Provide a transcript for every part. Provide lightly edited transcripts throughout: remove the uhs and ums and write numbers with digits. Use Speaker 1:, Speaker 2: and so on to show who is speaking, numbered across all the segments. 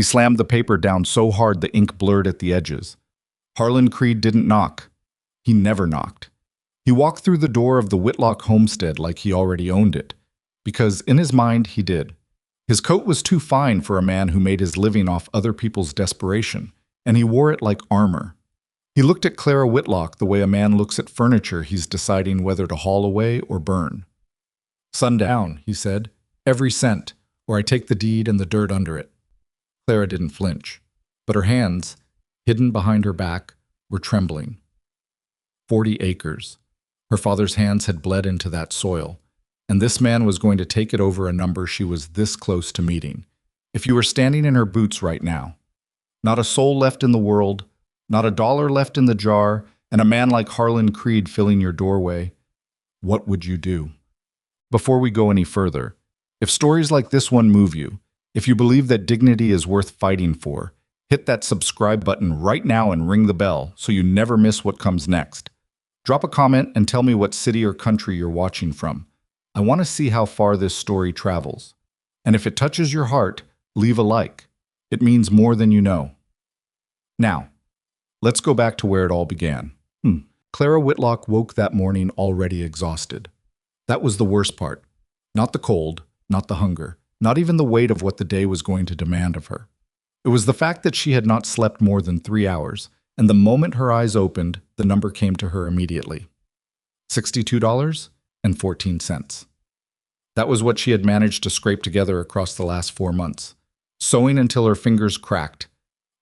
Speaker 1: He slammed the paper down so hard the ink blurred at the edges. Harlan Creed didn't knock. He never knocked. He walked through the door of the Whitlock homestead like he already owned it, because in his mind he did. His coat was too fine for a man who made his living off other people's desperation, and he wore it like armor. He looked at Clara Whitlock the way a man looks at furniture he's deciding whether to haul away or burn. "Sundown," he said. "Every cent, or I take the deed and the dirt under it." Clara didn't flinch, but her hands, hidden behind her back, were trembling. 40 acres. Her father's hands had bled into that soil, and this man was going to take it over a number she was this close to meeting. If you were standing in her boots right now, not a soul left in the world, not a dollar left in the jar, and a man like Harlan Creed filling your doorway, what would you do? Before we go any further, if stories like this one move you, if you believe that dignity is worth fighting for, hit that subscribe button right now and ring the bell so you never miss what comes next. Drop a comment and tell me what city or country you're watching from. I want to see how far this story travels. And if it touches your heart, leave a like. It means more than you know. Now, let's go back to where it all began. Clara Whitlock woke that morning already exhausted. That was the worst part. Not the cold, not the hunger, not even the weight of what the day was going to demand of her. It was the fact that she had not slept more than 3 hours, and the moment her eyes opened, the number came to her immediately. $62.14. That was what she had managed to scrape together across the last 4 months, sewing until her fingers cracked,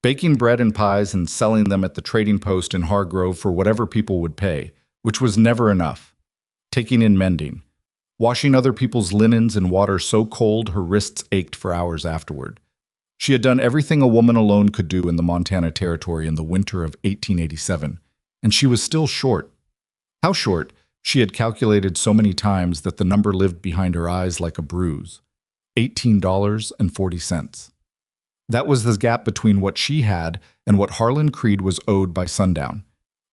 Speaker 1: baking bread and pies and selling them at the trading post in Hargrove for whatever people would pay, which was never enough, taking in mending, washing other people's linens in water so cold her wrists ached for hours afterward. She had done everything a woman alone could do in the Montana Territory in the winter of 1887, and she was still short. How short, she had calculated so many times that the number lived behind her eyes like a bruise. $18.40. That was the gap between what she had and what Harlan Creed was owed by sundown.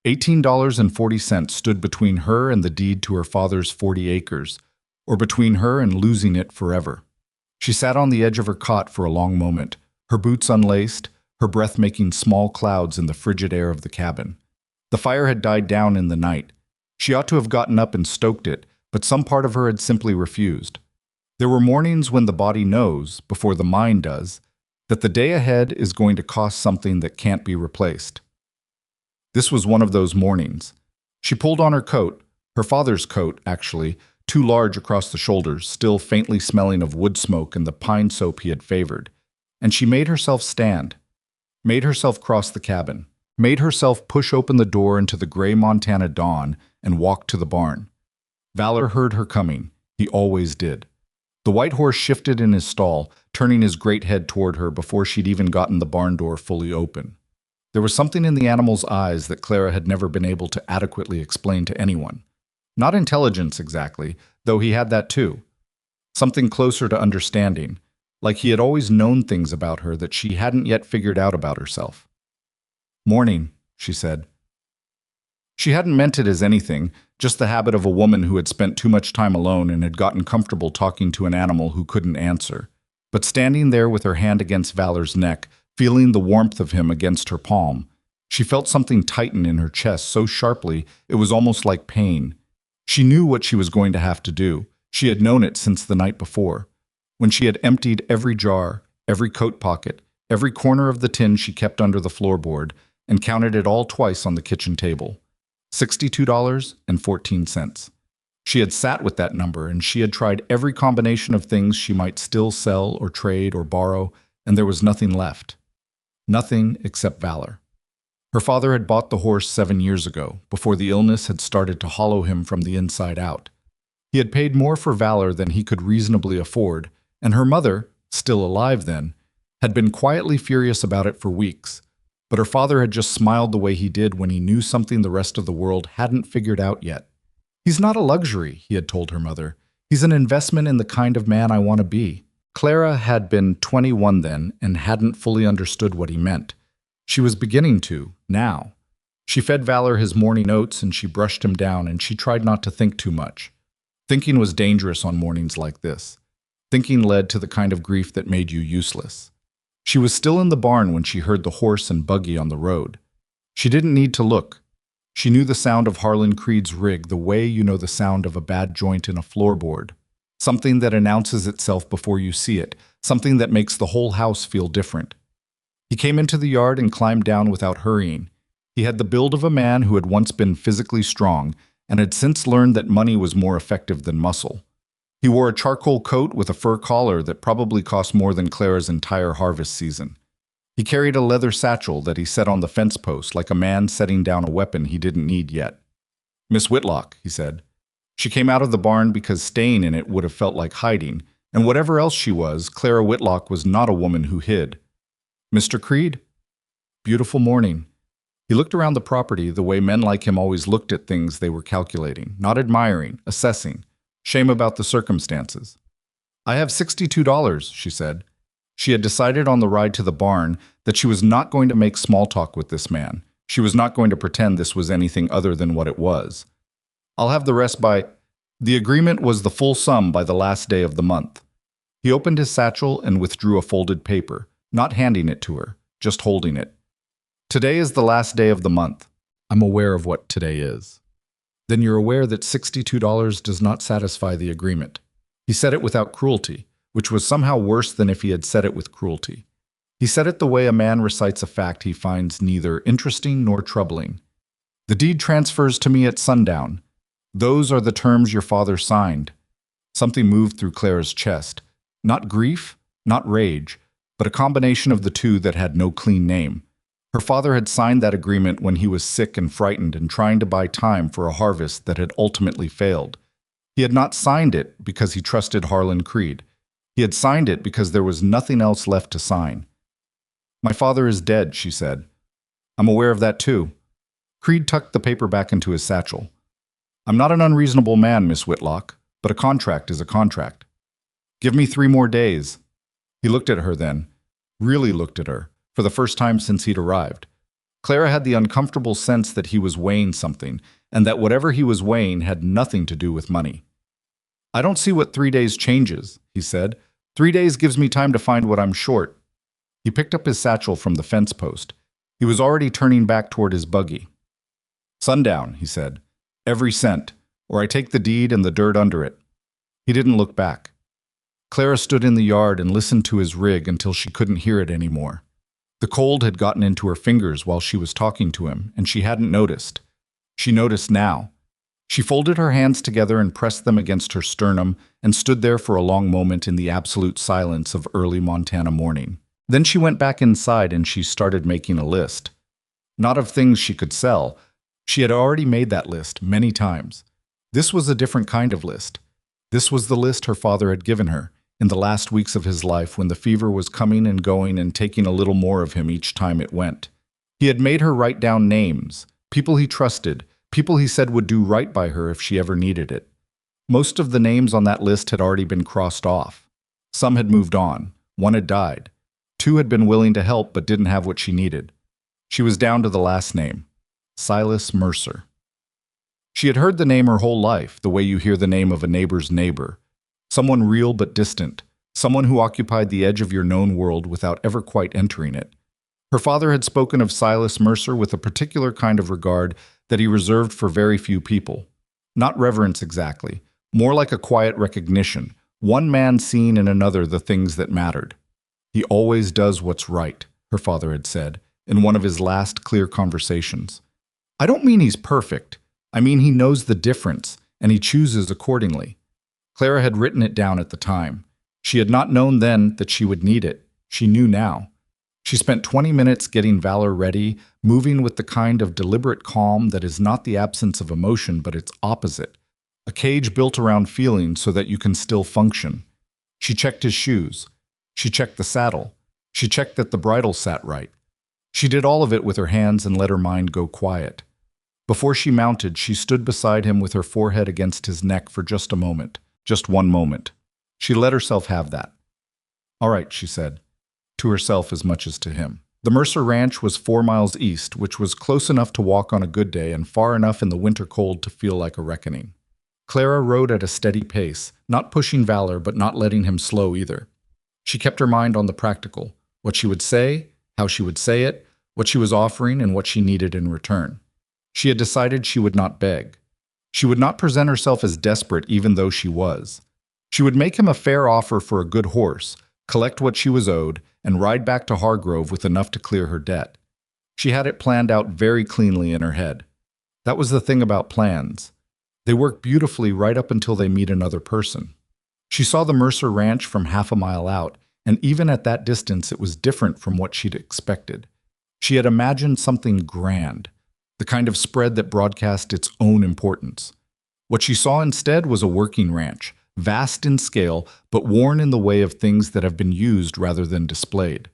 Speaker 1: $18.40 stood between her and the deed to her father's 40 acres, or between her and losing it forever. She sat on the edge of her cot for a long moment, her boots unlaced, her breath making small clouds in the frigid air of the cabin. The fire had died down in the night. She ought to have gotten up and stoked it, but some part of her had simply refused. There were mornings when the body knows, before the mind does, that the day ahead is going to cost something that can't be replaced. This was one of those mornings. She pulled on her coat, her father's coat, actually, too large across the shoulders, still faintly smelling of wood smoke and the pine soap he had favored, and she made herself stand, made herself cross the cabin, made herself push open the door into the gray Montana dawn and walk to the barn. Valor heard her coming. He always did. The white horse shifted in his stall, turning his great head toward her before she'd even gotten the barn door fully open. There was something in the animal's eyes that Clara had never been able to adequately explain to anyone. Not intelligence exactly, though he had that too. Something closer to understanding, like he had always known things about her that she hadn't yet figured out about herself. "Morning," she said. She hadn't meant it as anything, just the habit of a woman who had spent too much time alone and had gotten comfortable talking to an animal who couldn't answer. But standing there with her hand against Valor's neck, feeling the warmth of him against her palm, she felt something tighten in her chest so sharply it was almost like pain. She knew what she was going to have to do. She had known it since the night before, when she had emptied every jar, every coat pocket, every corner of the tin she kept under the floorboard, and counted it all twice on the kitchen table. $62.14. She had sat with that number, and she had tried every combination of things she might still sell or trade or borrow, and there was nothing left. Nothing except valor. Her father had bought the horse 7 years ago, before the illness had started to hollow him from the inside out. He had paid more for valor than he could reasonably afford, and her mother, still alive then, had been quietly furious about it for weeks. But her father had just smiled the way he did when he knew something the rest of the world hadn't figured out yet. "He's not a luxury," he had told her mother. "He's an investment in the kind of man I want to be." Clara had been 21 then and hadn't fully understood what he meant. She was beginning to, now. She fed Valor his morning oats and she brushed him down, and she tried not to think too much. Thinking was dangerous on mornings like this. Thinking led to the kind of grief that made you useless. She was still in the barn when she heard the horse and buggy on the road. She didn't need to look. She knew the sound of Harlan Creed's rig the way you know the sound of a bad joint in a floorboard. Something that announces itself before you see it, something that makes the whole house feel different. He came into the yard and climbed down without hurrying. He had the build of a man who had once been physically strong and had since learned that money was more effective than muscle. He wore a charcoal coat with a fur collar that probably cost more than Clara's entire harvest season. He carried a leather satchel that he set on the fence post like a man setting down a weapon he didn't need yet. "Miss Whitlock," he said. She came out of the barn because staying in it would have felt like hiding, and whatever else she was, Clara Whitlock was not a woman who hid. "Mr. Creed?" "Beautiful morning." He looked around the property the way men like him always looked at things they were calculating, not admiring, assessing. Shame about the circumstances. "I have $62, she said. She had decided on the ride to the barn that she was not going to make small talk with this man. She was not going to pretend this was anything other than what it was. "I'll have the rest by—" The agreement was the full sum by the last day of the month. He opened his satchel and withdrew a folded paper, not handing it to her, just holding it. "Today is the last day of the month. I'm aware of what today is." "Then you're aware that $62 does not satisfy the agreement." He said it without cruelty, which was somehow worse than if he had said it with cruelty. He said it the way a man recites a fact he finds neither interesting nor troubling. "The deed transfers to me at sundown. Those are the terms your father signed." Something moved through Clara's chest. Not grief, not rage, but a combination of the two that had no clean name. Her father had signed that agreement when he was sick and frightened and trying to buy time for a harvest that had ultimately failed. He had not signed it because he trusted Harlan Creed. He had signed it because there was nothing else left to sign. "My father is dead," she said. "I'm aware of that too." Creed tucked the paper back into his satchel. "I'm not an unreasonable man, Miss Whitlock, but a contract is a contract. Give me 3 more days." He looked at her then, really looked at her, for the first time since he'd arrived. Clara had the uncomfortable sense that he was weighing something, and that whatever he was weighing had nothing to do with money. "I don't see what 3 days changes," he said. "3 days gives me time to find what I'm short." He picked up his satchel from the fence post. He was already turning back toward his buggy. "Sundown," he said. "Every cent, or I take the deed and the dirt under it." He didn't look back. Clara stood in the yard and listened to his rig until she couldn't hear it anymore. The cold had gotten into her fingers while she was talking to him, and she hadn't noticed. She noticed now. She folded her hands together and pressed them against her sternum and stood there for a long moment in the absolute silence of early Montana morning. Then she went back inside and she started making a list. Not of things she could sell. She had already made that list many times. This was a different kind of list. This was the list her father had given her in the last weeks of his life when the fever was coming and going and taking a little more of him each time it went. He had made her write down names, people he trusted, people he said would do right by her if she ever needed it. Most of the names on that list had already been crossed off. Some had moved on. 1 had died. 2 had been willing to help but didn't have what she needed. She was down to the last name, Silas Mercer. She had heard the name her whole life, the way you hear the name of a neighbor's neighbor. Someone real but distant, someone who occupied the edge of your known world without ever quite entering it. Her father had spoken of Silas Mercer with a particular kind of regard that he reserved for very few people. Not reverence exactly, more like a quiet recognition, one man seeing in another the things that mattered. "He always does what's right," her father had said, in one of his last clear conversations. "I don't mean he's perfect. I mean he knows the difference, and he chooses accordingly." Clara had written it down at the time. She had not known then that she would need it. She knew now. She spent 20 minutes getting Valor ready, moving with the kind of deliberate calm that is not the absence of emotion but its opposite, a cage built around feeling so that you can still function. She checked his shoes. She checked the saddle. She checked that the bridle sat right. She did all of it with her hands and let her mind go quiet. Before she mounted, she stood beside him with her forehead against his neck for just a moment. Just one moment. She let herself have that. "All right," she said, to herself as much as to him. The Mercer Ranch was 4 miles east, which was close enough to walk on a good day and far enough in the winter cold to feel like a reckoning. Clara rode at a steady pace, not pushing Valor but not letting him slow either. She kept her mind on the practical. What she would say, how she would say it, what she was offering, and what she needed in return. She had decided she would not beg. She would not present herself as desperate even though she was. She would make him a fair offer for a good horse, collect what she was owed, and ride back to Hargrove with enough to clear her debt. She had it planned out very cleanly in her head. That was the thing about plans. They work beautifully right up until they meet another person. She saw the Mercer Ranch from half a mile out, and even at that distance it was different from what she'd expected. She had imagined something grand, the kind of spread that broadcast its own importance. What she saw instead was a working ranch, vast in scale, but worn in the way of things that have been used rather than displayed.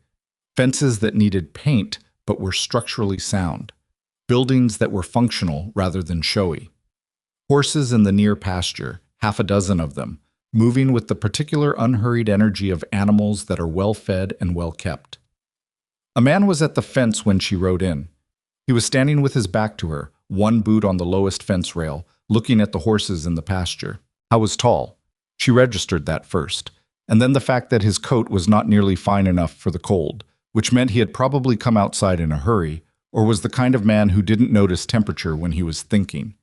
Speaker 1: Fences that needed paint but were structurally sound. Buildings that were functional rather than showy. Horses in the near pasture, half a dozen of them, moving with the particular unhurried energy of animals that are well fed and well kept. A man was at the fence when she rode in. He was standing with his back to her, one boot on the lowest fence rail, looking at the horses in the pasture. I was tall. She registered that first, and then the fact that his coat was not nearly fine enough for the cold, which meant he had probably come outside in a hurry, or was the kind of man who didn't notice temperature when he was thinking.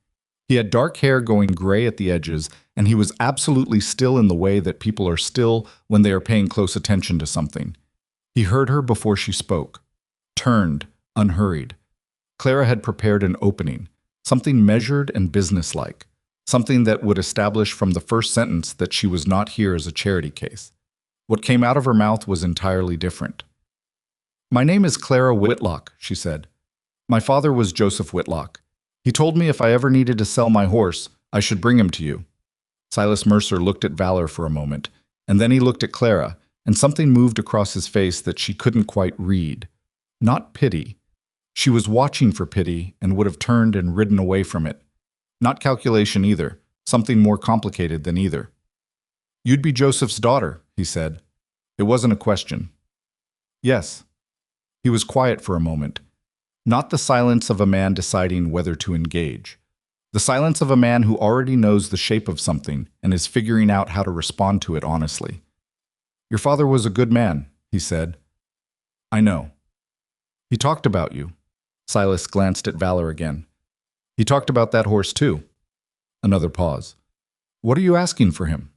Speaker 1: He had dark hair going gray at the edges, and he was absolutely still in the way that people are still when they are paying close attention to something. He heard her before she spoke, turned, unhurried. Clara had prepared an opening, something measured and businesslike, something that would establish from the first sentence that she was not here as a charity case. What came out of her mouth was entirely different. "My name is Clara Whitlock," she said. "My father was Joseph Whitlock. He told me if I ever needed to sell my horse, I should bring him to you." Silas Mercer looked at Valor for a moment, and then he looked at Clara, and something moved across his face that she couldn't quite read. Not pity. She was watching for pity and would have turned and ridden away from it. Not calculation either, something more complicated than either. "You'd be Joseph's daughter," he said. It wasn't a question. "Yes." He was quiet for a moment. Not the silence of a man deciding whether to engage. The silence of a man who already knows the shape of something and is figuring out how to respond to it honestly. "Your father was a good man," he said. "I know." "He talked about you." Silas glanced at Valor again. "He talked about that horse too." Another pause. "What are you asking for him?"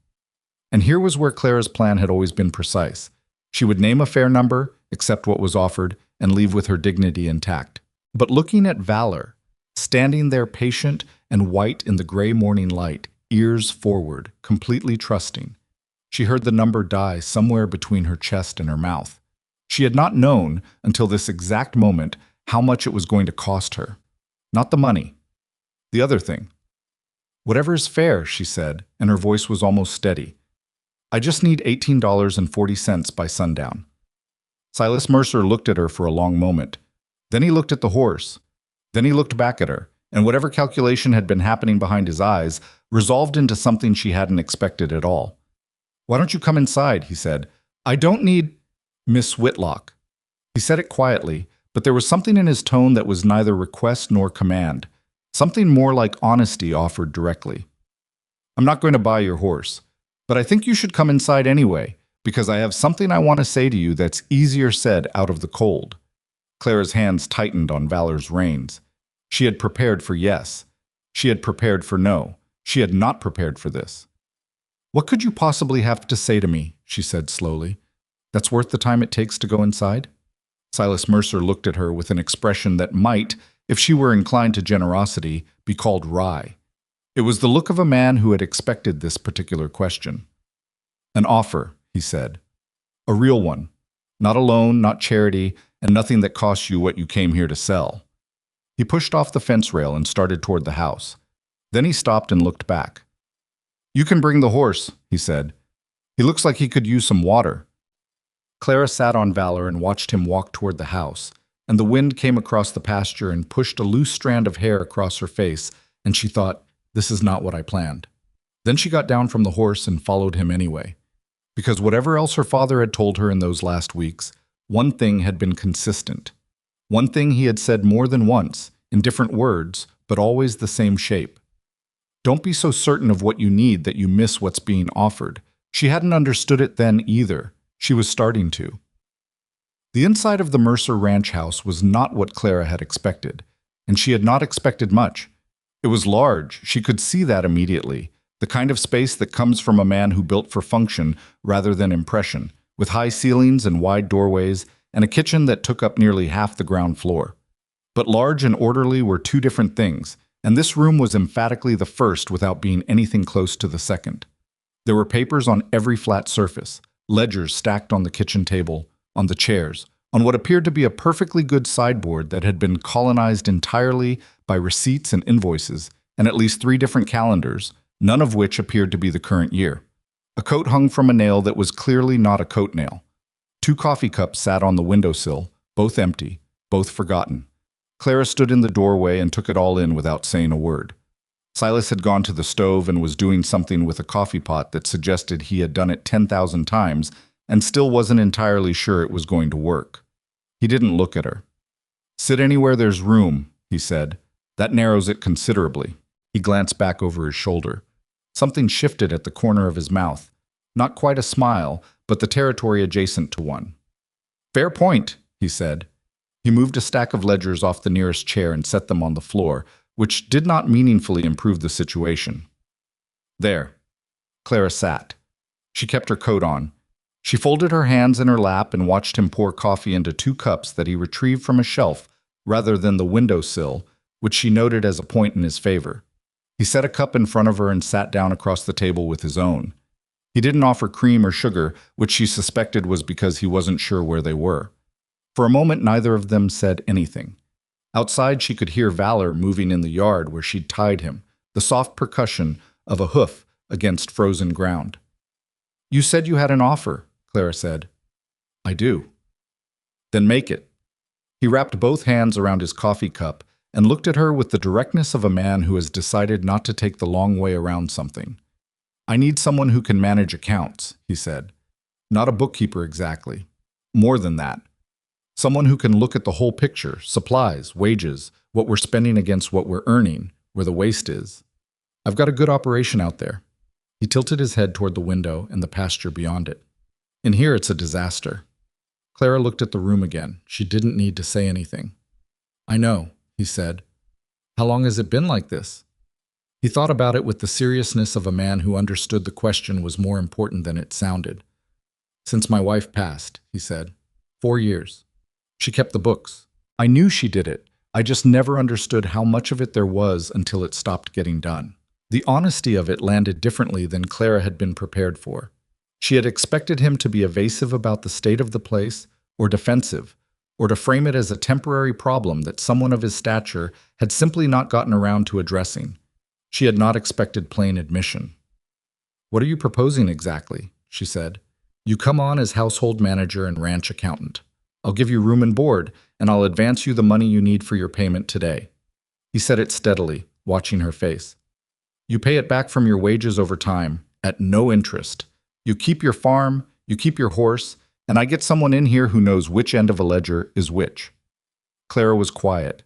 Speaker 1: And here was where Clara's plan had always been precise. She would name a fair number, accept what was offered, and leave with her dignity intact. But looking at Valor, standing there patient and white in the gray morning light, ears forward, completely trusting, she heard the number die somewhere between her chest and her mouth. She had not known, until this exact moment, how much it was going to cost her. Not the money. The other thing. "Whatever is fair," she said, and her voice was almost steady. "I just need $18.40 by sundown." Silas Mercer looked at her for a long moment. Then he looked at the horse. Then he looked back at her, and whatever calculation had been happening behind his eyes resolved into something she hadn't expected at all. "Why don't you come inside?" he said. "I don't need—" "Miss Whitlock." He said it quietly, but there was something in his tone that was neither request nor command, something more like honesty offered directly. "I'm not going to buy your horse, but I think you should come inside anyway, because I have something I want to say to you that's easier said out of the cold." Clara's hands tightened on Valor's reins. She had prepared for yes. She had prepared for no. She had not prepared for this. "What could you possibly have to say to me?" she said slowly. "That's worth the time it takes to go inside?" Silas Mercer looked at her with an expression that might, if she were inclined to generosity, be called wry. It was the look of a man who had expected this particular question. "An offer," he said. "A real one. Not a loan, not charity, and nothing that costs you what you came here to sell." He pushed off the fence rail and started toward the house. Then he stopped and looked back. "You can bring the horse," he said. "He looks like he could use some water." Clara sat on Valor and watched him walk toward the house, and the wind came across the pasture and pushed a loose strand of hair across her face, and she thought, "This is not what I planned." Then she got down from the horse and followed him anyway. Because whatever else her father had told her in those last weeks, one thing had been consistent. One thing he had said more than once, in different words, but always the same shape. Don't be so certain of what you need that you miss what's being offered. She hadn't understood it then either. She was starting to. The inside of the Mercer Ranch house was not what Clara had expected, and she had not expected much. It was large, she could see that immediately, the kind of space that comes from a man who built for function rather than impression, with high ceilings and wide doorways, and a kitchen that took up nearly half the ground floor. But large and orderly were two different things, and this room was emphatically the first without being anything close to the second. There were papers on every flat surface, ledgers stacked on the kitchen table, on the chairs, on what appeared to be a perfectly good sideboard that had been colonized entirely by receipts and invoices, and at least 3 different calendars, none of which appeared to be the current year. A coat hung from a nail that was clearly not a coat nail. 2 coffee cups sat on the windowsill, both empty, both forgotten. Clara stood in the doorway and took it all in without saying a word. Silas had gone to the stove and was doing something with a coffee pot that suggested he had done it 10,000 times and still wasn't entirely sure it was going to work. He didn't look at her. "Sit anywhere there's room," he said. "That narrows it considerably." He glanced back over his shoulder. Something shifted at the corner of his mouth. Not quite a smile, but the territory adjacent to one. "Fair point," he said. He moved a stack of ledgers off the nearest chair and set them on the floor, which did not meaningfully improve the situation. "There." Clara sat. She kept her coat on. She folded her hands in her lap and watched him pour coffee into 2 cups that he retrieved from a shelf rather than the windowsill, which she noted as a point in his favor. He set a cup in front of her and sat down across the table with his own. He didn't offer cream or sugar, which she suspected was because he wasn't sure where they were. For a moment, neither of them said anything. Outside, she could hear Valor moving in the yard where she'd tied him, the soft percussion of a hoof against frozen ground. "You said you had an offer," Clara said. "I do." "Then make it." He wrapped both hands around his coffee cup and looked at her with the directness of a man who has decided not to take the long way around something. "I need someone who can manage accounts," he said. "Not a bookkeeper exactly. More than that. Someone who can look at the whole picture, supplies, wages, what we're spending against what we're earning, where the waste is. I've got a good operation out there." He tilted his head toward the window and the pasture beyond it. "In here, it's a disaster." Clara looked at the room again. She didn't need to say anything. "I know," he said. "How long has it been like this?" He thought about it with the seriousness of a man who understood the question was more important than it sounded. "Since my wife passed," he said. 4 years. She kept the books. I knew she did it. I just never understood how much of it there was until it stopped getting done." The honesty of it landed differently than Clara had been prepared for. She had expected him to be evasive about the state of the place, or defensive, or to frame it as a temporary problem that someone of his stature had simply not gotten around to addressing. She had not expected plain admission. "What are you proposing exactly?" she said. "You come on as household manager and ranch accountant. I'll give you room and board, and I'll advance you the money you need for your payment today." He said it steadily, watching her face. "You pay it back from your wages over time, at no interest. You keep your farm, you keep your horse, and I get someone in here who knows which end of a ledger is which." Clara was quiet.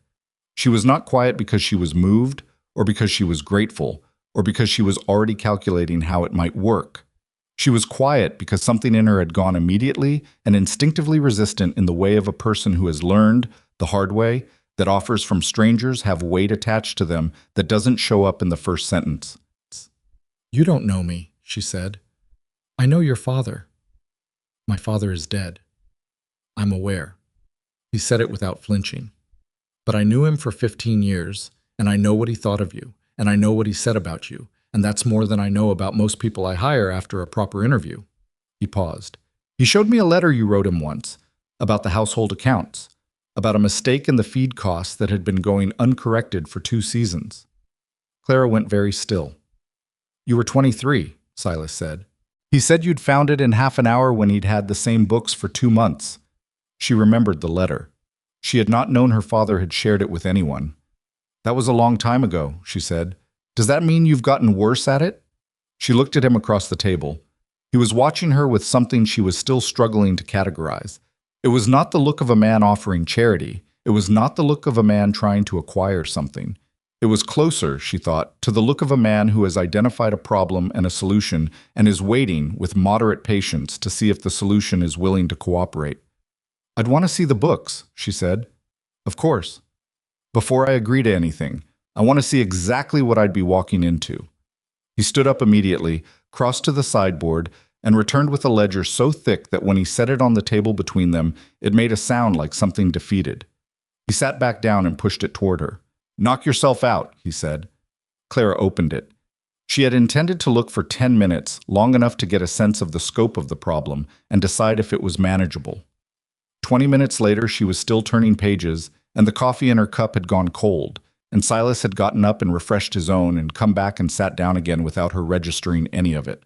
Speaker 1: She was not quiet because she was moved, or because she was grateful, or because she was already calculating how it might work. She was quiet because something in her had gone immediately and instinctively resistant in the way of a person who has learned, the hard way, that offers from strangers have weight attached to them that doesn't show up in the first sentence. "You don't know me," she said. "I know your father. My father is dead. I'm aware." He said it without flinching. "But I knew him for 15 years, and I know what he thought of you, and I know what he said about you, and that's more than I know about most people I hire after a proper interview." He paused. "He showed me a letter you wrote him once, about the household accounts, about a mistake in the feed costs that had been going uncorrected for 2 seasons. Clara went very still. "You were 23, Silas said. "He said you'd found it in half an hour when he'd had the same books for 2 months. She remembered the letter. She had not known her father had shared it with anyone. "That was a long time ago," she said. "Does that mean you've gotten worse at it?" She looked at him across the table. He was watching her with something she was still struggling to categorize. It was not the look of a man offering charity. It was not the look of a man trying to acquire something. It was closer, she thought, to the look of a man who has identified a problem and a solution and is waiting with moderate patience to see if the solution is willing to cooperate. "I'd want to see the books," she said. "Of course. Before I agree to anything, I want to see exactly what I'd be walking into." He stood up immediately, crossed to the sideboard, and returned with a ledger so thick that when he set it on the table between them, it made a sound like something defeated. He sat back down and pushed it toward her. "Knock yourself out," he said. Clara opened it. She had intended to look for 10 minutes, long enough to get a sense of the scope of the problem and decide if it was manageable. 20 minutes later, she was still turning pages, and the coffee in her cup had gone cold, and Silas had gotten up and refreshed his own and come back and sat down again without her registering any of it.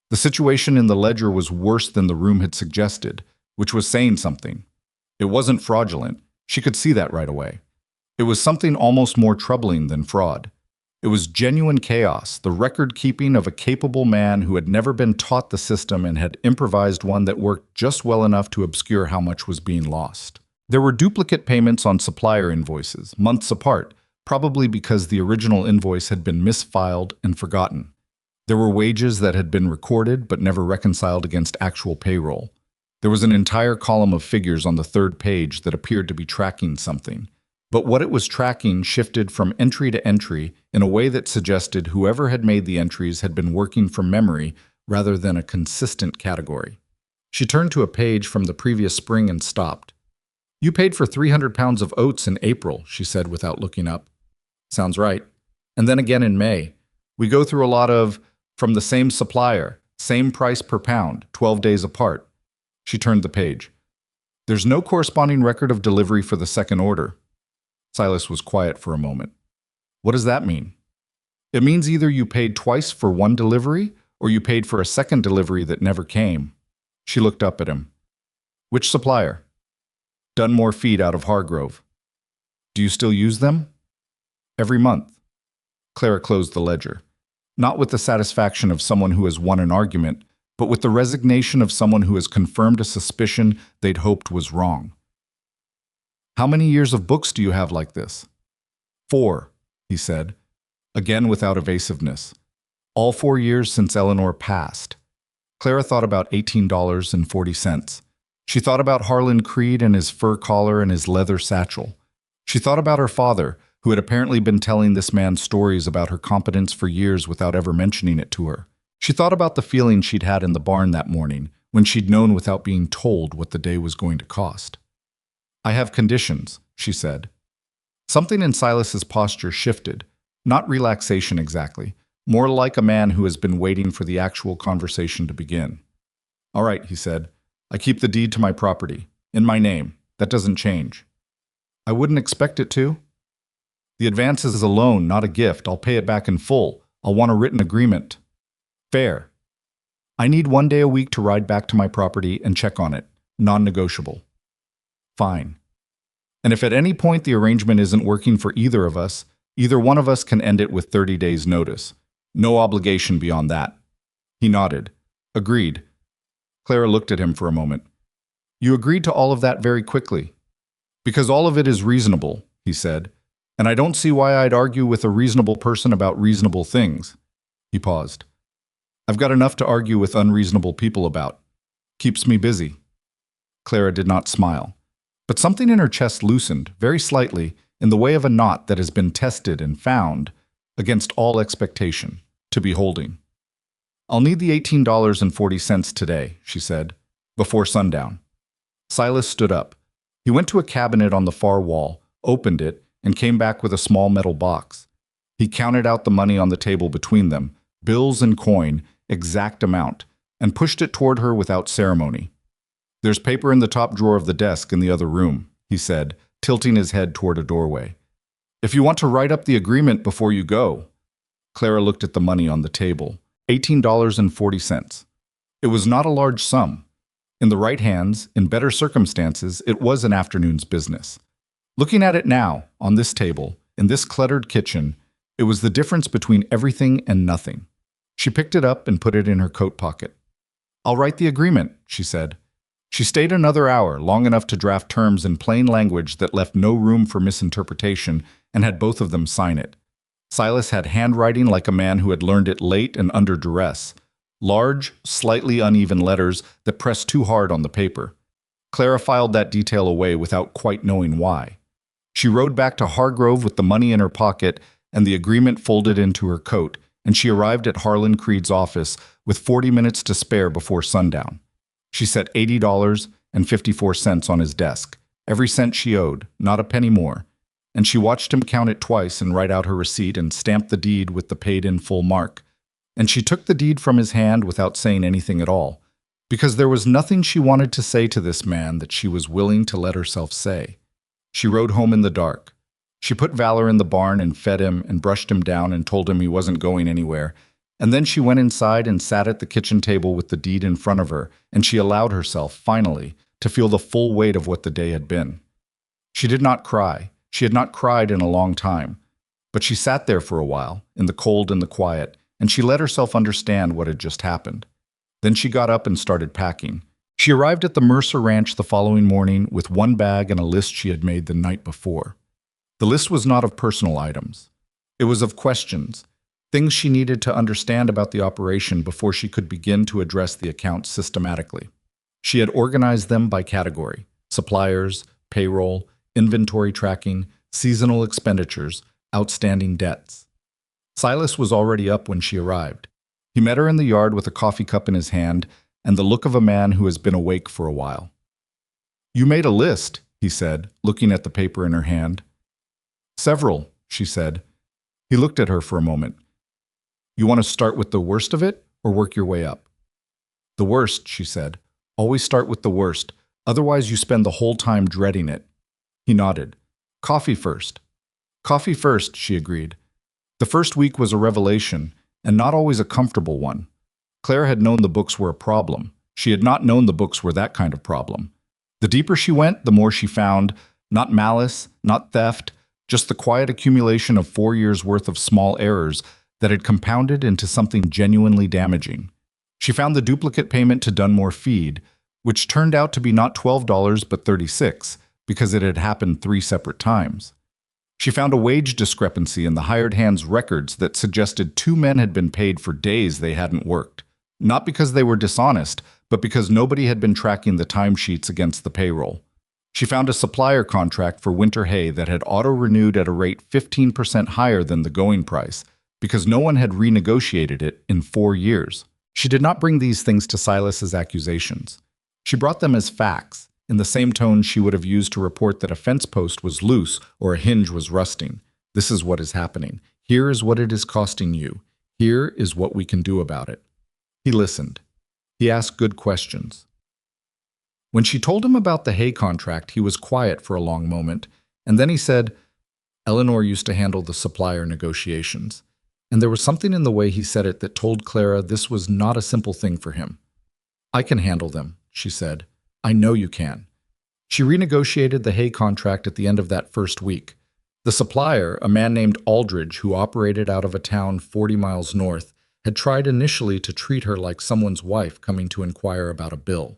Speaker 1: The situation in the ledger was worse than the room had suggested, which was saying something. It wasn't fraudulent. She could see that right away. It was something almost more troubling than fraud. It was genuine chaos, the record-keeping of a capable man who had never been taught the system and had improvised one that worked just well enough to obscure how much was being lost. There were duplicate payments on supplier invoices, months apart, probably because the original invoice had been misfiled and forgotten. There were wages that had been recorded but never reconciled against actual payroll. There was an entire column of figures on the third page that appeared to be tracking something. But what it was tracking shifted from entry to entry in a way that suggested whoever had made the entries had been working from memory rather than a consistent category. She turned to a page from the previous spring and stopped. "You paid for 300 pounds of oats in April," she said without looking up. "Sounds right. And then again in May. We go through a lot of, from the same supplier, same price per pound, 12 days apart." She turned the page. "There's no corresponding record of delivery for the second order." Silas was quiet for a moment. "What does that mean?" "It means either you paid twice for one delivery, or you paid for a second delivery that never came." She looked up at him. "Which supplier?" "Dunmore Feed out of Hargrove." "Do you still use them?" "Every month." Clara closed the ledger, not with the satisfaction of someone who has won an argument, but with the resignation of someone who has confirmed a suspicion they'd hoped was wrong. "How many years of books do you have like this?" "4, he said, again without evasiveness. "All 4 years since Eleanor passed." Clara thought about $18.40. She thought about Harlan Creed and his fur collar and his leather satchel. She thought about her father, who had apparently been telling this man stories about her competence for years without ever mentioning it to her. She thought about the feeling she'd had in the barn that morning, when she'd known without being told what the day was going to cost. "I have conditions," she said. Something in Silas's posture shifted, not relaxation exactly, more like a man who has been waiting for the actual conversation to begin. "All right," he said. "I keep the deed to my property, in my name. That doesn't change." "I wouldn't expect it to." "The advance is a loan, not a gift. I'll pay it back in full. I'll want a written agreement." "Fair." "I need 1 day a week to ride back to my property and check on it. Non-negotiable." "Fine. And if at any point the arrangement isn't working for either of us, either one of us can end it with 30 days' notice. No obligation beyond that." He nodded. "Agreed." Clara looked at him for a moment. "You agreed to all of that very quickly." "Because all of it is reasonable," he said, "and I don't see why I'd argue with a reasonable person about reasonable things." He paused. "I've got enough to argue with unreasonable people about. Keeps me busy." Clara did not smile. But something in her chest loosened, very slightly, in the way of a knot that has been tested and found, against all expectation, to be holding. "I'll need the $18.40 today," she said, "before sundown." Silas stood up. He went to a cabinet on the far wall, opened it, and came back with a small metal box. He counted out the money on the table between them, bills and coin, exact amount, and pushed it toward her without ceremony. "There's paper in the top drawer of the desk in the other room," he said, tilting his head toward a doorway. "If you want to write up the agreement before you go." Clara looked at the money on the table. $18.40. It was not a large sum. In the right hands, in better circumstances, it was an afternoon's business. Looking at it now, on this table, in this cluttered kitchen, it was the difference between everything and nothing. She picked it up and put it in her coat pocket. "I'll write the agreement," she said. She stayed another hour, long enough to draft terms in plain language that left no room for misinterpretation, and had both of them sign it. Silas had handwriting like a man who had learned it late and under duress. Large, slightly uneven letters that pressed too hard on the paper. Clara filed that detail away without quite knowing why. She rode back to Hargrove with the money in her pocket and the agreement folded into her coat, and she arrived at Harlan Creed's office with 40 minutes to spare before sundown. She set $80.54 on his desk, every cent she owed, not a penny more, and she watched him count it twice and write out her receipt and stamp the deed with the paid-in-full mark. And she took the deed from his hand without saying anything at all, because there was nothing she wanted to say to this man that she was willing to let herself say. She rode home in the dark. She put Valor in the barn and fed him and brushed him down and told him he wasn't going anywhere. And then she went inside and sat at the kitchen table with the deed in front of her, and she allowed herself, finally, to feel the full weight of what the day had been. She did not cry. She had not cried in a long time. But she sat there for a while, in the cold and the quiet, and she let herself understand what had just happened. Then she got up and started packing. She arrived at the Mercer Ranch the following morning with one bag and a list she had made the night before. The list was not of personal items. It was of questions, things she needed to understand about the operation before she could begin to address the accounts systematically. She had organized them by category: suppliers, payroll, inventory tracking, seasonal expenditures, outstanding debts. Silas was already up when she arrived. He met her in the yard with a coffee cup in his hand and the look of a man who has been awake for a while. "You made a list," he said, looking at the paper in her hand. "Several," she said. He looked at her for a moment. "You want to start with the worst of it or work your way up?" "The worst," she said. "Always start with the worst, otherwise you spend the whole time dreading it." He nodded. "Coffee first." "Coffee first," she agreed. The first week was a revelation, and not always a comfortable one. Clara had known the books were a problem. She had not known the books were that kind of problem. The deeper she went, the more she found, not malice, not theft, just the quiet accumulation of 4 years' worth of small errors that had compounded into something genuinely damaging. She found the duplicate payment to Dunmore Feed, which turned out to be not $12 but $36, because it had happened 3 separate times. She found a wage discrepancy in the hired hand's records that suggested 2 men had been paid for days they hadn't worked, not because they were dishonest, but because nobody had been tracking the timesheets against the payroll. She found a supplier contract for winter hay that had auto-renewed at a rate 15% higher than the going price, because no one had renegotiated it in 4 years. She did not bring these things to Silas as accusations. She brought them as facts, in the same tone she would have used to report that a fence post was loose or a hinge was rusting. "This is what is happening. Here is what it is costing you. Here is what we can do about it." He listened. He asked good questions. When she told him about the hay contract, he was quiet for a long moment, and then he said, "Eleanor used to handle the supplier negotiations." And there was something in the way he said it that told Clara this was not a simple thing for him. "I can handle them," she said. "I know you can." She renegotiated the hay contract at the end of that first week. The supplier, a man named Aldridge who operated out of a town 40 miles north, had tried initially to treat her like someone's wife coming to inquire about a bill.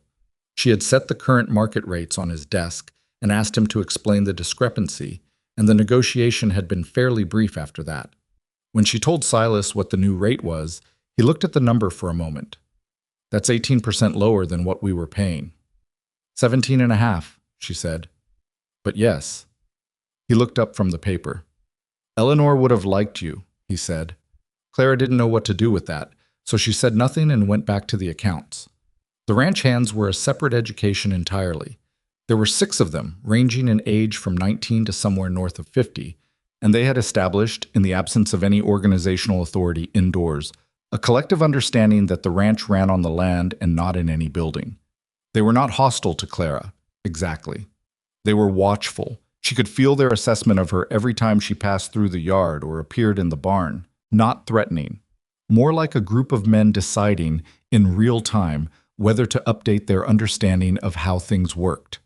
Speaker 1: She had set the current market rates on his desk and asked him to explain the discrepancy, and the negotiation had been fairly brief after that. When she told Silas what the new rate was, he looked at the number for a moment. "That's 18% lower than what we were paying." 17.5, she said. "But yes." He looked up from the paper. "Eleanor would have liked you," he said. Clara didn't know what to do with that, so she said nothing and went back to the accounts. The ranch hands were a separate education entirely. There were 6 of them, ranging in age from 19 to somewhere north of 50, and they had established, in the absence of any organizational authority indoors, a collective understanding that the ranch ran on the land and not in any building. They were not hostile to Clara, exactly. They were watchful. She could feel their assessment of her every time she passed through the yard or appeared in the barn. Not threatening. More like a group of men deciding, in real time, whether to update their understanding of how things worked.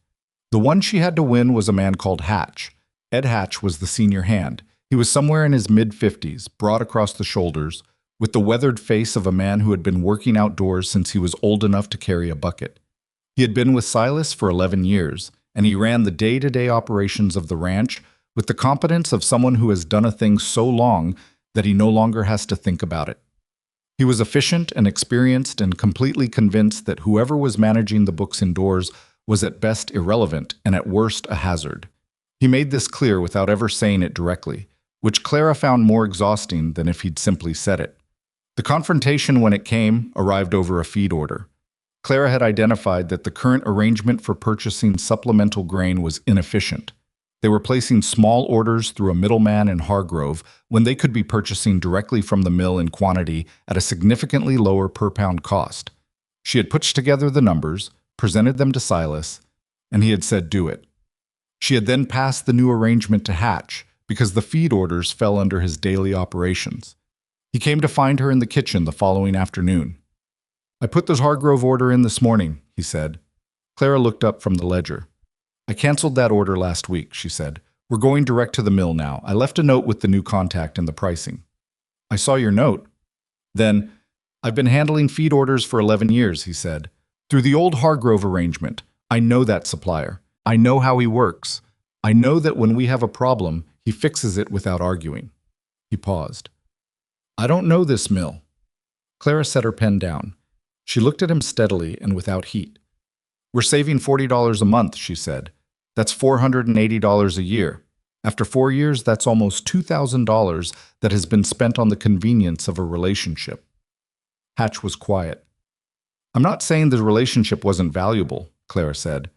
Speaker 1: The one she had to win was a man called Hatch. Ed Hatch was the senior hand. He was somewhere in his mid-50s, broad across the shoulders, with the weathered face of a man who had been working outdoors since he was old enough to carry a bucket. He had been with Silas for 11 years, and he ran the day-to-day operations of the ranch with the competence of someone who has done a thing so long that he no longer has to think about it. He was efficient and experienced and completely convinced that whoever was managing the books indoors was at best irrelevant and at worst a hazard. He made this clear without ever saying it directly, which Clara found more exhausting than if he'd simply said it. The confrontation, when it came, arrived over a feed order. Clara had identified that the current arrangement for purchasing supplemental grain was inefficient. They were placing small orders through a middleman in Hargrove when they could be purchasing directly from the mill in quantity at a significantly lower per-pound cost. She had put together the numbers, presented them to Silas, and he had said do it. She had then passed the new arrangement to Hatch because the feed orders fell under his daily operations. He came to find her in the kitchen the following afternoon. "I put this Hargrove order in this morning," he said. Clara looked up from the ledger. "I canceled that order last week," she said. "We're going direct to the mill now. I left a note with the new contact and the pricing." "I saw your note." "Then, I've been handling feed orders for 11 years, he said. "Through the old Hargrove arrangement. I know that supplier. I know how he works. I know that when we have a problem, he fixes it without arguing." He paused. "I don't know this mill." Clara set her pen down. She looked at him steadily and without heat. "We're saving $40 a month," she said. "That's $480 a year. After 4 years, that's almost $2,000 that has been spent on the convenience of a relationship." Hatch was quiet. "I'm not saying the relationship wasn't valuable," Clara said.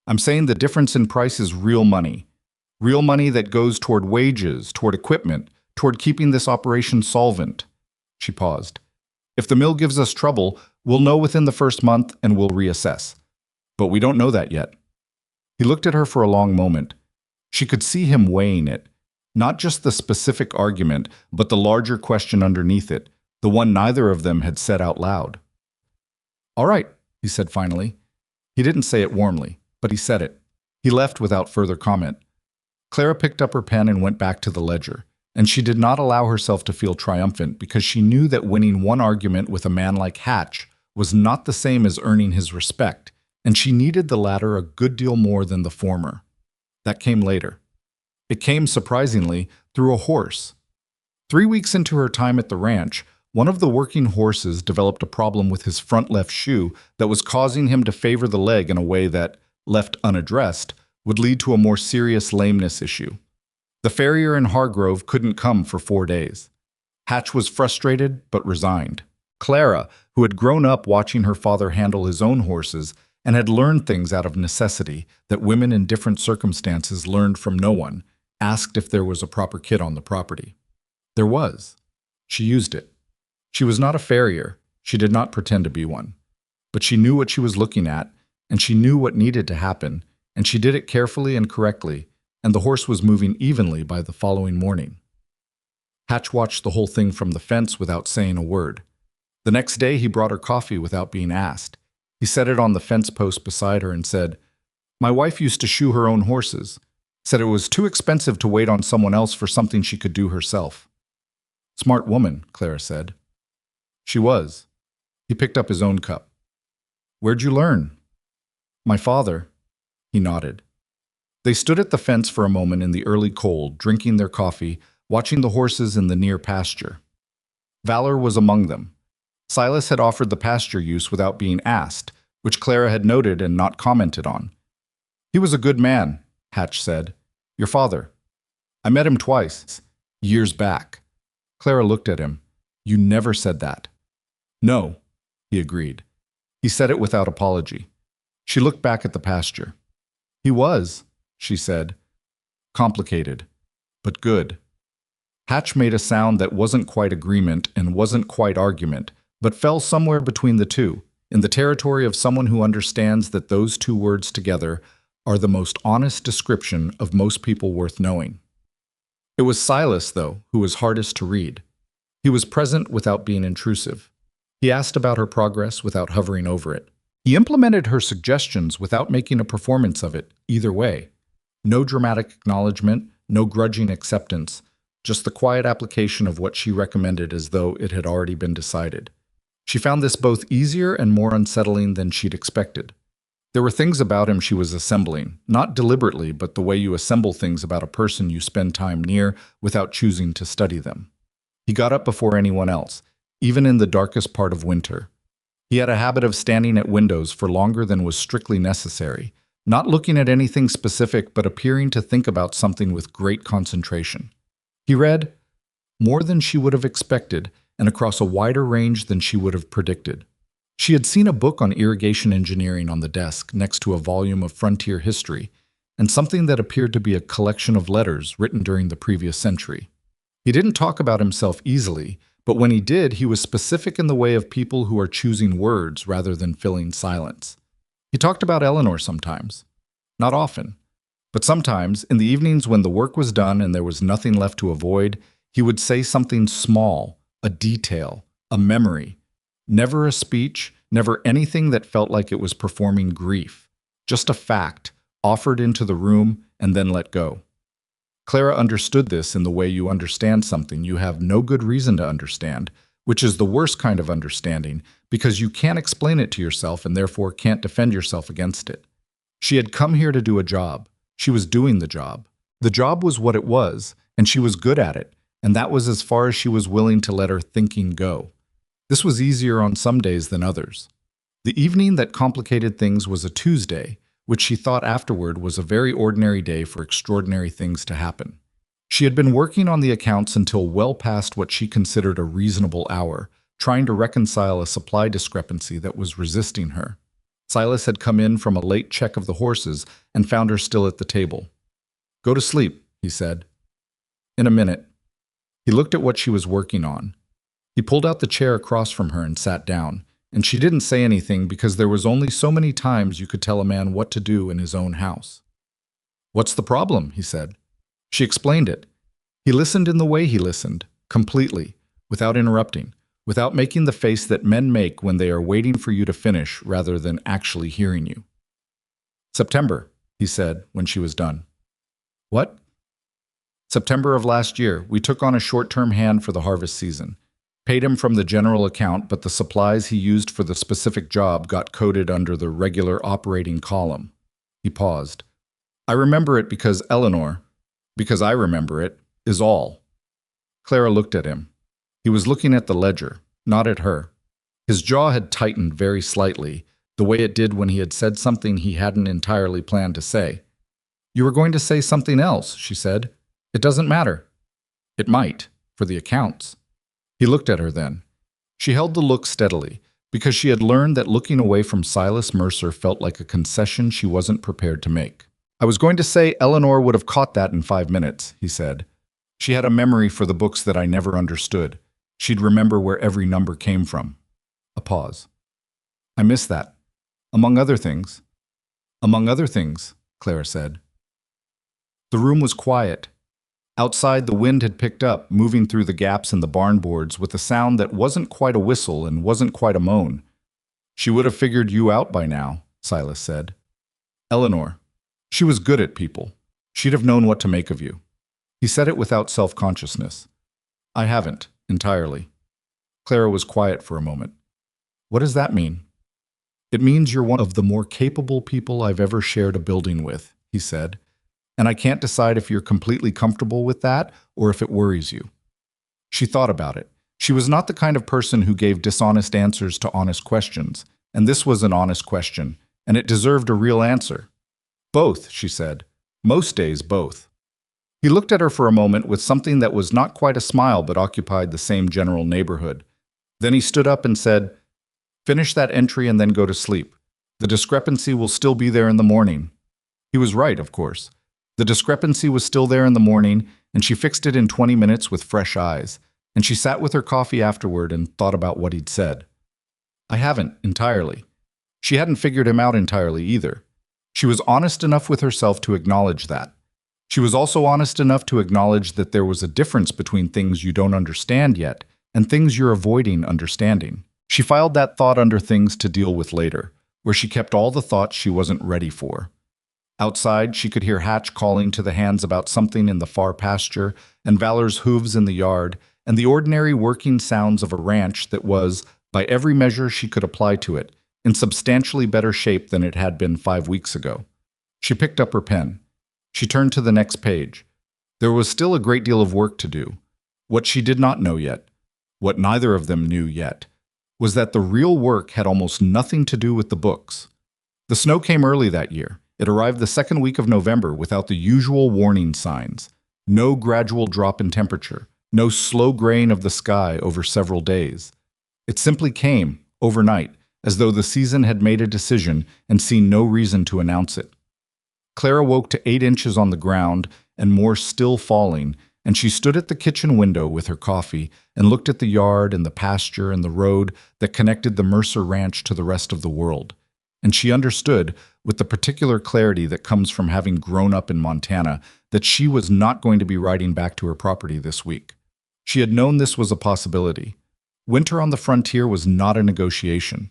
Speaker 1: "I'm saying the difference in price is real money. Real money that goes toward wages, toward equipment, toward keeping this operation solvent." She paused. "If the mill gives us trouble, we'll know within the first month and we'll reassess. But we don't know that yet." He looked at her for a long moment. She could see him weighing it, not just the specific argument, but the larger question underneath it, the one neither of them had said out loud. "All right," he said finally. He didn't say it warmly, but he said it. He left without further comment. Clara picked up her pen and went back to the ledger, and she did not allow herself to feel triumphant because she knew that winning one argument with a man like Hatch was not the same as earning his respect, and she needed the latter a good deal more than the former. That came later. It came, surprisingly, through a horse. 3 weeks into her time at the ranch, one of the working horses developed a problem with his front left shoe that was causing him to favor the leg in a way that, left unaddressed, would lead to a more serious lameness issue. The farrier in Hargrove couldn't come for 4 days. Hatch was frustrated but resigned. Clara, who had grown up watching her father handle his own horses and had learned things out of necessity that women in different circumstances learned from no one, asked if there was a proper kit on the property. There was. She used it. She was not a farrier. She did not pretend to be one. But she knew what she was looking at, and she knew what needed to happen, and she did it carefully and correctly, and the horse was moving evenly by the following morning. Hatch watched the whole thing from the fence without saying a word. The next day he brought her coffee without being asked. He set it on the fence post beside her and said, "My wife used to shoe her own horses. Said it was too expensive to wait on someone else for something she could do herself." "Smart woman," Clara said. She was. He picked up his own cup. "Where'd you learn?" "My father." He nodded. They stood at the fence for a moment in the early cold, drinking their coffee, watching the horses in the near pasture. Valor was among them. Silas had offered the pasture use without being asked, which Clara had noted and not commented on. "He was a good man," Hatch said. "Your father." "I met him twice, years back." Clara looked at him. "You never said that." "No," he agreed. He said it without apology. She looked back at the pasture. "He was," she said. "Complicated, but good." Hatch made a sound that wasn't quite agreement and wasn't quite argument, but fell somewhere between the two, in the territory of someone who understands that those two words together are the most honest description of most people worth knowing. It was Silas, though, who was hardest to read. He was present without being intrusive. He asked about her progress without hovering over it. He implemented her suggestions without making a performance of it, either way. No dramatic acknowledgement, no grudging acceptance, just the quiet application of what she recommended as though it had already been decided. She found this both easier and more unsettling than she'd expected. There were things about him she was assembling, not deliberately, but the way you assemble things about a person you spend time near without choosing to study them. He got up before anyone else, even in the darkest part of winter. He had a habit of standing at windows for longer than was strictly necessary, not looking at anything specific but appearing to think about something with great concentration. He read, more than she would have expected and across a wider range than she would have predicted. She had seen a book on irrigation engineering on the desk next to a volume of frontier history and something that appeared to be a collection of letters written during the previous century. He didn't talk about himself easily, but when he did, he was specific in the way of people who are choosing words rather than filling silence. He talked about Eleanor sometimes. Not often. But sometimes, in the evenings when the work was done and there was nothing left to avoid, he would say something small, a detail, a memory. Never a speech, never anything that felt like it was performing grief. Just a fact, offered into the room and then let go. Clara understood this in the way you understand something you have no good reason to understand, which is the worst kind of understanding because you can't explain it to yourself and therefore can't defend yourself against it. She had come here to do a job. She was doing the job. The job was what it was, and she was good at it, and that was as far as she was willing to let her thinking go. This was easier on some days than others. The evening that complicated things was a Tuesday, which she thought afterward was a very ordinary day for extraordinary things to happen. She had been working on the accounts until well past what she considered a reasonable hour, trying to reconcile a supply discrepancy that was resisting her. Silas had come in from a late check of the horses and found her still at the table. "Go to sleep," he said. "In a minute." He looked at what she was working on. He pulled out the chair across from her and sat down, and she didn't say anything because there was only so many times you could tell a man what to do in his own house. "What's the problem?" he said. She explained it. He listened in the way he listened, completely, without interrupting, without making the face that men make when they are waiting for you to finish rather than actually hearing you. "September," he said when she was done. "What?" "September of last year, we took on a short-term hand for the harvest season. Paid him from the general account, but the supplies he used for the specific job got coded under the regular operating column." He paused. "I remember it because I remember it, is all." Clara looked at him. He was looking at the ledger, not at her. His jaw had tightened very slightly, the way it did when he had said something he hadn't entirely planned to say. "You were going to say something else," she said. "It doesn't matter." "It might, for the accounts." He looked at her then. She held the look steadily, because she had learned that looking away from Silas Mercer felt like a concession she wasn't prepared to make. "I was going to say Eleanor would have caught that in 5 minutes," he said. "She had a memory for the books that I never understood. She'd remember where every number came from." A pause. "I miss that. Among other things." "Among other things," Clara said. The room was quiet. Outside, the wind had picked up, moving through the gaps in the barn boards with a sound that wasn't quite a whistle and wasn't quite a moan. "She would have figured you out by now," Silas said. "Eleanor. She was good at people. She'd have known what to make of you." He said it without self-consciousness. "I haven't, entirely." Clara was quiet for a moment. "What does that mean?" "It means you're one of the more capable people I've ever shared a building with," he said. "And I can't decide if you're completely comfortable with that or if it worries you." She thought about it. She was not the kind of person who gave dishonest answers to honest questions, and this was an honest question, and it deserved a real answer. "Both," she said. "Most days, both." He looked at her for a moment with something that was not quite a smile but occupied the same general neighborhood. Then he stood up and said, "Finish that entry and then go to sleep. The discrepancy will still be there in the morning." He was right, of course. The discrepancy was still there in the morning, and she fixed it in 20 minutes with fresh eyes, and she sat with her coffee afterward and thought about what he'd said. "I haven't, entirely." She hadn't figured him out entirely either. She was honest enough with herself to acknowledge that. She was also honest enough to acknowledge that there was a difference between things you don't understand yet and things you're avoiding understanding. She filed that thought under things to deal with later, where she kept all the thoughts she wasn't ready for. Outside, she could hear Hatch calling to the hands about something in the far pasture, and Valor's hooves in the yard, and the ordinary working sounds of a ranch that was, by every measure she could apply to it, in substantially better shape than it had been 5 weeks ago. She picked up her pen. She turned to the next page. There was still a great deal of work to do. What she did not know yet, what neither of them knew yet, was that the real work had almost nothing to do with the books. The snow came early that year, It arrived the second week of November without the usual warning signs. No gradual drop in temperature, no slow graying of the sky over several days. It simply came, overnight, as though the season had made a decision and seen no reason to announce it. Clara woke to 8 inches on the ground and more still falling, and she stood at the kitchen window with her coffee and looked at the yard and the pasture and the road that connected the Mercer Ranch to the rest of the world. And she understood, with the particular clarity that comes from having grown up in Montana, that she was not going to be riding back to her property this week. She had known this was a possibility. Winter on the frontier was not a negotiation.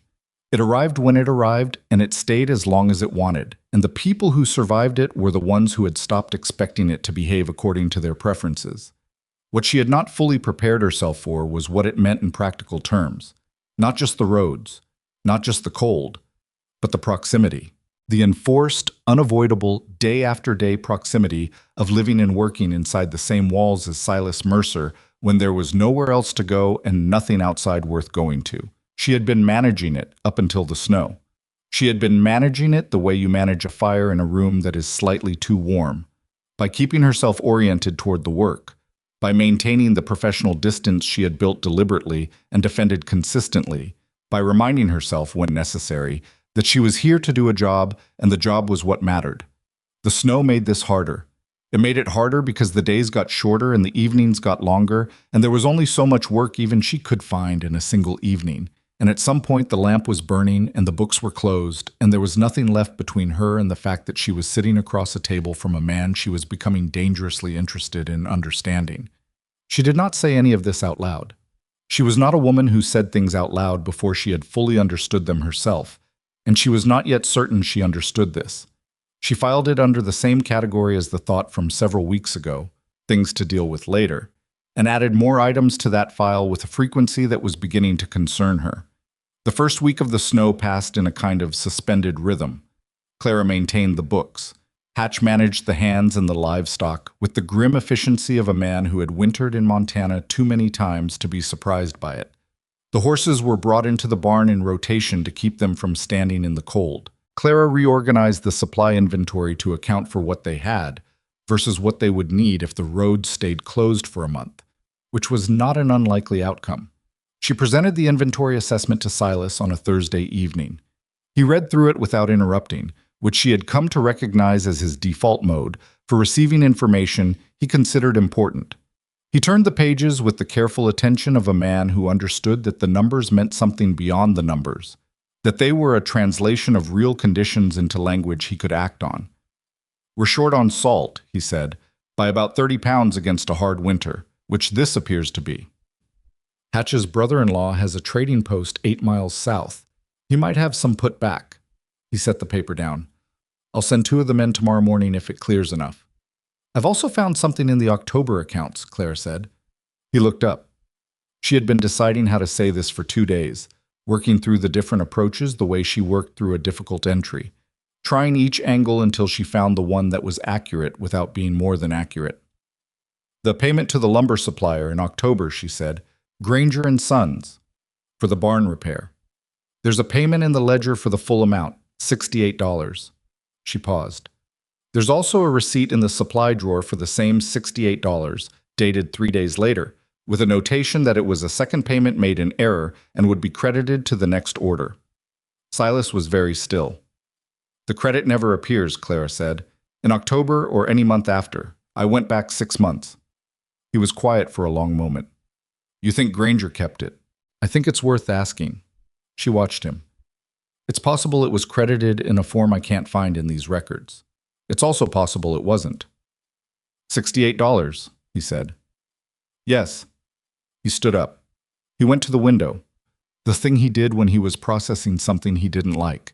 Speaker 1: It arrived when it arrived, and it stayed as long as it wanted, and the people who survived it were the ones who had stopped expecting it to behave according to their preferences. What she had not fully prepared herself for was what it meant in practical terms. Not just the roads, not just the cold, but the proximity. The enforced, unavoidable, day-after-day proximity of living and working inside the same walls as Silas Mercer when there was nowhere else to go and nothing outside worth going to. She had been managing it up until the snow. She had been managing it the way you manage a fire in a room that is slightly too warm, by keeping herself oriented toward the work, by maintaining the professional distance she had built deliberately and defended consistently, by reminding herself, when necessary, that she was here to do a job and the job was what mattered. The snow made this harder. It made it harder because the days got shorter and the evenings got longer, and there was only so much work even she could find in a single evening. And at some point the lamp was burning and the books were closed, and there was nothing left between her and the fact that she was sitting across a table from a man she was becoming dangerously interested in understanding. She did not say any of this out loud. She was not a woman who said things out loud before she had fully understood them herself, and she was not yet certain she understood this. She filed it under the same category as the thought from several weeks ago, things to deal with later, and added more items to that file with a frequency that was beginning to concern her. The first week of the snow passed in a kind of suspended rhythm. Clara maintained the books. Hatch managed the hands and the livestock with the grim efficiency of a man who had wintered in Montana too many times to be surprised by it. The horses were brought into the barn in rotation to keep them from standing in the cold. Clara reorganized the supply inventory to account for what they had versus what they would need if the roads stayed closed for a month, which was not an unlikely outcome. She presented the inventory assessment to Silas on a Thursday evening. He read through it without interrupting, which she had come to recognize as his default mode for receiving information he considered important. He turned the pages with the careful attention of a man who understood that the numbers meant something beyond the numbers, that they were a translation of real conditions into language he could act on. "We're short on salt," he said, "by about 30 pounds against a hard winter, which this appears to be. Hatch's brother-in-law has a trading post 8 miles south. He might have some put back." He set the paper down. "I'll send 2 of the men tomorrow morning if it clears enough." "I've also found something in the October accounts," Clara said. He looked up. She had been deciding how to say this for 2 days, working through the different approaches the way she worked through a difficult entry, trying each angle until she found the one that was accurate without being more than accurate. "The payment to the lumber supplier in October," she said, "Granger and Sons, for the barn repair. There's a payment in the ledger for the full amount, $68. She paused. "There's also a receipt in the supply drawer for the same $68, dated 3 days later, with a notation that it was a second payment made in error and would be credited to the next order." Silas was very still. "The credit never appears," Clara said. "In October or any month after. I went back 6 months. He was quiet for a long moment. "You think Granger kept it?" "I think it's worth asking." She watched him. "It's possible it was credited in a form I can't find in these records. It's also possible it wasn't." $68, he said. "Yes." He stood up. He went to the window, the thing he did when he was processing something he didn't like,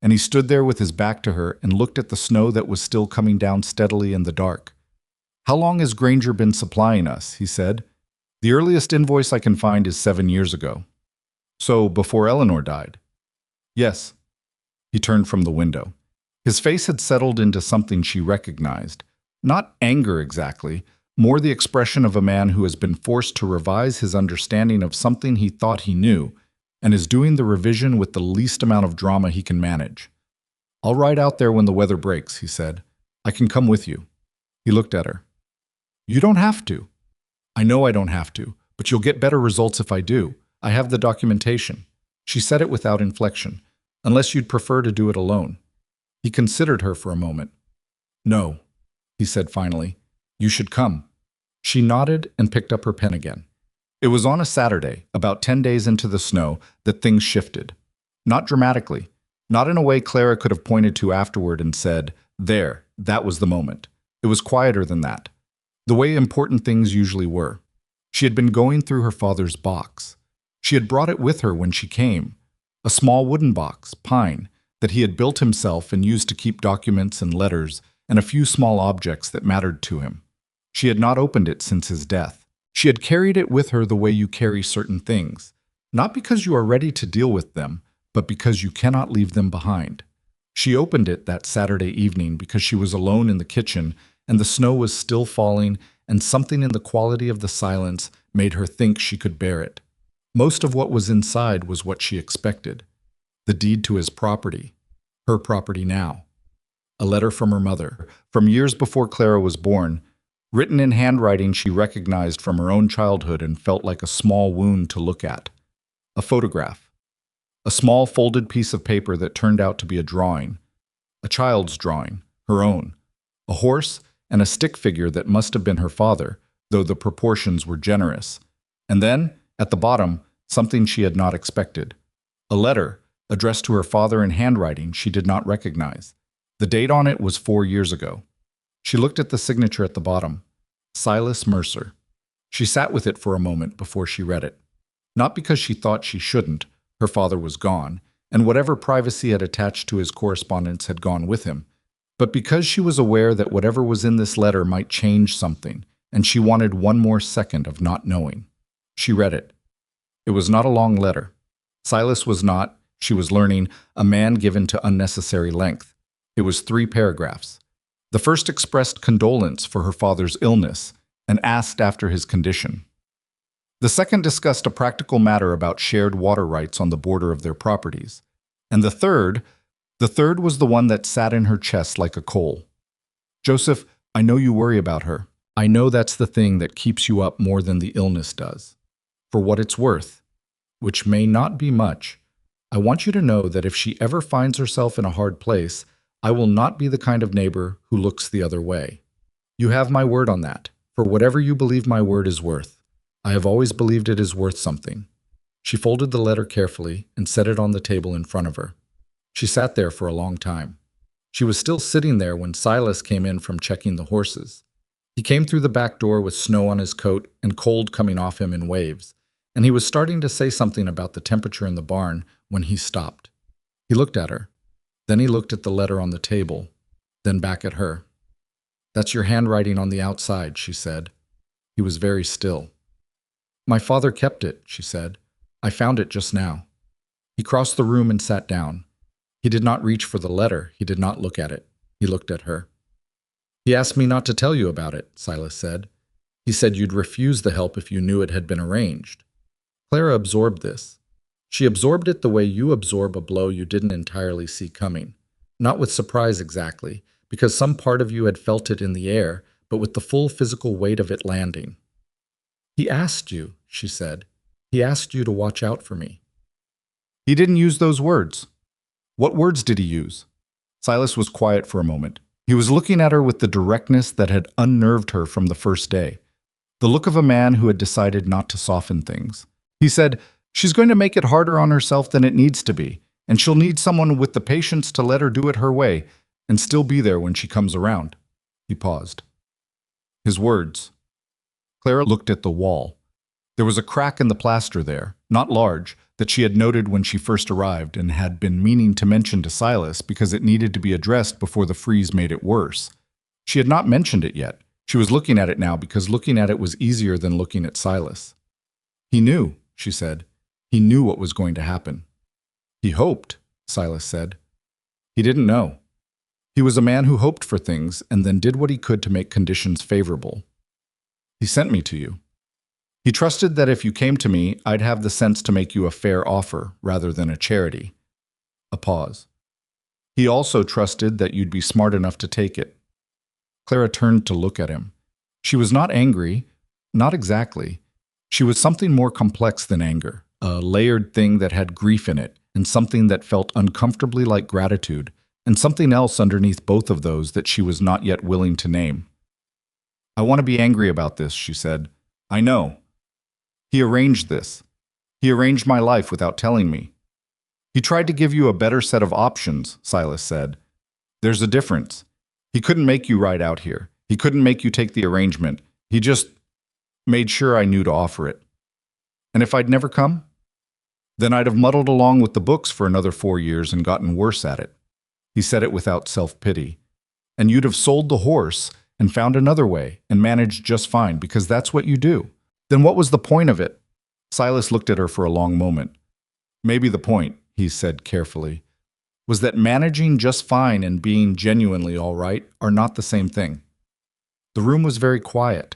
Speaker 1: and he stood there with his back to her and looked at the snow that was still coming down steadily in the dark. "How long has Granger been supplying us?" he said. "The earliest invoice I can find is 7 years ago." "So, before Eleanor died?" "Yes." He turned from the window. His face had settled into something she recognized. Not anger exactly, more the expression of a man who has been forced to revise his understanding of something he thought he knew, and is doing the revision with the least amount of drama he can manage. I'll ride out there when the weather breaks, he said. I can come with you. He looked at her. You don't have to. I know I don't have to, but you'll get better results if I do. I have the documentation. She said it without inflection, unless you'd prefer to do it alone. He considered her for a moment. No, he said finally. You should come. She nodded and picked up her pen again. It was on a Saturday, about 10 days into the snow, that things shifted. Not dramatically. Not in a way Clara could have pointed to afterward and said, there, that was the moment. It was quieter than that. The way important things usually were. She had been going through her father's box. She had brought it with her when she came. A small wooden box, pine, that he had built himself and used to keep documents and letters and a few small objects that mattered to him. She had not opened it since his death. She had carried it with her the way you carry certain things, not because you are ready to deal with them, but because you cannot leave them behind. She opened it that Saturday evening because she was alone in the kitchen and the snow was still falling, and something in the quality of the silence made her think she could bear it. Most of what was inside was what she expected. The deed to his property, her property now. A letter from her mother, from years before Clara was born, written in handwriting she recognized from her own childhood and felt like a small wound to look at. A photograph. A small folded piece of paper that turned out to be a drawing. A child's drawing, her own. A horse and a stick figure that must have been her father, though the proportions were generous. And then, at the bottom, something she had not expected. A letter, addressed to her father in handwriting she did not recognize. The date on it was 4 years ago. She looked at the signature at the bottom. Silas Mercer. She sat with it for a moment before she read it. Not because she thought she shouldn't. Her father was gone, and whatever privacy had attached to his correspondence had gone with him, but because she was aware that whatever was in this letter might change something, and she wanted one more second of not knowing. She read it. It was not a long letter. Silas was not, she was learning, a man given to unnecessary length. It was 3 paragraphs. The first expressed condolence for her father's illness and asked after his condition. The second discussed a practical matter about shared water rights on the border of their properties. And the third was the one that sat in her chest like a coal. Joseph, I know you worry about her. I know that's the thing that keeps you up more than the illness does. For what it's worth, which may not be much, I want you to know that if she ever finds herself in a hard place, I will not be the kind of neighbor who looks the other way. You have my word on that, for whatever you believe my word is worth. I have always believed it is worth something. She folded the letter carefully and set it on the table in front of her. She sat there for a long time. She was still sitting there when Silas came in from checking the horses. He came through the back door with snow on his coat and cold coming off him in waves, and he was starting to say something about the temperature in the barn when he stopped. He looked at her. Then he looked at the letter on the table, then back at her. That's your handwriting on the outside, she said. He was very still. My father kept it, she said. I found it just now. He crossed the room and sat down. He did not reach for the letter. He did not look at it. He looked at her. He asked me not to tell you about it, Silas said. He said you'd refuse the help if you knew it had been arranged. Clara absorbed this. She absorbed it the way you absorb a blow you didn't entirely see coming. Not with surprise exactly, because some part of you had felt it in the air, but with the full physical weight of it landing. He asked you, she said. He asked you to watch out for me. He didn't use those words. What words did he use? Silas was quiet for a moment. He was looking at her with the directness that had unnerved her from the first day. The look of a man who had decided not to soften things. He said, she's going to make it harder on herself than it needs to be, and she'll need someone with the patience to let her do it her way and still be there when she comes around. He paused. His words. Clara looked at the wall. There was a crack in the plaster there, not large, that she had noted when she first arrived and had been meaning to mention to Silas because it needed to be addressed before the freeze made it worse. She had not mentioned it yet. She was looking at it now because looking at it was easier than looking at Silas. He knew, she said. He knew what was going to happen. He hoped, Silas said. He didn't know. He was a man who hoped for things and then did what he could to make conditions favorable. He sent me to you. He trusted that if you came to me, I'd have the sense to make you a fair offer rather than a charity. A pause. He also trusted that you'd be smart enough to take it. Clara turned to look at him. She was not angry, not exactly. She was something more complex than anger, a layered thing that had grief in it, and something that felt uncomfortably like gratitude, and something else underneath both of those that she was not yet willing to name. I want to be angry about this, she said. I know. He arranged this. He arranged my life without telling me. He tried to give you a better set of options, Silas said. There's a difference. He couldn't make you ride out here. He couldn't make you take the arrangement. He just made sure I knew to offer it. And if I'd never come? Then I'd have muddled along with the books for another 4 years and gotten worse at it. He said it without self-pity. And you'd have sold the horse and found another way and managed just fine because that's what you do. Then what was the point of it? Silas looked at her for a long moment. Maybe the point, he said carefully, was that managing just fine and being genuinely all right are not the same thing. The room was very quiet.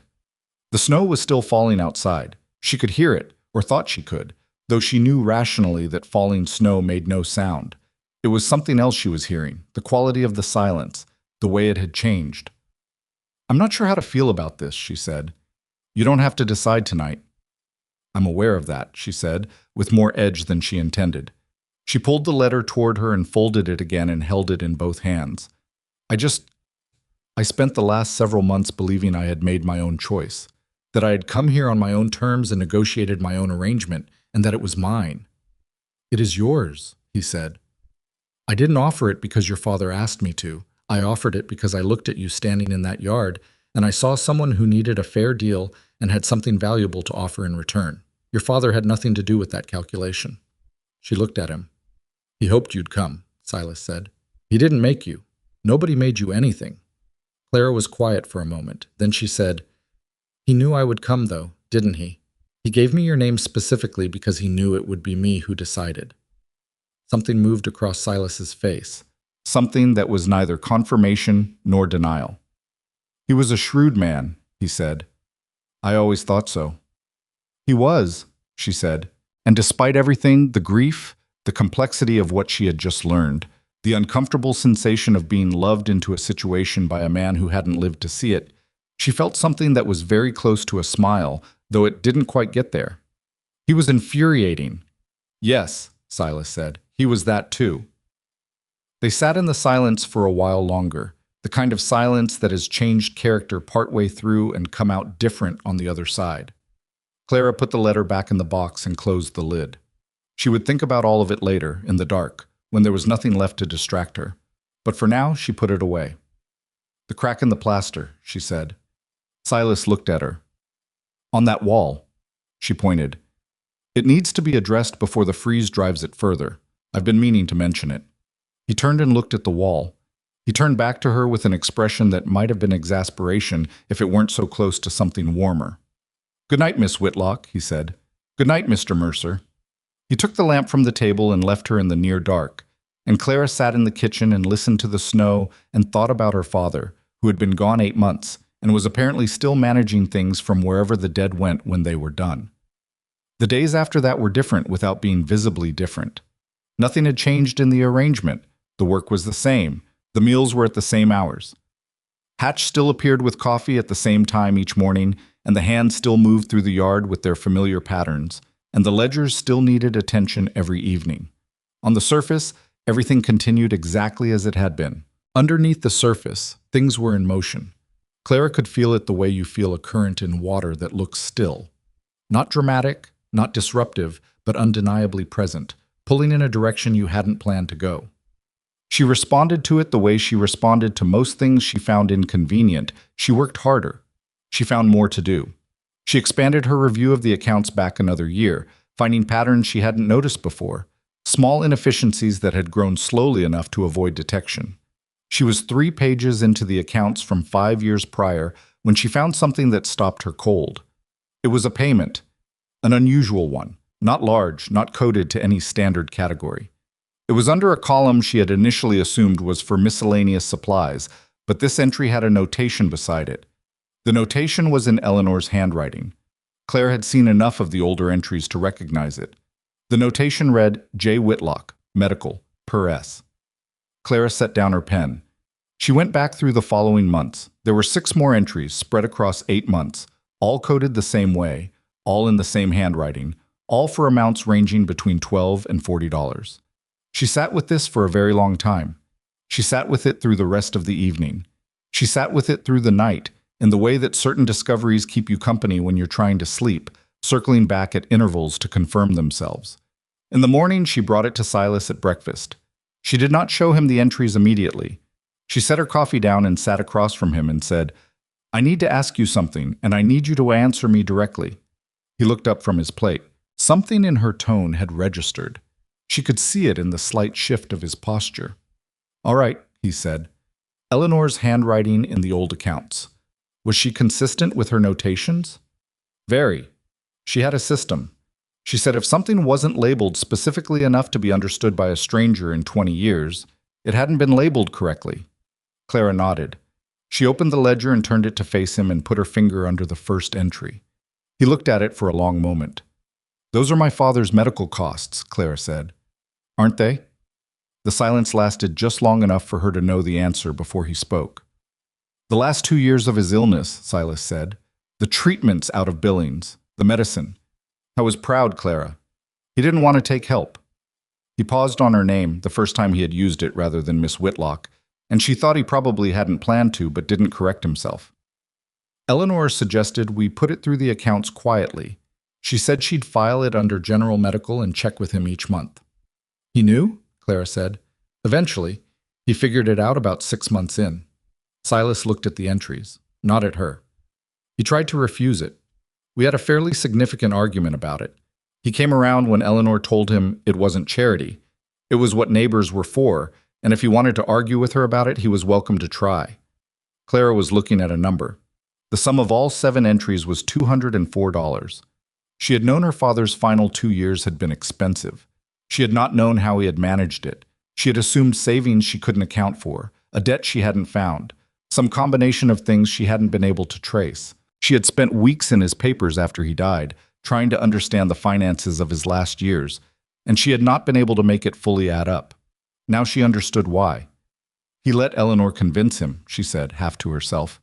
Speaker 1: The snow was still falling outside. She could hear it, or thought she could, though she knew rationally that falling snow made no sound. It was something else she was hearing, the quality of the silence, the way it had changed. I'm not sure how to feel about this, she said. You don't have to decide tonight. I'm aware of that, she said, with more edge than she intended. She pulled the letter toward her and folded it again and held it in both hands. I spent the last several months believing I had made my own choice, that I had come here on my own terms and negotiated my own arrangement, and that it was mine. It is yours, he said. I didn't offer it because your father asked me to. I offered it because I looked at you standing in that yard, and I saw someone who needed a fair deal and had something valuable to offer in return. Your father had nothing to do with that calculation. She looked at him. He hoped you'd come, Silas said. He didn't make you. Nobody made you anything. Clara was quiet for a moment. Then she said, He knew I would come, though, didn't he? He gave me your name specifically because he knew it would be me who decided. Something moved across Silas's face, something that was neither confirmation nor denial. He was a shrewd man, he said. I always thought so. He was, she said, and despite everything, the grief, the complexity of what she had just learned, the uncomfortable sensation of being loved into a situation by a man who hadn't lived to see it, she felt something that was very close to a smile, though it didn't quite get there. He was infuriating. Yes, Silas said, he was that too. They sat in the silence for a while longer, the kind of silence that has changed character partway through and come out different on the other side. Clara put the letter back in the box and closed the lid. She would think about all of it later, in the dark, when there was nothing left to distract her. But for now, she put it away. The crack in the plaster, she said. Silas looked at her. On that wall, she pointed. It needs to be addressed before the freeze drives it further. I've been meaning to mention it. He turned and looked at the wall. He turned back to her with an expression that might have been exasperation if it weren't so close to something warmer. Good night, Miss Whitlock, he said. Good night, Mr. Mercer. He took the lamp from the table and left her in the near dark, and Clara sat in the kitchen and listened to the snow and thought about her father, who had been gone 8 months and was apparently still managing things from wherever the dead went when they were done. The days after that were different without being visibly different. Nothing had changed in the arrangement. The work was the same. The meals were at the same hours. Hatch still appeared with coffee at the same time each morning, and the hands still moved through the yard with their familiar patterns, and the ledgers still needed attention every evening. On the surface, everything continued exactly as it had been. Underneath the surface, things were in motion. Clara could feel it the way you feel a current in water that looks still. Not dramatic, not disruptive, but undeniably present, pulling in a direction you hadn't planned to go. She responded to it the way she responded to most things she found inconvenient. She worked harder. She found more to do. She expanded her review of the accounts back another year, finding patterns she hadn't noticed before, small inefficiencies that had grown slowly enough to avoid detection. She was 3 pages into the accounts from 5 years prior when she found something that stopped her cold. It was a payment, an unusual one, not large, not coded to any standard category. It was under a column she had initially assumed was for miscellaneous supplies, but this entry had a notation beside it. The notation was in Eleanor's handwriting. Claire had seen enough of the older entries to recognize it. The notation read, J. Whitlock, Medical, per S. Clara set down her pen. She went back through the following months. There were 6 more entries spread across 8 months, all coded the same way, all in the same handwriting, all for amounts ranging between $12 and $40. She sat with this for a very long time. She sat with it through the rest of the evening. She sat with it through the night, in the way that certain discoveries keep you company when you're trying to sleep, circling back at intervals to confirm themselves. In the morning, she brought it to Silas at breakfast. She did not show him the entries immediately. She set her coffee down and sat across from him and said, "I need to ask you something, and I need you to answer me directly." He looked up from his plate. Something in her tone had registered. She could see it in the slight shift of his posture. "All right," he said. Eleanor's handwriting in the old accounts. Was she consistent with her notations? Very. She had a system. She said if something wasn't labeled specifically enough to be understood by a stranger in 20 years, it hadn't been labeled correctly. Clara nodded. She opened the ledger and turned it to face him and put her finger under the first entry. He looked at it for a long moment. "Those are my father's medical costs," Clara said. "Aren't they?" The silence lasted just long enough for her to know the answer before he spoke. "The last 2 years of his illness," Silas said. "The treatments out of Billings, the medicine. I was proud, Clara. He didn't want to take help." He paused on her name, the first time he had used it rather than Miss Whitlock, and she thought he probably hadn't planned to but didn't correct himself. Eleanor suggested we put it through the accounts quietly. She said she'd file it under general medical and check with him each month. "He knew?" Clara said. "Eventually. He figured it out about 6 months in." Silas looked at the entries, not at her. He tried to refuse it. We had a fairly significant argument about it. He came around when Eleanor told him it wasn't charity. It was what neighbors were for, and if he wanted to argue with her about it, he was welcome to try. Clara was looking at a number. The sum of all 7 entries was $204. She had known her father's final 2 years had been expensive. She had not known how he had managed it. She had assumed savings she couldn't account for, a debt she hadn't found, some combination of things she hadn't been able to trace. She had spent weeks in his papers after he died, trying to understand the finances of his last years, and she had not been able to make it fully add up. Now she understood why. He let Eleanor convince him, she said, half to herself.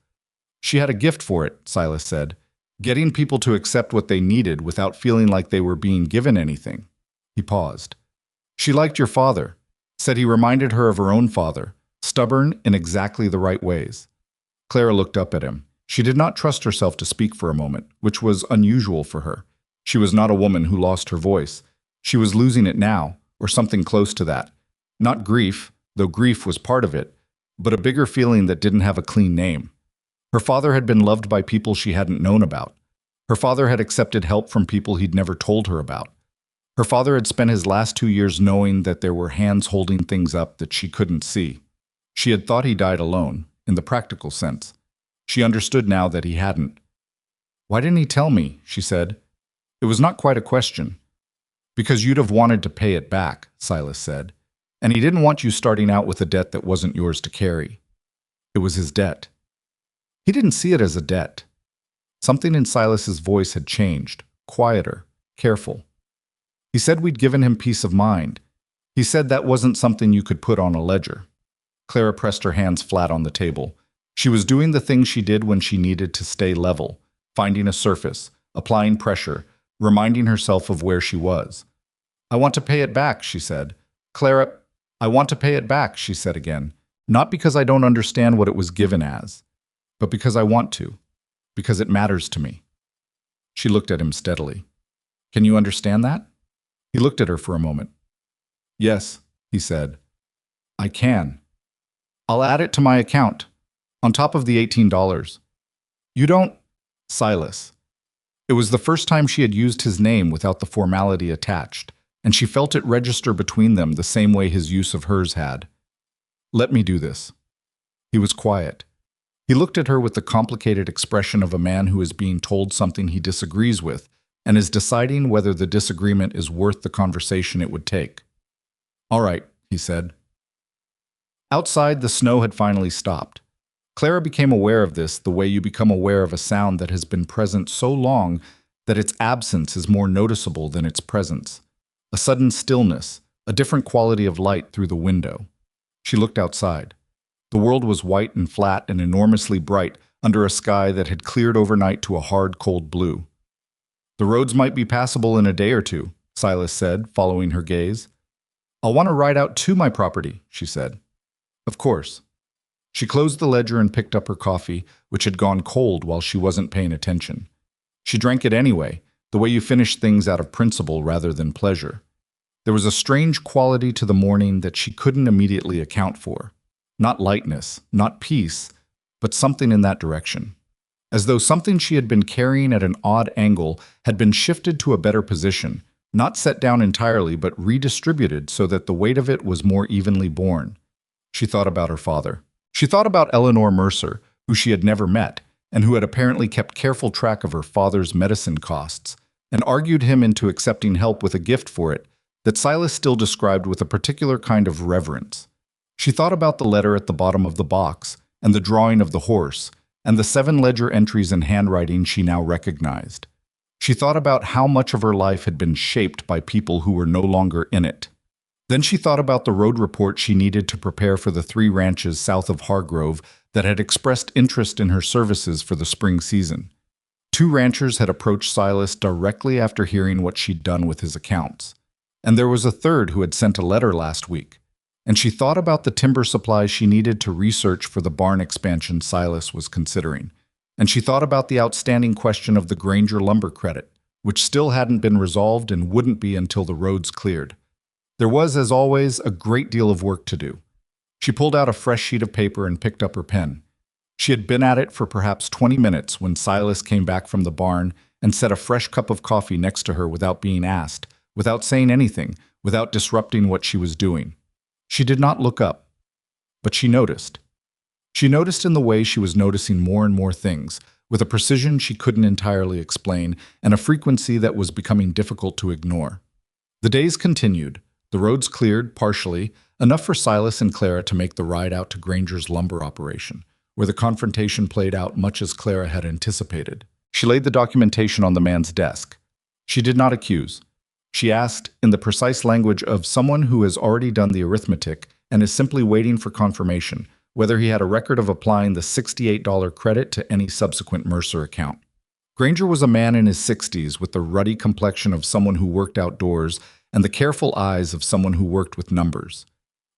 Speaker 1: She had a gift for it, Silas said, getting people to accept what they needed without feeling like they were being given anything. He paused. She liked your father, said he reminded her of her own father, stubborn in exactly the right ways. Clara looked up at him. She did not trust herself to speak for a moment, which was unusual for her. She was not a woman who lost her voice. She was losing it now, or something close to that. Not grief, though grief was part of it, but a bigger feeling that didn't have a clean name. Her father had been loved by people she hadn't known about. Her father had accepted help from people he'd never told her about. Her father had spent his last 2 years knowing that there were hands holding things up that she couldn't see. She had thought he died alone, in the practical sense. She understood now that he hadn't. Why didn't he tell me? She said. It was not quite a question. Because you'd have wanted to pay it back, Silas said. And he didn't want you starting out with a debt that wasn't yours to carry. It was his debt. He didn't see it as a debt. Something in Silas's voice had changed, quieter, careful. He said we'd given him peace of mind. He said that wasn't something you could put on a ledger. Clara pressed her hands flat on the table. She was doing the thing she did when she needed to stay level, finding a surface, applying pressure, reminding herself of where she was. I want to pay it back, she said. Clara, I want to pay it back, she said again. Not because I don't understand what it was given as, but because I want to, because it matters to me. She looked at him steadily. Can you understand that? He looked at her for a moment. Yes, he said. I can. I'll add it to my account, on top of the $18. You don't, Silas. It was the first time she had used his name without the formality attached, and she felt it register between them the same way his use of hers had. Let me do this. He was quiet. He looked at her with the complicated expression of a man who is being told something he disagrees with and is deciding whether the disagreement is worth the conversation it would take. All right, he said. Outside, the snow had finally stopped. Clara became aware of this the way you become aware of a sound that has been present so long that its absence is more noticeable than its presence. A sudden stillness, a different quality of light through the window. She looked outside. The world was white and flat and enormously bright under a sky that had cleared overnight to a hard, cold blue. "The roads might be passable in a day or two," Silas said, following her gaze. "I'll want to ride out to my property," she said. "Of course." She closed the ledger and picked up her coffee, which had gone cold while she wasn't paying attention. She drank it anyway, the way you finish things out of principle rather than pleasure. There was a strange quality to the morning that she couldn't immediately account for. Not lightness, not peace, but something in that direction. As though something she had been carrying at an odd angle had been shifted to a better position, not set down entirely but redistributed so that the weight of it was more evenly borne. She thought about her father. She thought about Eleanor Mercer, who she had never met, and who had apparently kept careful track of her father's medicine costs, and argued him into accepting help with a gift for it that Silas still described with a particular kind of reverence. She thought about the letter at the bottom of the box, and the drawing of the horse, and the 7 ledger entries in handwriting she now recognized. She thought about how much of her life had been shaped by people who were no longer in it. Then she thought about the road report she needed to prepare for the 3 ranches south of Hargrove that had expressed interest in her services for the spring season. 2 ranchers had approached Silas directly after hearing what she'd done with his accounts. And there was a 3rd who had sent a letter last week. And she thought about the timber supplies she needed to research for the barn expansion Silas was considering. And she thought about the outstanding question of the Granger lumber credit, which still hadn't been resolved and wouldn't be until the roads cleared. There was, as always, a great deal of work to do. She pulled out a fresh sheet of paper and picked up her pen. She had been at it for perhaps 20 minutes when Silas came back from the barn and set a fresh cup of coffee next to her without being asked, without saying anything, without disrupting what she was doing. She did not look up, but she noticed. She noticed in the way she was noticing more and more things, with a precision she couldn't entirely explain and a frequency that was becoming difficult to ignore. The days continued. The roads cleared, partially, enough for Silas and Clara to make the ride out to Granger's lumber operation, where the confrontation played out much as Clara had anticipated. She laid the documentation on the man's desk. She did not accuse. She asked, in the precise language of someone who has already done the arithmetic and is simply waiting for confirmation, whether he had a record of applying the $68 credit to any subsequent Mercer account. Granger was a man in his 60s with the ruddy complexion of someone who worked outdoors and the careful eyes of someone who worked with numbers.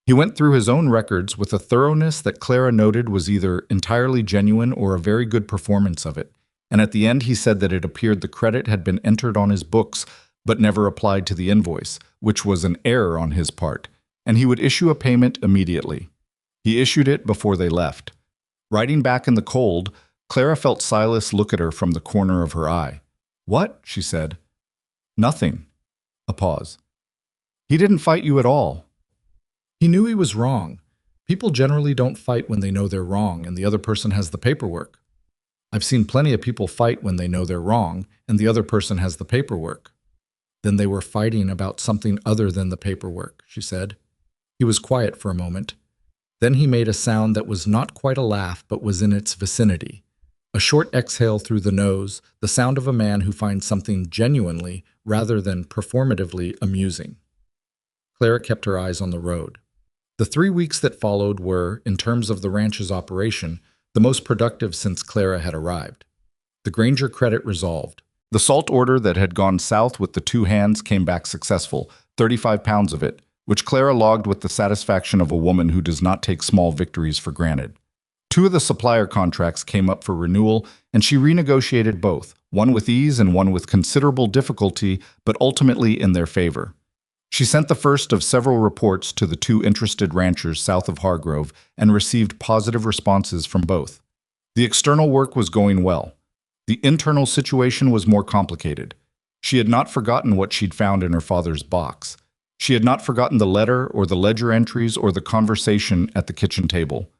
Speaker 1: He went through his own records with a thoroughness that Clara noted was either entirely genuine or a very good performance of it, and at the end he said that it appeared the credit had been entered on his books but never applied to the invoice, which was an error on his part, and he would issue a payment immediately. He issued it before they left. Riding back in the cold, Clara felt Silas look at her from the corner of her eye. "What?" she said. "Nothing." A pause. "He didn't fight you at all." He knew he was wrong. People generally don't fight when they know they're wrong and the other person has the paperwork. I've seen plenty of people fight when they know they're wrong and the other person has the paperwork. Then they were fighting about something other than the paperwork, she said. He was quiet for a moment. Then he made a sound that was not quite a laugh but was in its vicinity. A short exhale through the nose, the sound of a man who finds something genuinely, rather than performatively, amusing. Clara kept her eyes on the road. The 3 weeks that followed were, in terms of the ranch's operation, the most productive since Clara had arrived. The Granger credit resolved. The salt order that had gone south with the 2 hands came back successful, 35 pounds of it, which Clara logged with the satisfaction of a woman who does not take small victories for granted. 2 of the supplier contracts came up for renewal, and she renegotiated both, one with ease and one with considerable difficulty, but ultimately in their favor. She sent the first of several reports to the 2 interested ranchers south of Hargrove and received positive responses from both. The external work was going well. The internal situation was more complicated. She had not forgotten what she'd found in her father's box. She had not forgotten the letter or the ledger entries or the conversation at the kitchen table.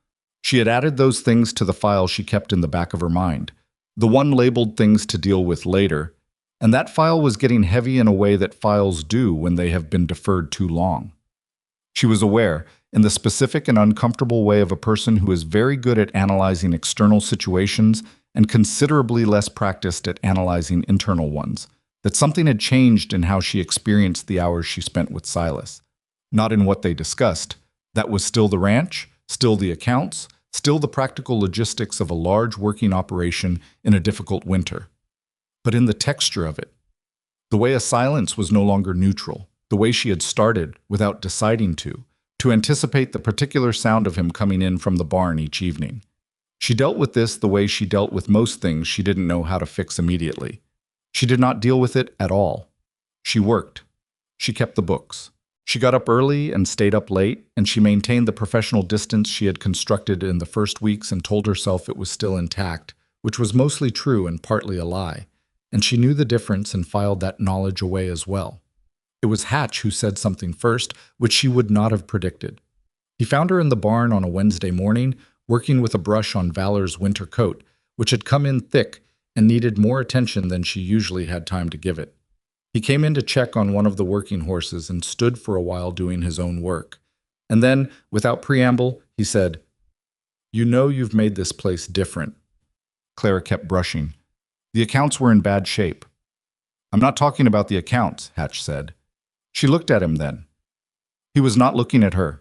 Speaker 1: She had added those things to the file she kept in the back of her mind, the one labeled things to deal with later, and that file was getting heavy in a way that files do when they have been deferred too long. She was aware, in the specific and uncomfortable way of a person who is very good at analyzing external situations and considerably less practiced at analyzing internal ones, that something had changed in how she experienced the hours she spent with Silas. Not in what they discussed, That was still the ranch, still the accounts, still the practical logistics of a large working operation in a difficult winter. But in the texture of it, the way a silence was no longer neutral, the way she had started, without deciding to anticipate the particular sound of him coming in from the barn each evening. She dealt with this the way she dealt with most things she didn't know how to fix immediately. She did not deal with it at all. She worked. She kept the books. She got up early and stayed up late, and she maintained the professional distance she had constructed in the first weeks and told herself it was still intact, which was mostly true and partly a lie. And she knew the difference and filed that knowledge away as well. It was Hatch who said something first, which she would not have predicted. He found her in the barn on a Wednesday morning, working with a brush on Valor's winter coat, which had come in thick and needed more attention than she usually had time to give it. He came in to check on one of the working horses and stood for a while doing his own work. And then, without preamble, he said, "You know you've made this place different." Clara kept brushing. The accounts were in bad shape. "I'm not talking about the accounts," Hatch said. She looked at him then. He was not looking at her.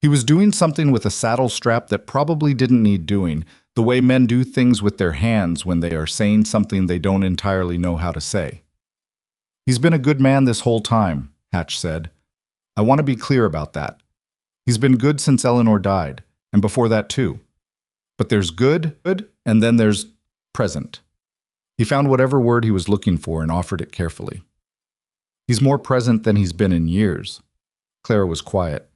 Speaker 1: He was doing something with a saddle strap that probably didn't need doing, the way men do things with their hands when they are saying something they don't entirely know how to say. "He's been a good man this whole time," Hatch said. "I want to be clear about that. He's been good since Eleanor died, and before that too. But there's good, and then there's present." He found whatever word he was looking for and offered it carefully. "He's more present than he's been in years." Clara was quiet.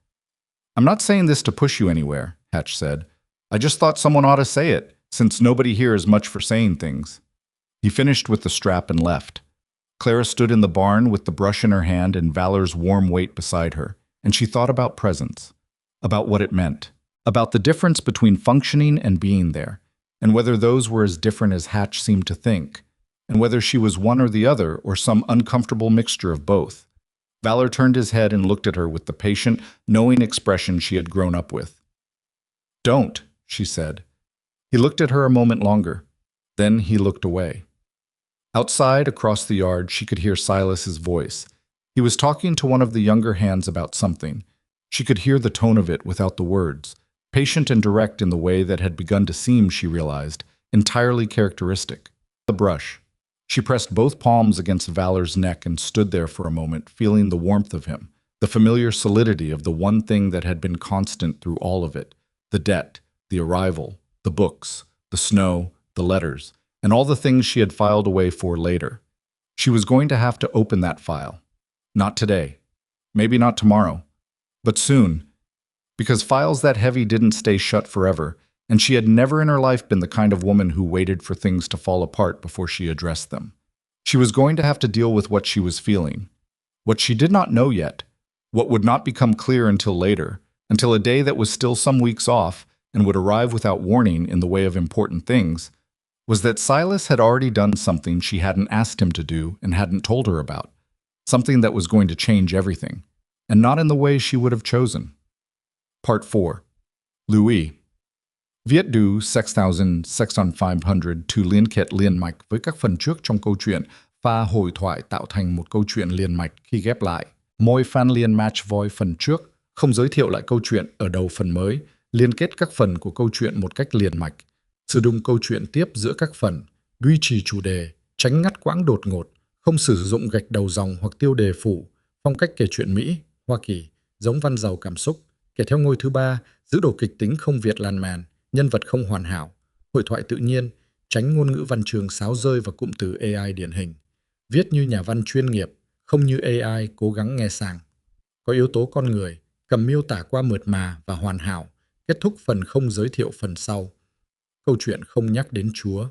Speaker 1: "I'm not saying this to push you anywhere," Hatch said. "I just thought someone ought to say it, since nobody here is much for saying things." He finished with the strap and left. Clara stood in the barn with the brush in her hand and Valor's warm weight beside her, and she thought about presence, about what it meant, about the difference between functioning and being there, and whether those were as different as Hatch seemed to think, and whether she was one or the other or some uncomfortable mixture of both. Valor turned his head and looked at her with the patient, knowing expression she had grown up with. "Don't," she said. He looked at her a moment longer. Then he looked away. Outside, across the yard, she could hear Silas's voice. He was talking to one of the younger hands about something. She could hear the tone of it without the words, patient and direct in the way that had begun to seem, she realized, entirely characteristic. The brush. She pressed both palms against Valor's neck and stood there for a moment, feeling the warmth of him, the familiar solidity of the one thing that had been constant through all of it, the debt, the arrival, the books, the snow, the letters, and all the things she had filed away for later. She was going to have to open that file. Not today. Maybe not tomorrow. But soon. Because files that heavy didn't stay shut forever, and she had never in her life been the kind of woman who waited for things to fall apart before she addressed them. She was going to have to deal with what she was feeling. What she did not know yet, what would not become clear until later, until a day that was still some weeks off and would arrive without warning in the way of important things, was that Silas had already done something she hadn't asked him to do and hadn't told her about, something that was going to change everything, and not in the way she would have chosen. Part 4. Louis. Viết đủ 6,500 to liên kết liền mạch với các phần trước trong câu chuyện và hội thoại tạo thành một câu chuyện liền mạch khi ghép lại. Mỗi fan liền match voi phần trước, không giới thiệu lại câu chuyện ở đầu phần mới, liên kết các phần của câu chuyện một cách liền mạch. Sử dụng câu chuyện tiếp giữa các phần, duy trì chủ đề, tránh ngắt quãng đột ngột, không sử dụng gạch đầu dòng hoặc tiêu đề phụ, phong cách kể chuyện Mỹ, Hoa Kỳ, giống văn giàu cảm xúc, kể theo ngôi thứ ba, giữ độ kịch tính không Việt lan man, nhân vật không hoàn hảo, hội thoại tự nhiên, tránh ngôn ngữ văn trường sáo rơi và cụm từ AI điển hình. Viết như nhà văn chuyên nghiệp, không như AI cố gắng nghe sang. Có yếu tố con người, cầm miêu tả qua mượt mà và hoàn hảo, kết thúc phần không giới thiệu phần sau. Câu chuyện không nhắc đến Chúa.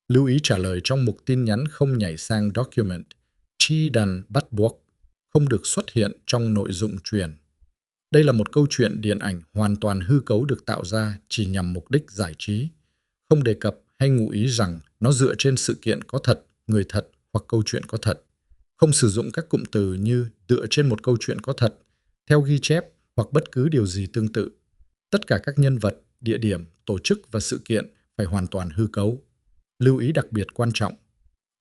Speaker 1: Lưu ý trả lời trong mục tin nhắn không nhảy sang document, chi đàn bắt buộc, không được xuất hiện trong nội dung truyền. Đây là một câu chuyện điện ảnh hoàn toàn hư cấu được tạo ra chỉ nhằm mục đích giải trí, không đề cập hay ngụ ý rằng nó dựa trên sự kiện có thật, người thật hoặc câu chuyện có thật. Không sử dụng các cụm từ như dựa trên một câu chuyện có thật, theo ghi chép hoặc bất cứ điều gì tương tự. Tất cả các nhân vật, địa điểm, tổ chức và sự kiện phải hoàn toàn hư cấu. Lưu ý đặc biệt quan trọng.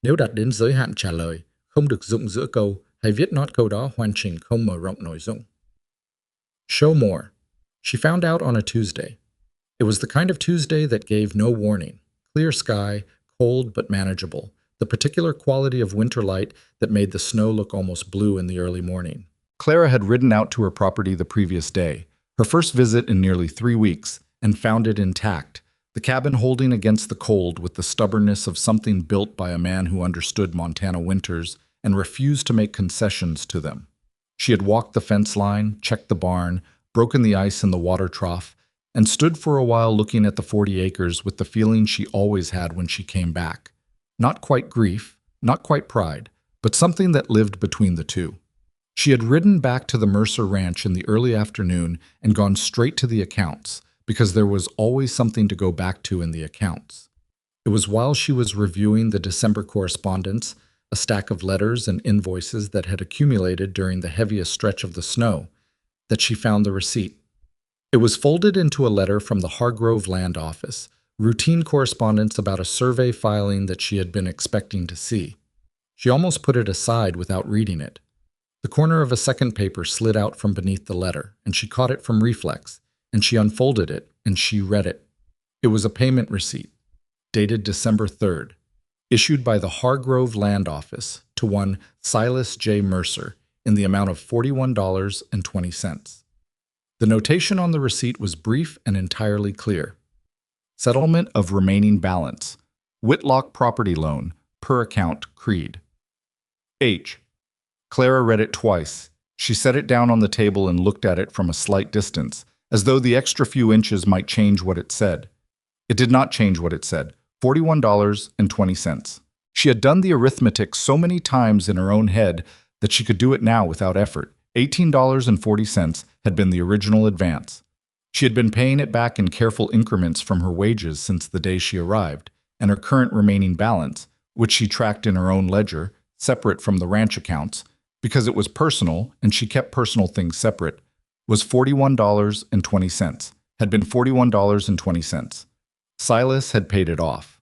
Speaker 1: Nếu đạt đến giới hạn trả lời, không được dụng giữa câu hay viết nốt câu đó hoàn chỉnh không mở rộng nội dung. Show more.
Speaker 2: She found out on a Tuesday. It was the kind of Tuesday that gave no warning. Clear sky, cold but manageable, the particular quality of winter light that made the snow look almost blue in the early morning.
Speaker 1: Clara had ridden out to her property the previous day, her first visit in nearly 3 weeks, and found it intact, the cabin holding against the cold with the stubbornness of something built by a man who understood Montana winters and refused to make concessions to them. She had walked the fence line, checked the barn, broken the ice in the water trough, and stood for a while looking at the 40 acres with the feeling she always had when she came back. Not quite grief, not quite pride, but something that lived between the two. She had ridden back to the Mercer Ranch in the early afternoon and gone straight to the accounts, because there was always something to go back to in the accounts. It was while she was reviewing the December correspondence, a stack of letters and invoices that had accumulated during the heaviest stretch of the snow, that she found the receipt. It was folded into a letter from the Hargrove Land Office, routine correspondence about a survey filing that she had been expecting to see. She almost put it aside without reading it. The corner of a second paper slid out from beneath the letter, and she caught it from reflex, and she unfolded it, and she read it. It was a payment receipt, dated December 3rd, issued by the Hargrove Land Office to one Silas J. Mercer in the amount of $41.20. The notation on the receipt was brief and entirely clear. Settlement of remaining balance. Whitlock property loan, per account Creed. H. Clara read it twice. She set it down on the table and looked at it from a slight distance, as though the extra few inches might change what it said. It did not change what it said. $41.20. She had done the arithmetic so many times in her own head that she could do it now without effort. $18.40 had been the original advance. She had been paying it back in careful increments from her wages since the day she arrived, and her current remaining balance, which she tracked in her own ledger, separate from the ranch accounts, because it was personal and she kept personal things separate, was $41.20, had been $41.20. Silas had paid it off.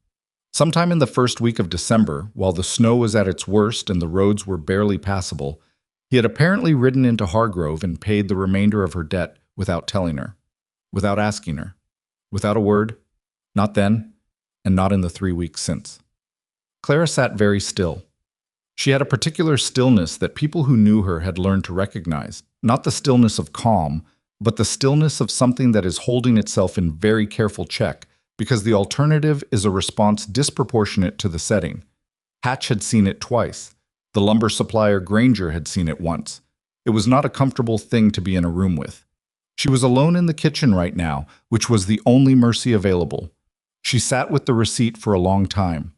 Speaker 1: Sometime in the first week of December, while the snow was at its worst and the roads were barely passable, he had apparently ridden into Hargrove and paid the remainder of her debt without telling her, without asking her, without a word, not then, and not in the 3 weeks since. Clara sat very still. She had a particular stillness that people who knew her had learned to recognize, not the stillness of calm, but the stillness of something that is holding itself in very careful check, because the alternative is a response disproportionate to the setting. Hatch had seen it twice. The lumber supplier Granger had seen it once. It was not a comfortable thing to be in a room with. She was alone in the kitchen right now, which was the only mercy available. She sat with the receipt for a long time.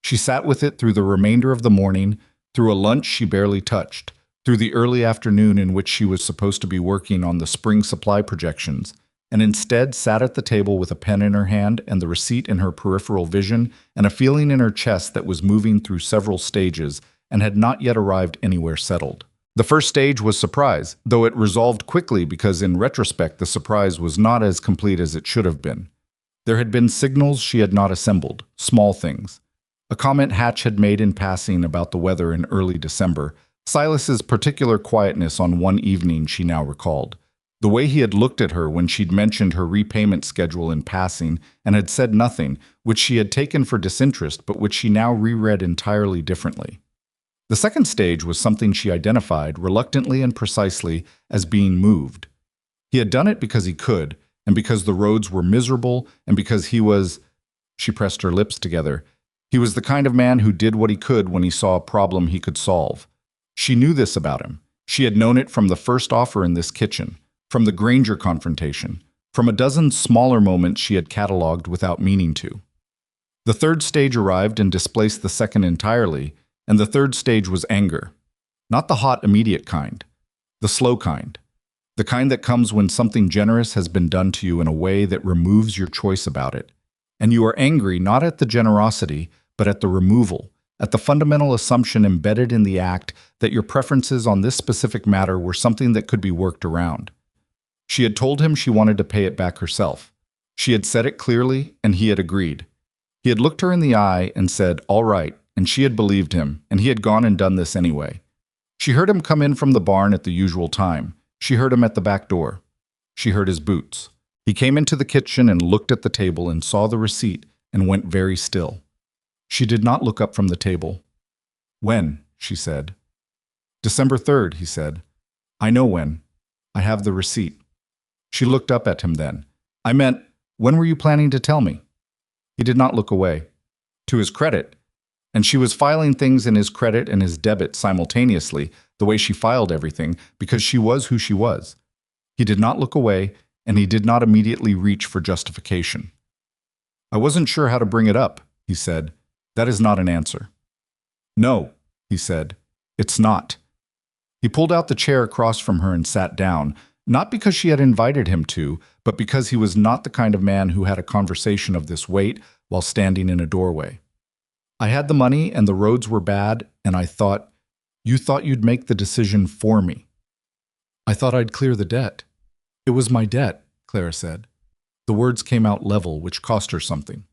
Speaker 1: She sat with it through the remainder of the morning, through a lunch she barely touched, through the early afternoon in which she was supposed to be working on the spring supply projections, and instead sat at the table with a pen in her hand and the receipt in her peripheral vision and a feeling in her chest that was moving through several stages and had not yet arrived anywhere settled. The first stage was surprise, though it resolved quickly because in retrospect the surprise was not as complete as it should have been. There had been signals she had not assembled, small things. A comment Hatch had made in passing about the weather in early December, Silas's particular quietness on one evening she now recalled. The way he had looked at her when she'd mentioned her repayment schedule in passing and had said nothing, which she had taken for disinterest but which she now reread entirely differently. The second stage was something she identified, reluctantly and precisely, as being moved. He had done it because he could, and because the roads were miserable, and because he was— she pressed her lips together— he was the kind of man who did what he could when he saw a problem he could solve. She knew this about him. She had known it from the first offer in this kitchen, from the Granger confrontation, from a dozen smaller moments she had catalogued without meaning to. The third stage arrived and displaced the second entirely, and the third stage was anger. Not the hot, immediate kind, the slow kind, the kind that comes when something generous has been done to you in a way that removes your choice about it. And you are angry not at the generosity, but at the removal, at the fundamental assumption embedded in the act that your preferences on this specific matter were something that could be worked around. She had told him she wanted to pay it back herself. She had said it clearly, and he had agreed. He had looked her in the eye and said, "All right," and she had believed him, and he had gone and done this anyway. She heard him come in from the barn at the usual time. She heard him at the back door. She heard his boots. He came into the kitchen and looked at the table and saw the receipt and went very still. She did not look up from the table. When? She said. December 3rd, he said. I know when. I have the receipt. She looked up at him then. I meant, when were you planning to tell me? He did not look away. To his credit. And she was filing things in his credit and his debit simultaneously, the way she filed everything, because she was who she was. He did not look away, and he did not immediately reach for justification. I wasn't sure how to bring it up, he said. That is not an answer. No, he said. It's not. He pulled out the chair across from her and sat down, not because she had invited him to, but because he was not the kind of man who had a conversation of this weight while standing in a doorway. I had the money and the roads were bad, and I thought, you thought you'd make the decision for me. I thought I'd clear the debt. It was my debt, Clara said. The words came out level, which cost her something.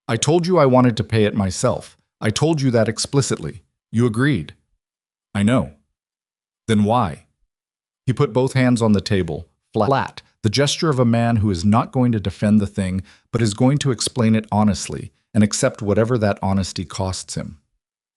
Speaker 1: I told you I wanted to pay it myself. I told you that explicitly. You agreed. I know. Then why? He put both hands on the table, flat, the gesture of a man who is not going to defend the thing, but is going to explain it honestly and accept whatever that honesty costs him.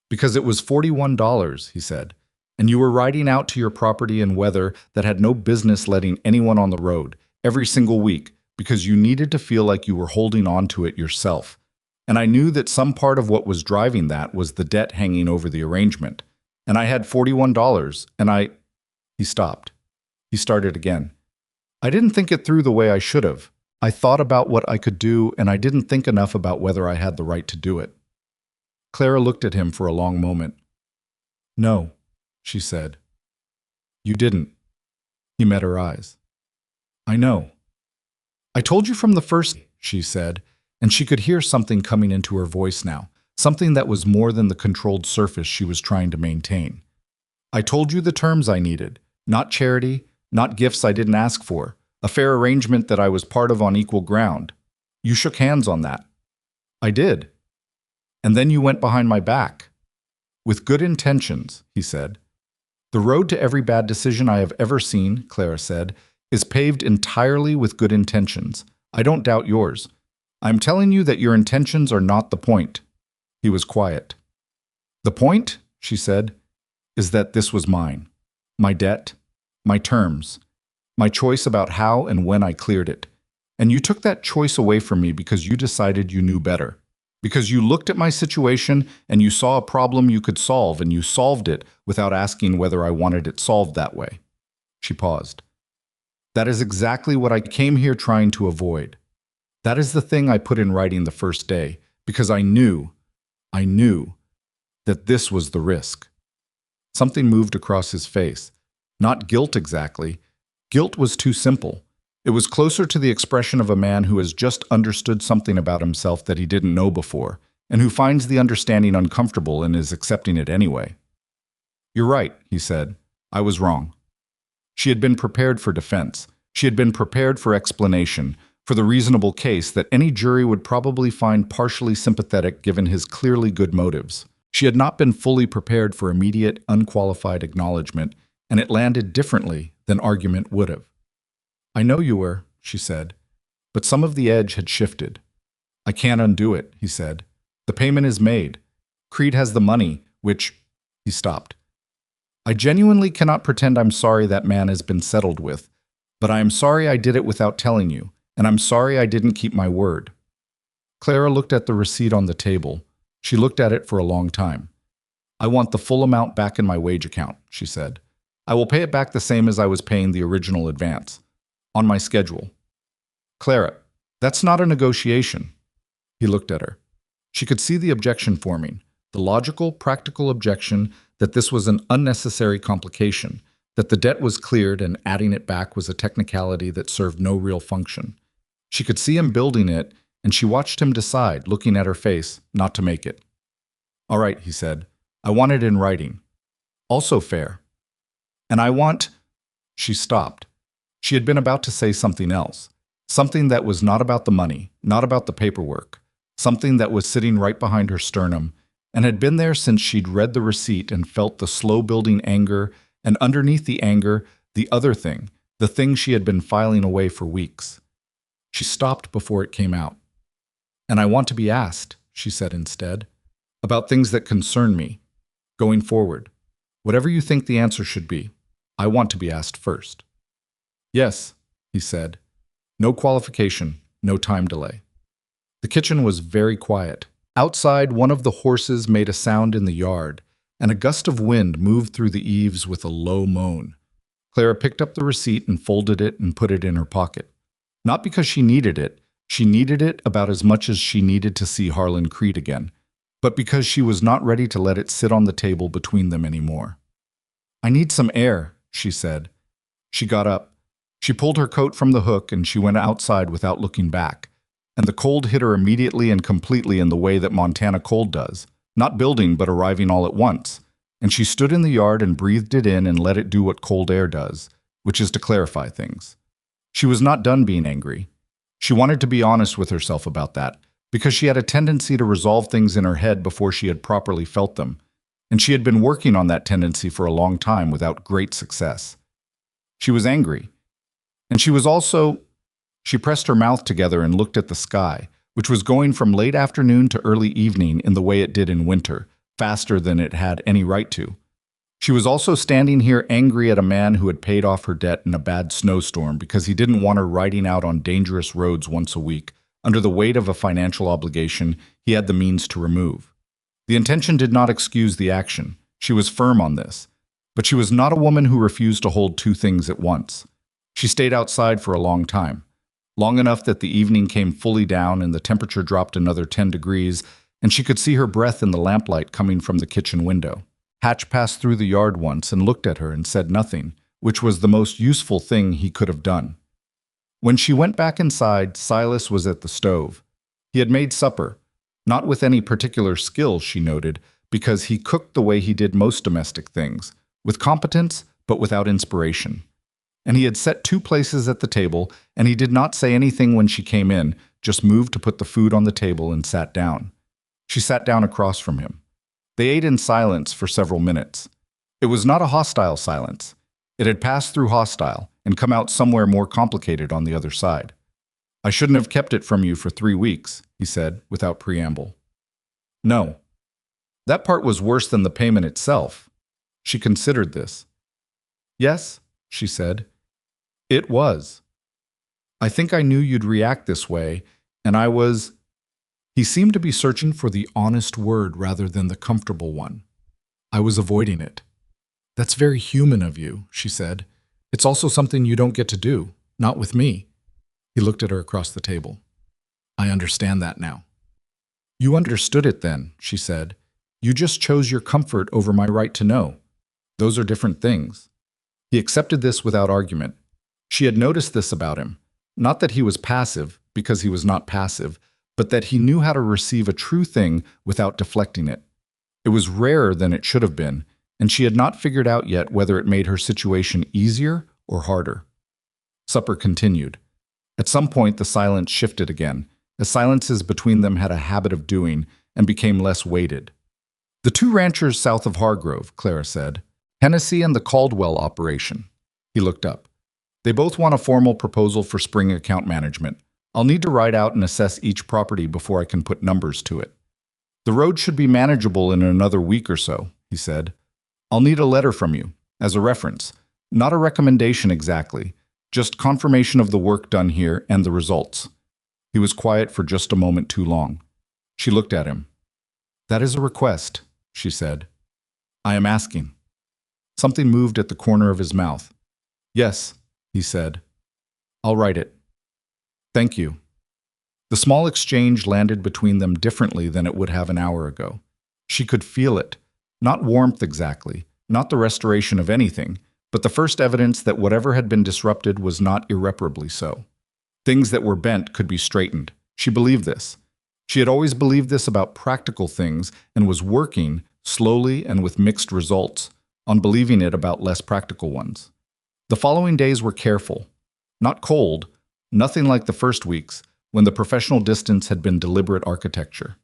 Speaker 1: Because it was $41, he said, and you were riding out to your property in weather that had no business letting anyone on the road, every single week, because you needed to feel like you were holding on to it yourself. And I knew that some part of what was driving that was the debt hanging over the arrangement. And I had $41, and He stopped. He started again. I didn't think it through the way I should have. I thought about what I could do, and I didn't think enough about whether I had the right to do it. Clara looked at him for a long moment. No, she said. You didn't. He met her eyes. I know. I told you from the first, she said, and she could hear something coming into her voice now, something that was more than the controlled surface she was trying to maintain. I told you the terms I needed, not charity, not gifts I didn't ask for, a fair arrangement that I was part of on equal ground. You shook hands on that. I did. And then you went behind my back. With good intentions, he said. The road to every bad decision I have ever seen, Clara said, is paved entirely with good intentions. I don't doubt yours. I'm telling you that your intentions are not the point. He was quiet. The point, she said, is that this was mine. My debt, my terms, my choice about how and when I cleared it. And you took that choice away from me because you decided you knew better. Because you looked at my situation and you saw a problem you could solve and you solved it without asking whether I wanted it solved that way. She paused. That is exactly what I came here trying to avoid. That is the thing I put in writing the first day, because I knew that this was the risk. Something moved across his face. Not guilt exactly. Guilt was too simple. It was closer to the expression of a man who has just understood something about himself that he didn't know before, and who finds the understanding uncomfortable and is accepting it anyway. You're right, he said. I was wrong. She had been prepared for defense. She had been prepared for explanation, for the reasonable case that any jury would probably find partially sympathetic given his clearly good motives. She had not been fully prepared for immediate, unqualified acknowledgement, and it landed differently than argument would have. I know you were, she said, but some of the edge had shifted. I can't undo it, he said. The payment is made. Creed has the money, which... He stopped. I genuinely cannot pretend I'm sorry that man has been settled with, but I am sorry I did it without telling you, and I'm sorry I didn't keep my word. Clara looked at the receipt on the table. She looked at it for a long time. I want the full amount back in my wage account, she said. I will pay it back the same as I was paying the original advance. On my schedule. Clara, that's not a negotiation. He looked at her. She could see the objection forming, the logical, practical objection that this was an unnecessary complication, that the debt was cleared and adding it back was a technicality that served no real function. She could see him building it, and she watched him decide, looking at her face, not to make it. All right, he said. I want it in writing. Also fair. And I want... She stopped. She had been about to say something else, something that was not about the money, not about the paperwork, something that was sitting right behind her sternum and had been there since she'd read the receipt and felt the slow-building anger, and underneath the anger, the other thing, the thing she had been filing away for weeks. She stopped before it came out. "And I want to be asked," she said instead, "about things that concern me, going forward. Whatever you think the answer should be, I want to be asked first." "Yes," he said. No qualification, no time delay. The kitchen was very quiet. Outside, one of the horses made a sound in the yard, and a gust of wind moved through the eaves with a low moan. Clara picked up the receipt and folded it and put it in her pocket. Not because she needed it about as much as she needed to see Harlan Creed again, but because she was not ready to let it sit on the table between them anymore. "I need some air," she said. She got up. She pulled her coat from the hook and she went outside without looking back. And the cold hit her immediately and completely in the way that Montana cold does, not building but arriving all at once. And she stood in the yard and breathed it in and let it do what cold air does, which is to clarify things. She was not done being angry. She wanted to be honest with herself about that, because she had a tendency to resolve things in her head before she had properly felt them, and she had been working on that tendency for a long time without great success. She was angry. And she was also... She pressed her mouth together and looked at the sky, which was going from late afternoon to early evening in the way it did in winter, faster than it had any right to. She was also standing here angry at a man who had paid off her debt in a bad snowstorm because he didn't want her riding out on dangerous roads once a week, under the weight of a financial obligation he had the means to remove. The intention did not excuse the action. She was firm on this. But she was not a woman who refused to hold two things at once. She stayed outside for a long time. Long enough that the evening came fully down and the temperature dropped another 10 degrees, and she could see her breath in the lamplight coming from the kitchen window. Hatch passed through the yard once and looked at her and said nothing, which was the most useful thing he could have done. When she went back inside, Silas was at the stove. He had made supper, not with any particular skill, she noted, because he cooked the way he did most domestic things, with competence but without inspiration. And he had set two places at the table, and he did not say anything when she came in, just moved to put the food on the table and sat down. She sat down across from him. They ate in silence for several minutes. It was not a hostile silence. It had passed through hostile and come out somewhere more complicated on the other side. "I shouldn't have kept it from you for 3 weeks," he said, without preamble. "No. That part was worse than the payment itself." She considered this. "Yes," she said. "It was. I think I knew you'd react this way, and I was..." He seemed to be searching for the honest word rather than the comfortable one. "I was avoiding it." "That's very human of you," she said. "It's also something you don't get to do, not with me." He looked at her across the table. "I understand that now." "You understood it then," she said. "You just chose your comfort over my right to know. Those are different things." He accepted this without argument. She had noticed this about him. Not that he was passive, because he was not passive, but that he knew how to receive a true thing without deflecting it. It was rarer than it should have been, and she had not figured out yet whether it made her situation easier or harder. Supper continued. At some point, the silence shifted again, as silences between them had a habit of doing, and became less weighted. "The two ranchers south of Hargrove," Clara said. "Hennessy and the Caldwell operation." He looked up. "They both want a formal proposal for spring account management. I'll need to write out and assess each property before I can put numbers to it. The road should be manageable in another week or so," he said. "I'll need a letter from you, as a reference. Not a recommendation exactly, just confirmation of the work done here and the results." He was quiet for just a moment too long. She looked at him. "That is a request," she said. "I am asking." Something moved at the corner of his mouth. "Yes," he said. "I'll write it." "Thank you." The small exchange landed between them differently than it would have an hour ago. She could feel it. Not warmth exactly, not the restoration of anything, but the first evidence that whatever had been disrupted was not irreparably so. Things that were bent could be straightened. She believed this. She had always believed this about practical things and was working, slowly and with mixed results, on believing it about less practical ones. The following days were careful. Not cold, nothing like the first weeks, when the professional distance had been deliberate architecture.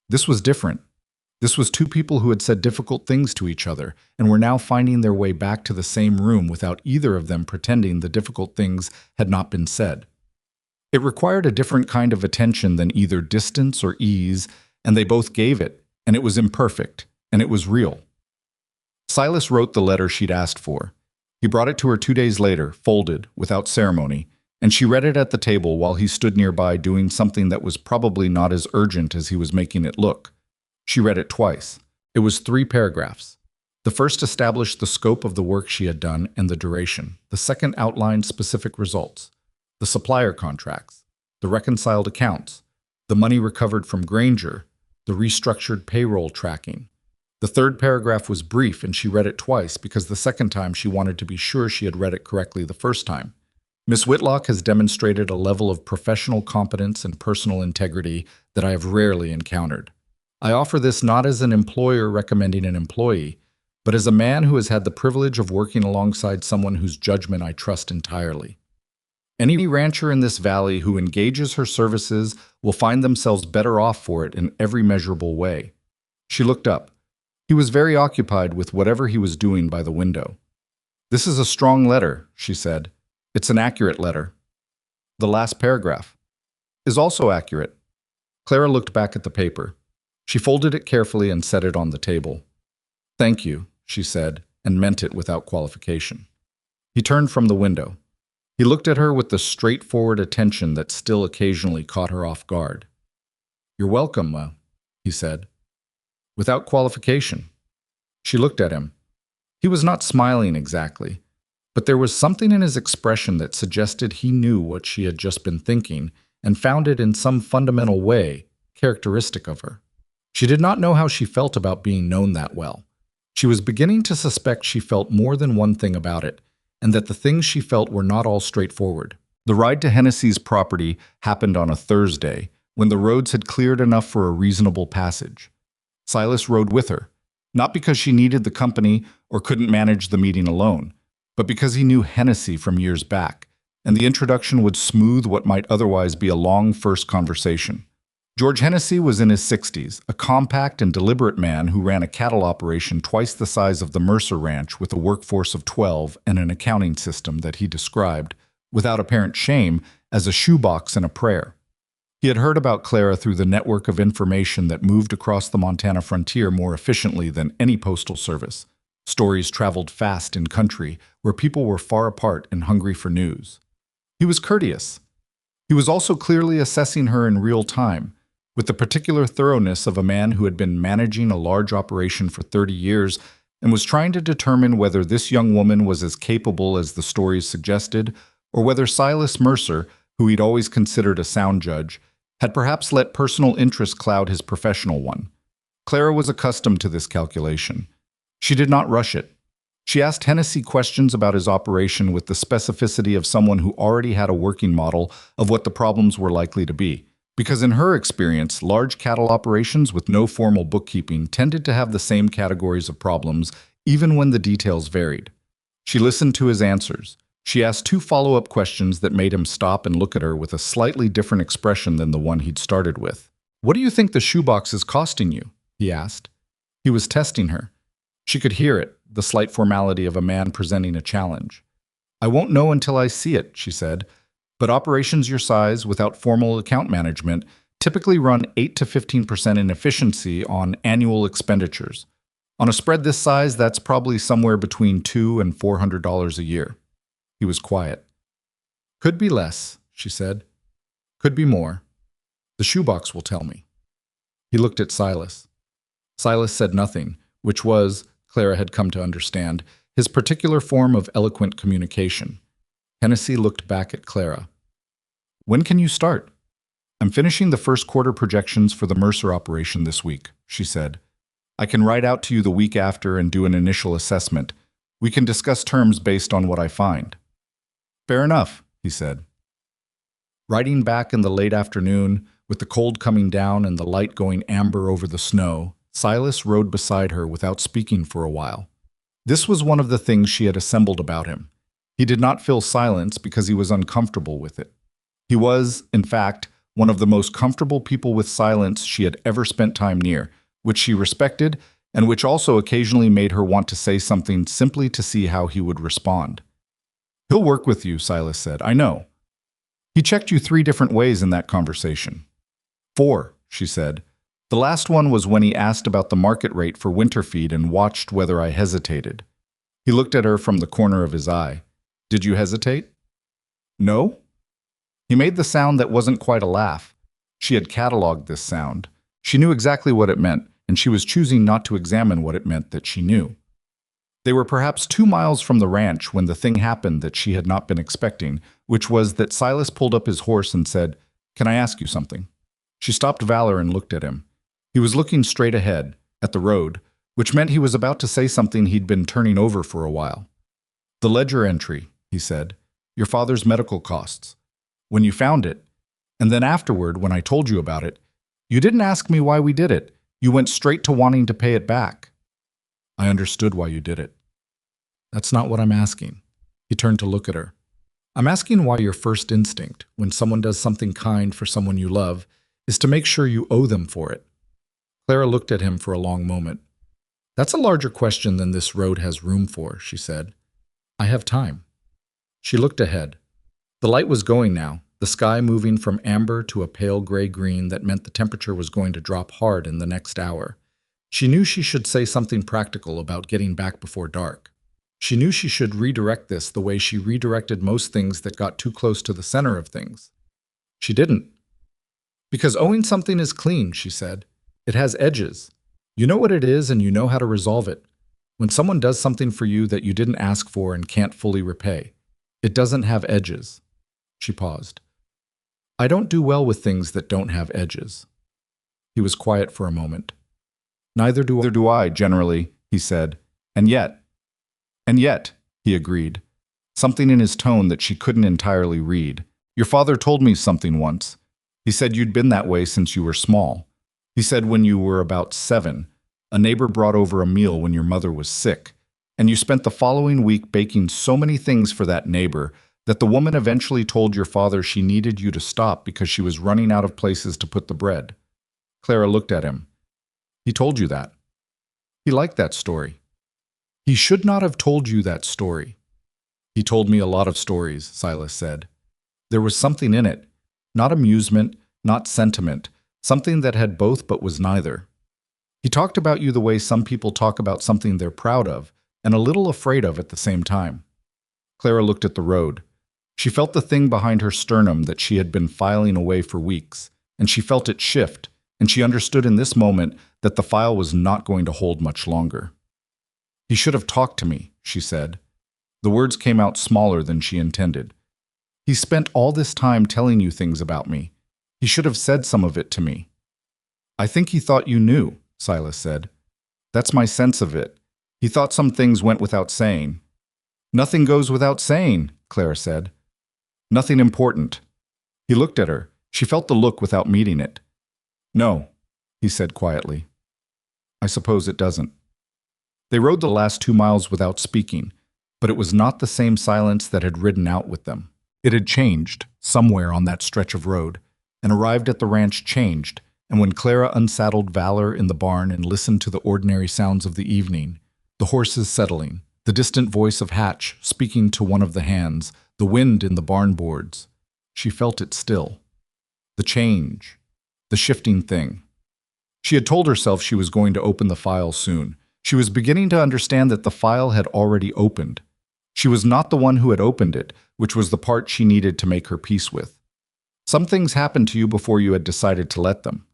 Speaker 1: This was different. This was two people who had said difficult things to each other and were now finding their way back to the same room without either of them pretending the difficult things had not been said. It required a different kind of attention than either distance or ease, and they both gave it, and it was imperfect, and it was real. Silas wrote the letter she'd asked for. He brought it to her 2 days later, folded, without ceremony, and she read it at the table while he stood nearby doing something that was probably not as urgent as he was making it look. She read it twice. It was 3 paragraphs. The first established the scope of the work she had done and the duration. The second outlined specific results: the supplier contracts, the reconciled accounts, the money recovered from Granger, the restructured payroll tracking. The third paragraph was brief, and she read it twice because the second time she wanted to be sure she had read it correctly the first time. Miss Whitlock has demonstrated a level of professional competence and personal integrity that I have rarely encountered. I offer this not as an employer recommending an employee, but as a man who has had the privilege of working alongside someone whose judgment I trust entirely. Any rancher in this valley who engages her services will find themselves better off for it in every measurable way. She looked up. He was very occupied with whatever he was doing by the window. "This is a strong letter," she said. "It's an accurate letter." The last paragraph is also accurate. Clara looked back at the paper. She folded it carefully and set it on the table. "Thank you," she said, and meant it without qualification. He turned from the window. He looked at her with the straightforward attention that still occasionally caught her off guard. "You're welcome," he said. Without qualification. She looked at him. He was not smiling exactly, but there was something in his expression that suggested he knew what she had just been thinking and found it in some fundamental way characteristic of her. She did not know how she felt about being known that well. She was beginning to suspect she felt more than one thing about it, and that the things she felt were not all straightforward. The ride to Hennessy's property happened on a Thursday, when the roads had cleared enough for a reasonable passage. Silas rode with her, not because she needed the company or couldn't manage the meeting alone, but because he knew Hennessy from years back, and the introduction would smooth what might otherwise be a long first conversation. George Hennessy was in his 60s, a compact and deliberate man who ran a cattle operation twice the size of the Mercer Ranch with a workforce of 12 and an accounting system that he described, without apparent shame, as a shoebox and a prayer. He had heard about Clara through the network of information that moved across the Montana frontier more efficiently than any postal service. Stories traveled fast in country where people were far apart and hungry for news. He was courteous. He was also clearly assessing her in real time, with the particular thoroughness of a man who had been managing a large operation for 30 years and was trying to determine whether this young woman was as capable as the stories suggested, or whether Silas Mercer, who he'd always considered a sound judge, had perhaps let personal interest cloud his professional one. Clara was accustomed to this calculation. She did not rush it. She asked Hennessy questions about his operation with the specificity of someone who already had a working model of what the problems were likely to be, because in her experience, large cattle operations with no formal bookkeeping tended to have the same categories of problems, even when the details varied. She listened to his answers. She asked 2 follow-up questions that made him stop and look at her with a slightly different expression than the one he'd started with. "What do you think the shoebox is costing you?" he asked. He was testing her. She could hear it, the slight formality of a man presenting a challenge. "I won't know until I see it," she said, "but operations your size, without formal account management, typically run 8 to 15% inefficiency on annual expenditures. On a spread this size, that's probably somewhere between $200 and $400 a year." He was quiet. "Could be less," she said. "Could be more. The shoebox will tell me." He looked at Silas. Silas said nothing, which was, Clara had come to understand, his particular form of eloquent communication. Hennessy looked back at Clara. "When can you start?" "I'm finishing the first quarter projections for the Mercer operation this week," she said. "I can write out to you the week after and do an initial assessment. We can discuss terms based on what I find." "Fair enough," he said. Riding back in the late afternoon, with the cold coming down and the light going amber over the snow, Silas rode beside her without speaking for a while. This was one of the things she had assembled about him. He did not feel silence because he was uncomfortable with it. He was, in fact, one of the most comfortable people with silence she had ever spent time near, which she respected and which also occasionally made her want to say something simply to see how he would respond. "He'll work with you," Silas said. "I know. He checked you 3 different ways in that conversation." "4," she said. "The last one was when he asked about the market rate for winter feed and watched whether I hesitated." He looked at her from the corner of his eye. "Did you hesitate?" "No?" He made the sound that wasn't quite a laugh. She had cataloged this sound. She knew exactly what it meant, and she was choosing not to examine what it meant that she knew. They were perhaps 2 miles from the ranch when the thing happened that she had not been expecting, which was that Silas pulled up his horse and said, "Can I ask you something?" She stopped Valor and looked at him. He was looking straight ahead, at the road, which meant he was about to say something he'd been turning over for a while. "The ledger entry," he said. "Your father's medical costs. When you found it, and then afterward when I told you about it, you didn't ask me why we did it. You went straight to wanting to pay it back." "I understood why you did it." "That's not what I'm asking." He turned to look at her. "I'm asking why your first instinct, when someone does something kind for someone you love, is to make sure you owe them for it." Clara looked at him for a long moment. "That's a larger question than this road has room for," she said. "I have time." She looked ahead. The light was going now, the sky moving from amber to a pale gray-green that meant the temperature was going to drop hard in the next hour. She knew she should say something practical about getting back before dark. She knew she should redirect this the way she redirected most things that got too close to the center of things. She didn't. "Because owing something is clean," she said. "It has edges. You know what it is and you know how to resolve it. When someone does something for you that you didn't ask for and can't fully repay, it doesn't have edges." She paused. "I don't do well with things that don't have edges." He was quiet for a moment. Neither do I, generally," he said. And yet, he agreed. Something in his tone that she couldn't entirely read. "Your father told me something once. He said you'd been that way since you were small. He said when you were about 7, a neighbor brought over a meal when your mother was sick, and you spent the following week baking so many things for that neighbor that the woman eventually told your father she needed you to stop because she was running out of places to put the bread." Clara looked at him. "He told you that?" "He liked that story." "He should not have told you that story." "He told me a lot of stories," Silas said. There was something in it, not amusement, not sentiment, something that had both but was neither. "He talked about you the way some people talk about something they're proud of and a little afraid of at the same time." Clara looked at the road. She felt the thing behind her sternum that she had been filing away for weeks, and she felt it shift, and she understood in this moment that the file was not going to hold much longer. "He should have talked to me," she said. The words came out smaller than she intended. "He spent all this time telling you things about me. He should have said some of it to me." "I think he thought you knew," Silas said. "That's my sense of it. He thought some things went without saying." "Nothing goes without saying," Clara said. "Nothing important." He looked at her. She felt the look without meeting it. "No," he said quietly. "I suppose it doesn't." They rode the last 2 miles without speaking, but it was not the same silence that had ridden out with them. It had changed, somewhere on that stretch of road, and arrived at the ranch changed, and when Clara unsaddled Valor in the barn and listened to the ordinary sounds of the evening, the horses settling, the distant voice of Hatch speaking to one of the hands, the wind in the barn boards, she felt it still. The change, the shifting thing. She had told herself she was going to open the file soon. She was beginning to understand that the file had already opened. She was not the one who had opened it, which was the part she needed to make her peace with. Some things happened to you before you had decided to let them.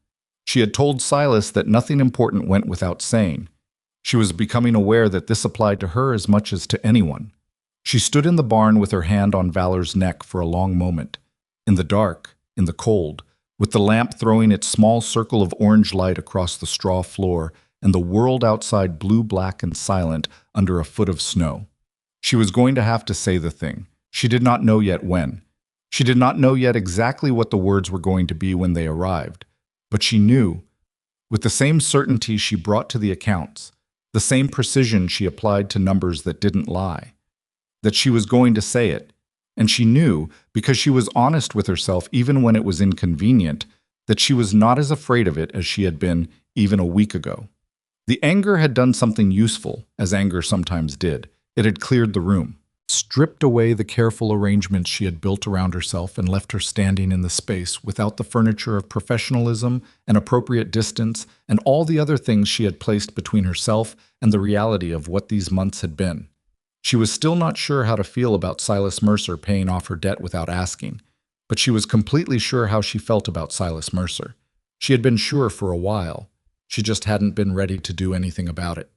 Speaker 1: She had told Silas that nothing important went without saying. She was becoming aware that this applied to her as much as to anyone. She stood in the barn with her hand on Valor's neck for a long moment. In the dark, in the cold, with the lamp throwing its small circle of orange light across the straw floor, and the world outside blue-black and silent under a foot of snow. She was going to have to say the thing. She did not know yet when. She did not know yet exactly what the words were going to be when they arrived. But she knew, with the same certainty she brought to the accounts, the same precision she applied to numbers that didn't lie, that she was going to say it. And she knew, because she was honest with herself even when it was inconvenient, that she was not as afraid of it as she had been even a week ago. The anger had done something useful, as anger sometimes did. It had cleared the room, stripped away the careful arrangements she had built around herself and left her standing in the space without the furniture of professionalism and appropriate distance and all the other things she had placed between herself and the reality of what these months had been. She was still not sure how to feel about Silas Mercer paying off her debt without asking, but she was completely sure how she felt about Silas Mercer. She had been sure for a while. She just hadn't been ready to do anything about it.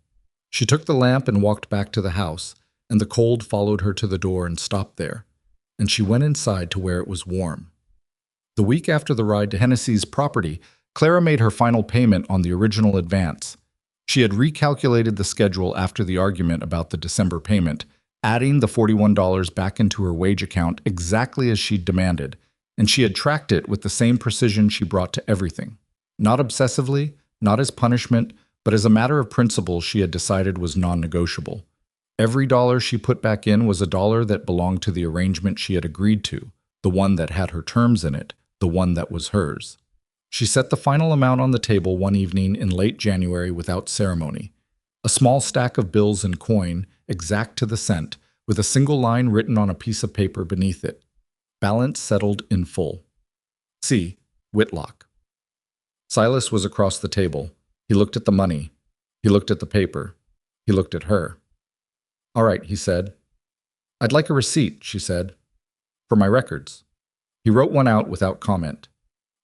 Speaker 1: She took the lamp and walked back to the house, and the cold followed her to the door and stopped there, and she went inside to where it was warm. The week after the ride to Hennessy's property, Clara made her final payment on the original advance. She had recalculated the schedule after the argument about the December payment, adding the $41 back into her wage account exactly as she'd demanded, and she had tracked it with the same precision she brought to everything. Not obsessively, not as punishment, but as a matter of principle she had decided was non-negotiable. Every dollar she put back in was a dollar that belonged to the arrangement she had agreed to, the one that had her terms in it, the one that was hers. She set the final amount on the table one evening in late January without ceremony. A small stack of bills and coin, exact to the cent, with a single line written on a piece of paper beneath it. Balance settled in full. C. Whitlock. Silas was across the table. He looked at the money. He looked at the paper. He looked at her. "All right," he said. "I'd like a receipt," she said. "For my records." He wrote one out without comment.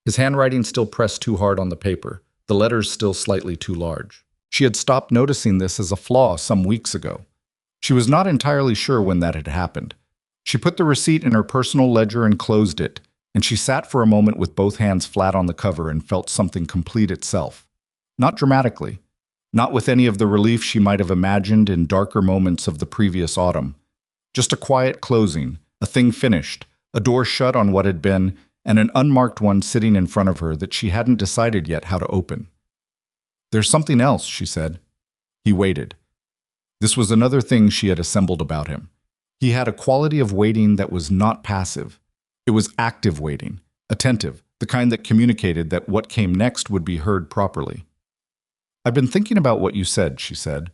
Speaker 1: His handwriting still pressed too hard on the paper, the letters still slightly too large. She had stopped noticing this as a flaw some weeks ago. She was not entirely sure when that had happened. She put the receipt in her personal ledger and closed it, and she sat for a moment with both hands flat on the cover and felt something complete itself. Not dramatically, not with any of the relief she might have imagined in darker moments of the previous autumn. Just a quiet closing, a thing finished, a door shut on what had been, and an unmarked one sitting in front of her that she hadn't decided yet how to open. "There's something else," she said. He waited. This was another thing she had assembled about him. He had a quality of waiting that was not passive. It was active waiting, attentive, the kind that communicated that what came next would be heard properly. "I've been thinking about what you said," she said,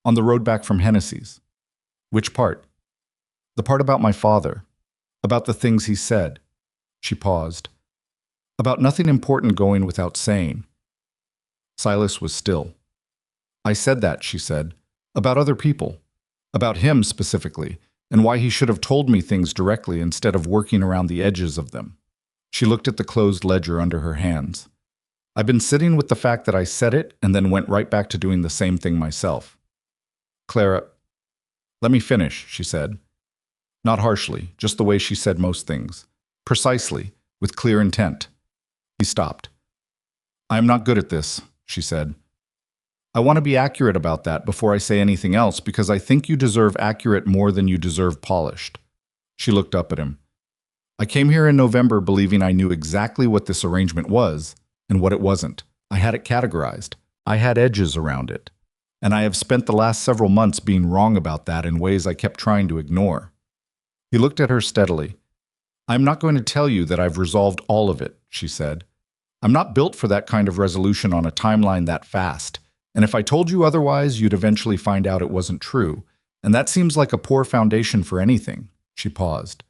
Speaker 1: "on the road back from Hennessy's." "Which part?" "The part about my father, about the things he said." She paused. "About nothing important going without saying." Silas was still. "I said that," she said, "about other people, about him specifically, and why he should have told me things directly instead of working around the edges of them." She looked at the closed ledger under her hands. "I've been sitting with the fact that I said it and then went right back to doing the same thing myself." "Clara, let me finish," she said. Not harshly, just the way she said most things. Precisely, with clear intent. He stopped. "I am not good at this," she said. "I want to be accurate about that before I say anything else because I think you deserve accurate more than you deserve polished." She looked up at him. "I came here in November believing I knew exactly what this arrangement was and what it wasn't. I had it categorized. I had edges around it. And I have spent the last several months being wrong about that in ways I kept trying to ignore." He looked at her steadily. "I'm not going to tell you that I've resolved all of it," she said. "I'm not built for that kind of resolution on a timeline that fast. And if I told you otherwise, you'd eventually find out it wasn't true. And that seems like a poor foundation for anything." She paused.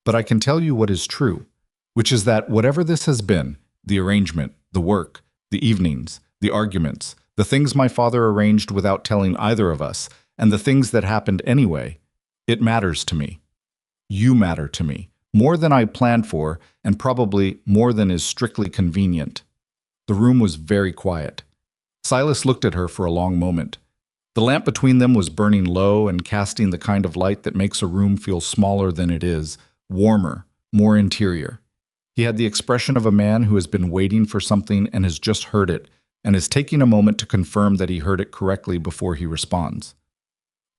Speaker 1: "But I can tell you what is true, which is that whatever this has been, the arrangement, the work, the evenings, the arguments, the things my father arranged without telling either of us, and the things that happened anyway, it matters to me. You matter to me. More than I planned for, and probably more than is strictly convenient." The room was very quiet. Silas looked at her for a long moment. The lamp between them was burning low and casting the kind of light that makes a room feel smaller than it is, warmer, more interior. He had the expression of a man who has been waiting for something and has just heard it, and is taking a moment to confirm that he heard it correctly before he responds.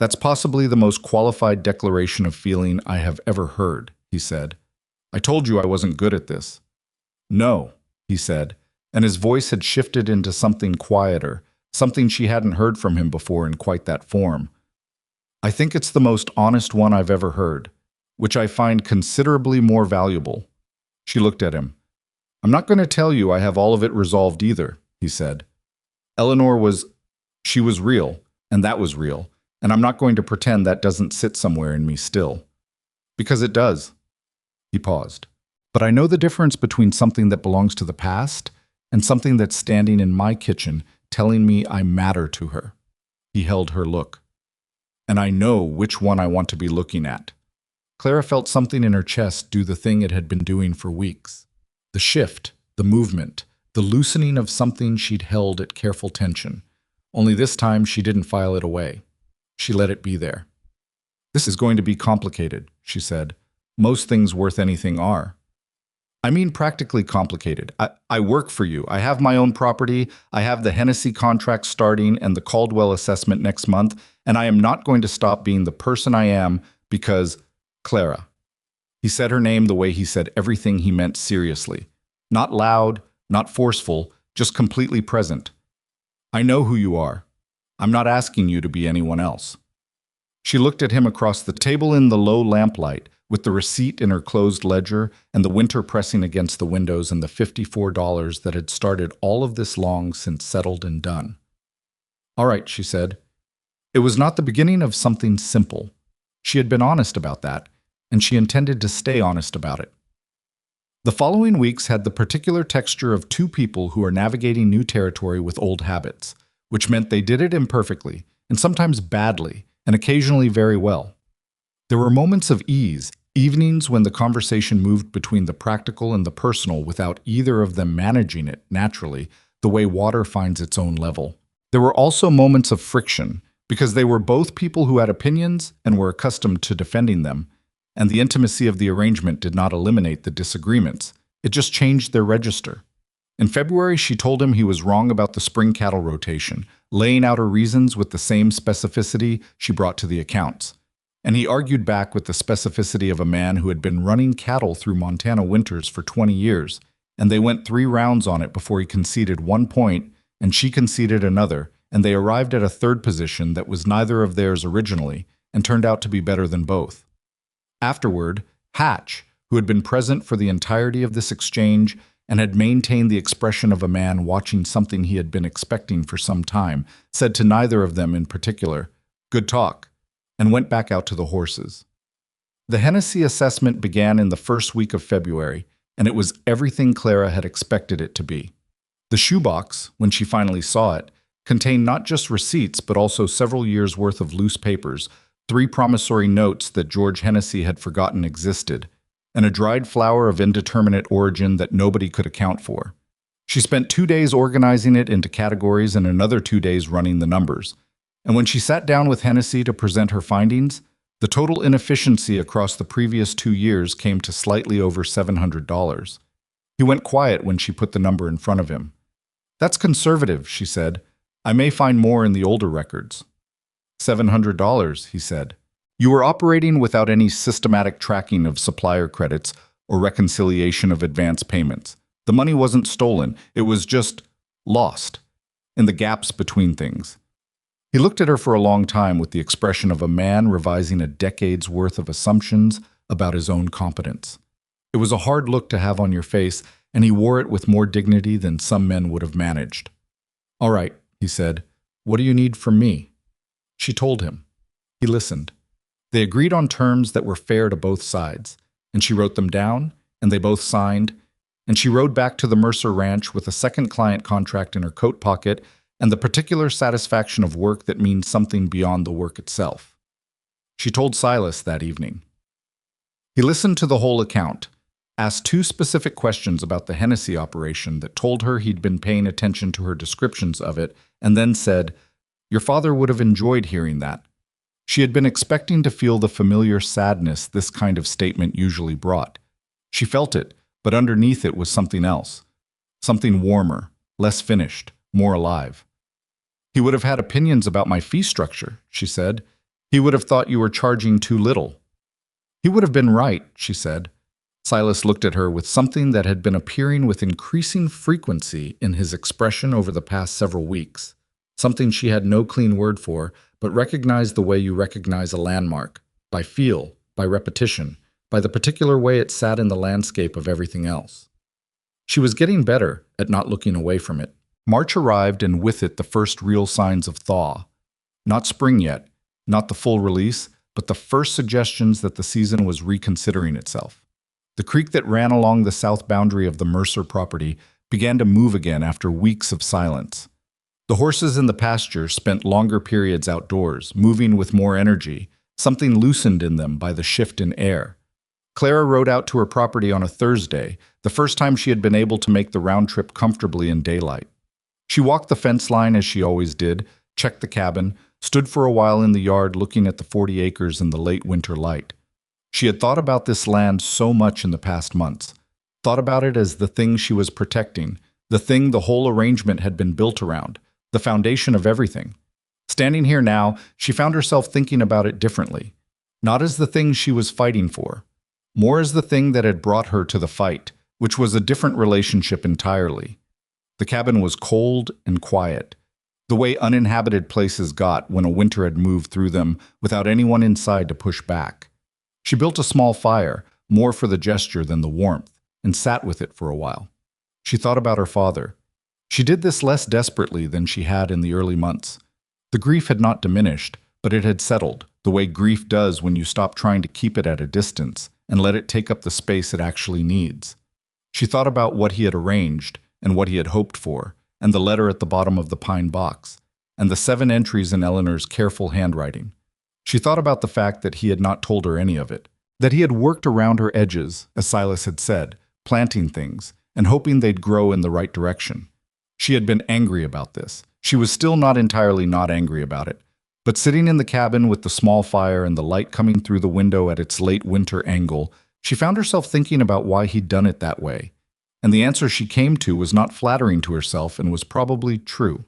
Speaker 1: "That's possibly the most qualified declaration of feeling I have ever heard," he said. "I told you I wasn't good at this." "No," he said, and his voice had shifted into something quieter, something she hadn't heard from him before in quite that form. "I think it's the most honest one I've ever heard, which I find considerably more valuable." She looked at him. I'm not going to tell you I have all of it resolved either, he said. Eleanor she was real, and that was real, and I'm not going to pretend that doesn't sit somewhere in me still. Because it does. He paused. But I know the difference between something that belongs to the past and something that's standing in my kitchen telling me I matter to her. He held her look. And I know which one I want to be looking at. Clara felt something in her chest do the thing it had been doing for weeks. The shift, the movement, the loosening of something she'd held at careful tension. Only this time she didn't file it away. She let it be there. This is going to be complicated, she said. Most things worth anything are. I mean practically complicated. I work for you. I have my own property. I have the Hennessy contract starting and the Caldwell assessment next month, and I am not going to stop being the person I am because Clara. He said her name the way he said everything he meant seriously. Not loud, not forceful, just completely present. I know who you are. I'm not asking you to be anyone else. She looked at him across the table in the low lamplight, with the receipt in her closed ledger and the winter pressing against the windows and the $54 that had started all of this long since settled and done. All right, she said. It was not the beginning of something simple. She had been honest about that, and she intended to stay honest about it. The following weeks had the particular texture of two people who are navigating new territory with old habits, which meant they did it imperfectly, and sometimes badly, and occasionally very well. There were moments of ease, evenings when the conversation moved between the practical and the personal without either of them managing it naturally, the way water finds its own level. There were also moments of friction, because they were both people who had opinions and were accustomed to defending them, and the intimacy of the arrangement did not eliminate the disagreements. It just changed their register. In February, she told him he was wrong about the spring cattle rotation, laying out her reasons with the same specificity she brought to the accounts. And he argued back with the specificity of a man who had been running cattle through Montana winters for 20 years, and they went 3 rounds on it before he conceded 1 point and she conceded another, and they arrived at a third position that was neither of theirs originally and turned out to be better than both. Afterward, Hatch, who had been present for the entirety of this exchange and had maintained the expression of a man watching something he had been expecting for some time, said to neither of them in particular, "Good talk," and went back out to the horses. The Hennessy assessment began in the first week of February, and it was everything Clara had expected it to be. The shoebox, when she finally saw it, contained not just receipts but also several years' worth of loose papers, 3 promissory notes that George Hennessy had forgotten existed, and a dried flower of indeterminate origin that nobody could account for. She spent 2 days organizing it into categories and another 2 days running the numbers. And when she sat down with Hennessy to present her findings, the total inefficiency across the previous 2 years came to slightly over $700. He went quiet when she put the number in front of him. "That's conservative," she said. "I may find more in the older records." $700, he said. "You were operating without any systematic tracking of supplier credits or reconciliation of advance payments. The money wasn't stolen, it was just lost, in the gaps between things." He looked at her for a long time with the expression of a man revising a decade's worth of assumptions about his own competence. It was a hard look to have on your face, and he wore it with more dignity than some men would have managed. "All right," he said. "What do you need from me?" She told him. He listened. They agreed on terms that were fair to both sides, and she wrote them down, and they both signed, and she rode back to the Mercer Ranch with a second client contract in her coat pocket and the particular satisfaction of work that means something beyond the work itself. She told Silas that evening. He listened to the whole account, asked 2 specific questions about the Hennessy operation that told her he'd been paying attention to her descriptions of it, and then said, "Your father would have enjoyed hearing that." She had been expecting to feel the familiar sadness this kind of statement usually brought. She felt it, but underneath it was something else. Something warmer, less finished, more alive. "He would have had opinions about my fee structure," she said. "He would have thought you were charging too little." "He would have been right," she said. Silas looked at her with something that had been appearing with increasing frequency in his expression over the past several weeks. Something she had no clean word for, but recognized the way you recognize a landmark, by feel, by repetition, by the particular way it sat in the landscape of everything else.
Speaker 2: She was getting better at not looking away from it.
Speaker 1: March arrived, and with it the first real signs of thaw. Not spring yet, not the full release, but the first suggestions that the season was reconsidering itself. The creek that ran along the south boundary of the Mercer property began to move again after weeks of silence. The horses in the pasture spent longer periods outdoors, moving with more energy, something loosened in them by the shift in air. Clara rode out to her property on a Thursday, the first time she had been able to make the round trip comfortably in daylight. She walked the fence line as she always did, checked the cabin, stood for a while in the yard looking at the 40 acres in the late winter light. She had thought about this land so much in the past months, thought about it as the thing she was protecting, the thing the whole arrangement had been built around, the foundation of everything. Standing here now, she found herself thinking about it differently, not as the thing she was fighting for, more as the thing that had brought her to the fight, which was a different relationship entirely. The cabin was cold and quiet, the way uninhabited places got when a winter had moved through them without anyone inside to push back. She built a small fire, more for the gesture than the warmth, and sat with it for a while. She thought about her father. She did this less desperately than she had in the early months. The grief had not diminished, but it had settled, the way grief does when you stop trying to keep it at a distance and let it take up the space it actually needs. She thought about what he had arranged and what he had hoped for, and the letter at the bottom of the pine box, and the 7 entries in Eleanor's careful handwriting. She thought about the fact that he had not told her any of it, that he had worked around her edges, as Silas had said, planting things, and hoping they'd grow in the right direction. She had been angry about this. She was still not entirely not angry about it, but sitting in the cabin with the small fire and the light coming through the window at its late winter angle, she found herself thinking about why he'd done it that way. And the answer she came to was not flattering to herself and was probably true.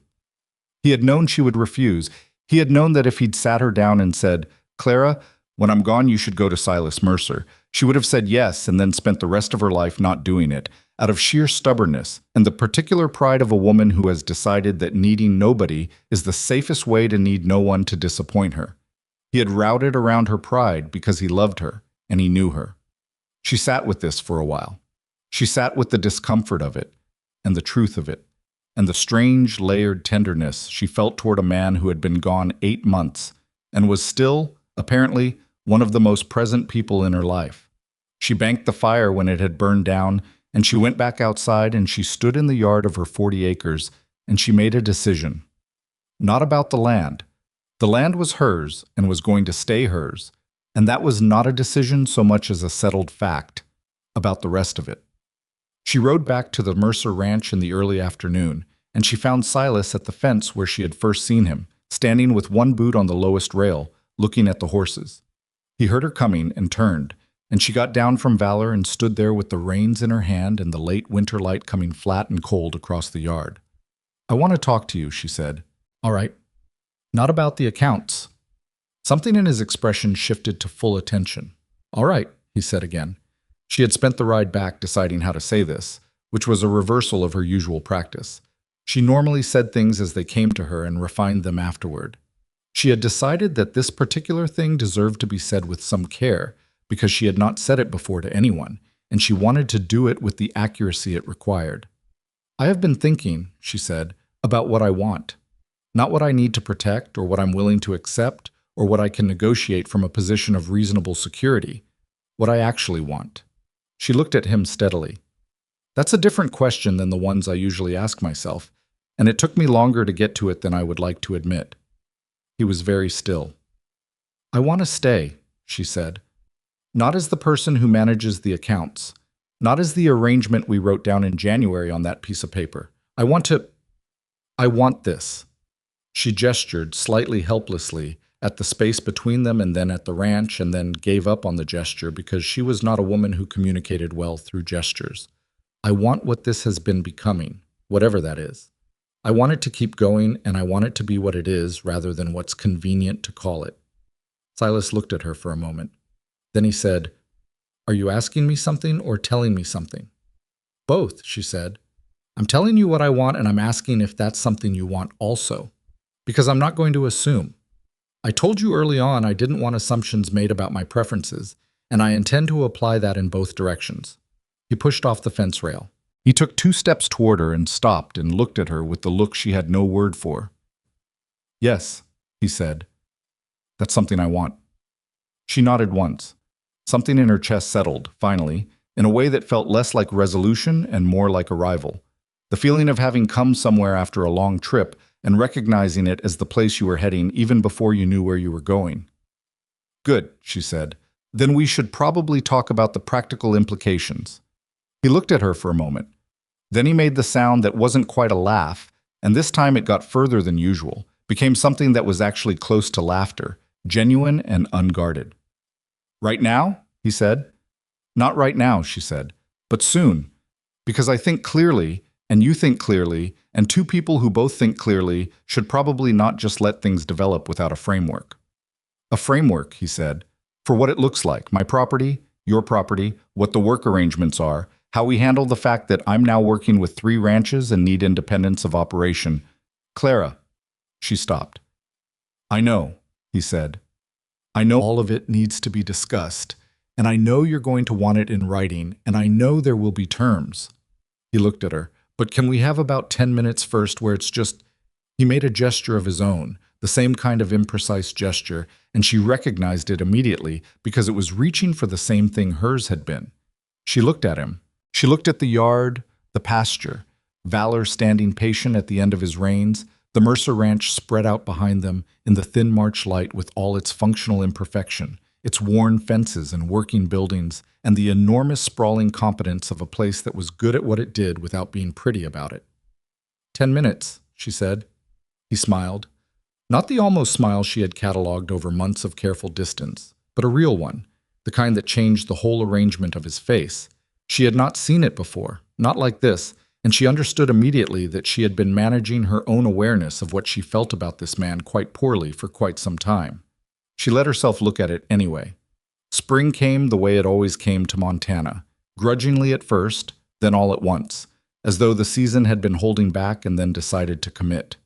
Speaker 1: He had known she would refuse. He had known that if he'd sat her down and said, "Clara, when I'm gone you should go to Silas Mercer," she would have said yes and then spent the rest of her life not doing it, out of sheer stubbornness and the particular pride of a woman who has decided that needing nobody is the safest way to need no one to disappoint her. He had routed around her pride because he loved her, and he knew her. She sat with this for a while. She sat with the discomfort of it, and the truth of it, and the strange, layered tenderness she felt toward a man who had been gone 8 months, and was still, apparently, one of the most present people in her life. She banked the fire when it had burned down, and she went back outside and she stood in the yard of her 40 acres, and she made a decision. Not about the land. The land was hers and was going to stay hers, and that was not a decision so much as a settled fact about the rest of it. She rode back to the Mercer ranch in the early afternoon, and she found Silas at the fence where she had first seen him, standing with one boot on the lowest rail, looking at the horses. He heard her coming and turned, and she got down from Valor and stood there with the reins in her hand and the late winter light coming flat and cold across the yard. "I want to talk to you," she said. "All right." "Not about the accounts." Something in his expression shifted to full attention. "All right," he said again. She had spent the ride back deciding how to say this, which was a reversal of her usual practice. She normally said things as they came to her and refined them afterward. She had decided that this particular thing deserved to be said with some care, because she had not said it before to anyone, and she wanted to do it with the accuracy it required. "I have been thinking," she said, "about what I want. Not what I need to protect or what I'm willing to accept or what I can negotiate from a position of reasonable security. What I actually want." She looked at him steadily. "That's a different question than the ones I usually ask myself, and it took me longer to get to it than I would like to admit." He was very still. "I want to stay," she said. "Not as the person who manages the accounts, not as the arrangement we wrote down in January on that piece of paper. I want this." She gestured slightly helplessly at the space between them and then at the ranch, and then gave up on the gesture because she was not a woman who communicated well through gestures. "I want what this has been becoming, whatever that is. I want it to keep going, and I want it to be what it is rather than what's convenient to call it." Silas looked at her for a moment. Then he said, "Are you asking me something or telling me something?" "Both," she said. "I'm telling you what I want, and I'm asking if that's something you want also. Because I'm not going to assume. I told you early on I didn't want assumptions made about my preferences, and I intend to apply that in both directions." He pushed off the fence rail. He took 2 steps toward her and stopped and looked at her with the look she had no word for. "Yes," he said. "That's something I want." She nodded once. Something in her chest settled, finally, in a way that felt less like resolution and more like arrival. The feeling of having come somewhere after a long trip and recognizing it as the place you were heading even before you knew where you were going. "Good," she said. "Then we should probably talk about the practical implications." He looked at her for a moment. Then he made the sound that wasn't quite a laugh, and this time it got further than usual, became something that was actually close to laughter, genuine and unguarded. "Right now?" he said. "Not right now," she said, "but soon. Because I think clearly, and you think clearly, and two people who both think clearly should probably not just let things develop without a framework." "A framework," he said, "for what it looks like, my property, your property, what the work arrangements are, how we handle the fact that I'm now working with 3 ranches and need independence of operation." "Clara," she stopped. "I know," he said. "I know all of it needs to be discussed, and I know you're going to want it in writing, and I know there will be terms." He looked at her. "But can we have about 10 minutes first where it's just—" He made a gesture of his own, the same kind of imprecise gesture, and she recognized it immediately because it was reaching for the same thing hers had been. She looked at him. She looked at the yard, the pasture, Valor standing patient at the end of his reins, the Mercer Ranch spread out behind them in the thin March light with all its functional imperfection, its worn fences and working buildings, and the enormous sprawling competence of a place that was good at what it did without being pretty about it. 10 minutes, she said. He smiled. Not the almost smile she had catalogued over months of careful distance, but a real one, the kind that changed the whole arrangement of his face. She had not seen it before, not like this, and she understood immediately that she had been managing her own awareness of what she felt about this man quite poorly for quite some time. She let herself look at it anyway. Spring came the way it always came to Montana, grudgingly at first, then all at once, as though the season had been holding back and then decided to commit.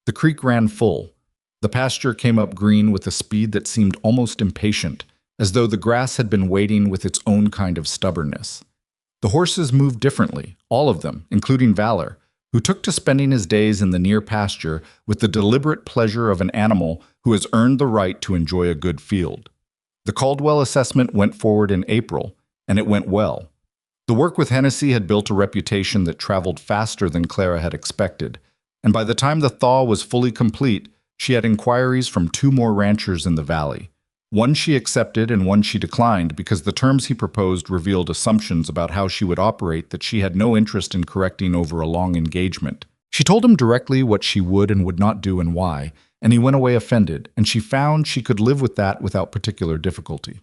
Speaker 1: The creek ran full. The pasture came up green with a speed that seemed almost impatient, as though the grass had been waiting with its own kind of stubbornness. The horses moved differently, all of them, including Valor, who took to spending his days in the near pasture with the deliberate pleasure of an animal who has earned the right to enjoy a good field. The Caldwell assessment went forward in April, and it went well. The work with Hennessy had built a reputation that traveled faster than Clara had expected, and by the time the thaw was fully complete, she had inquiries from 2 more ranchers in the valley. One she accepted and one she declined because the terms he proposed revealed assumptions about how she would operate that she had no interest in correcting over a long engagement. She told him directly what she would and would not do and why, and he went away offended, and she found she could live with that without particular difficulty.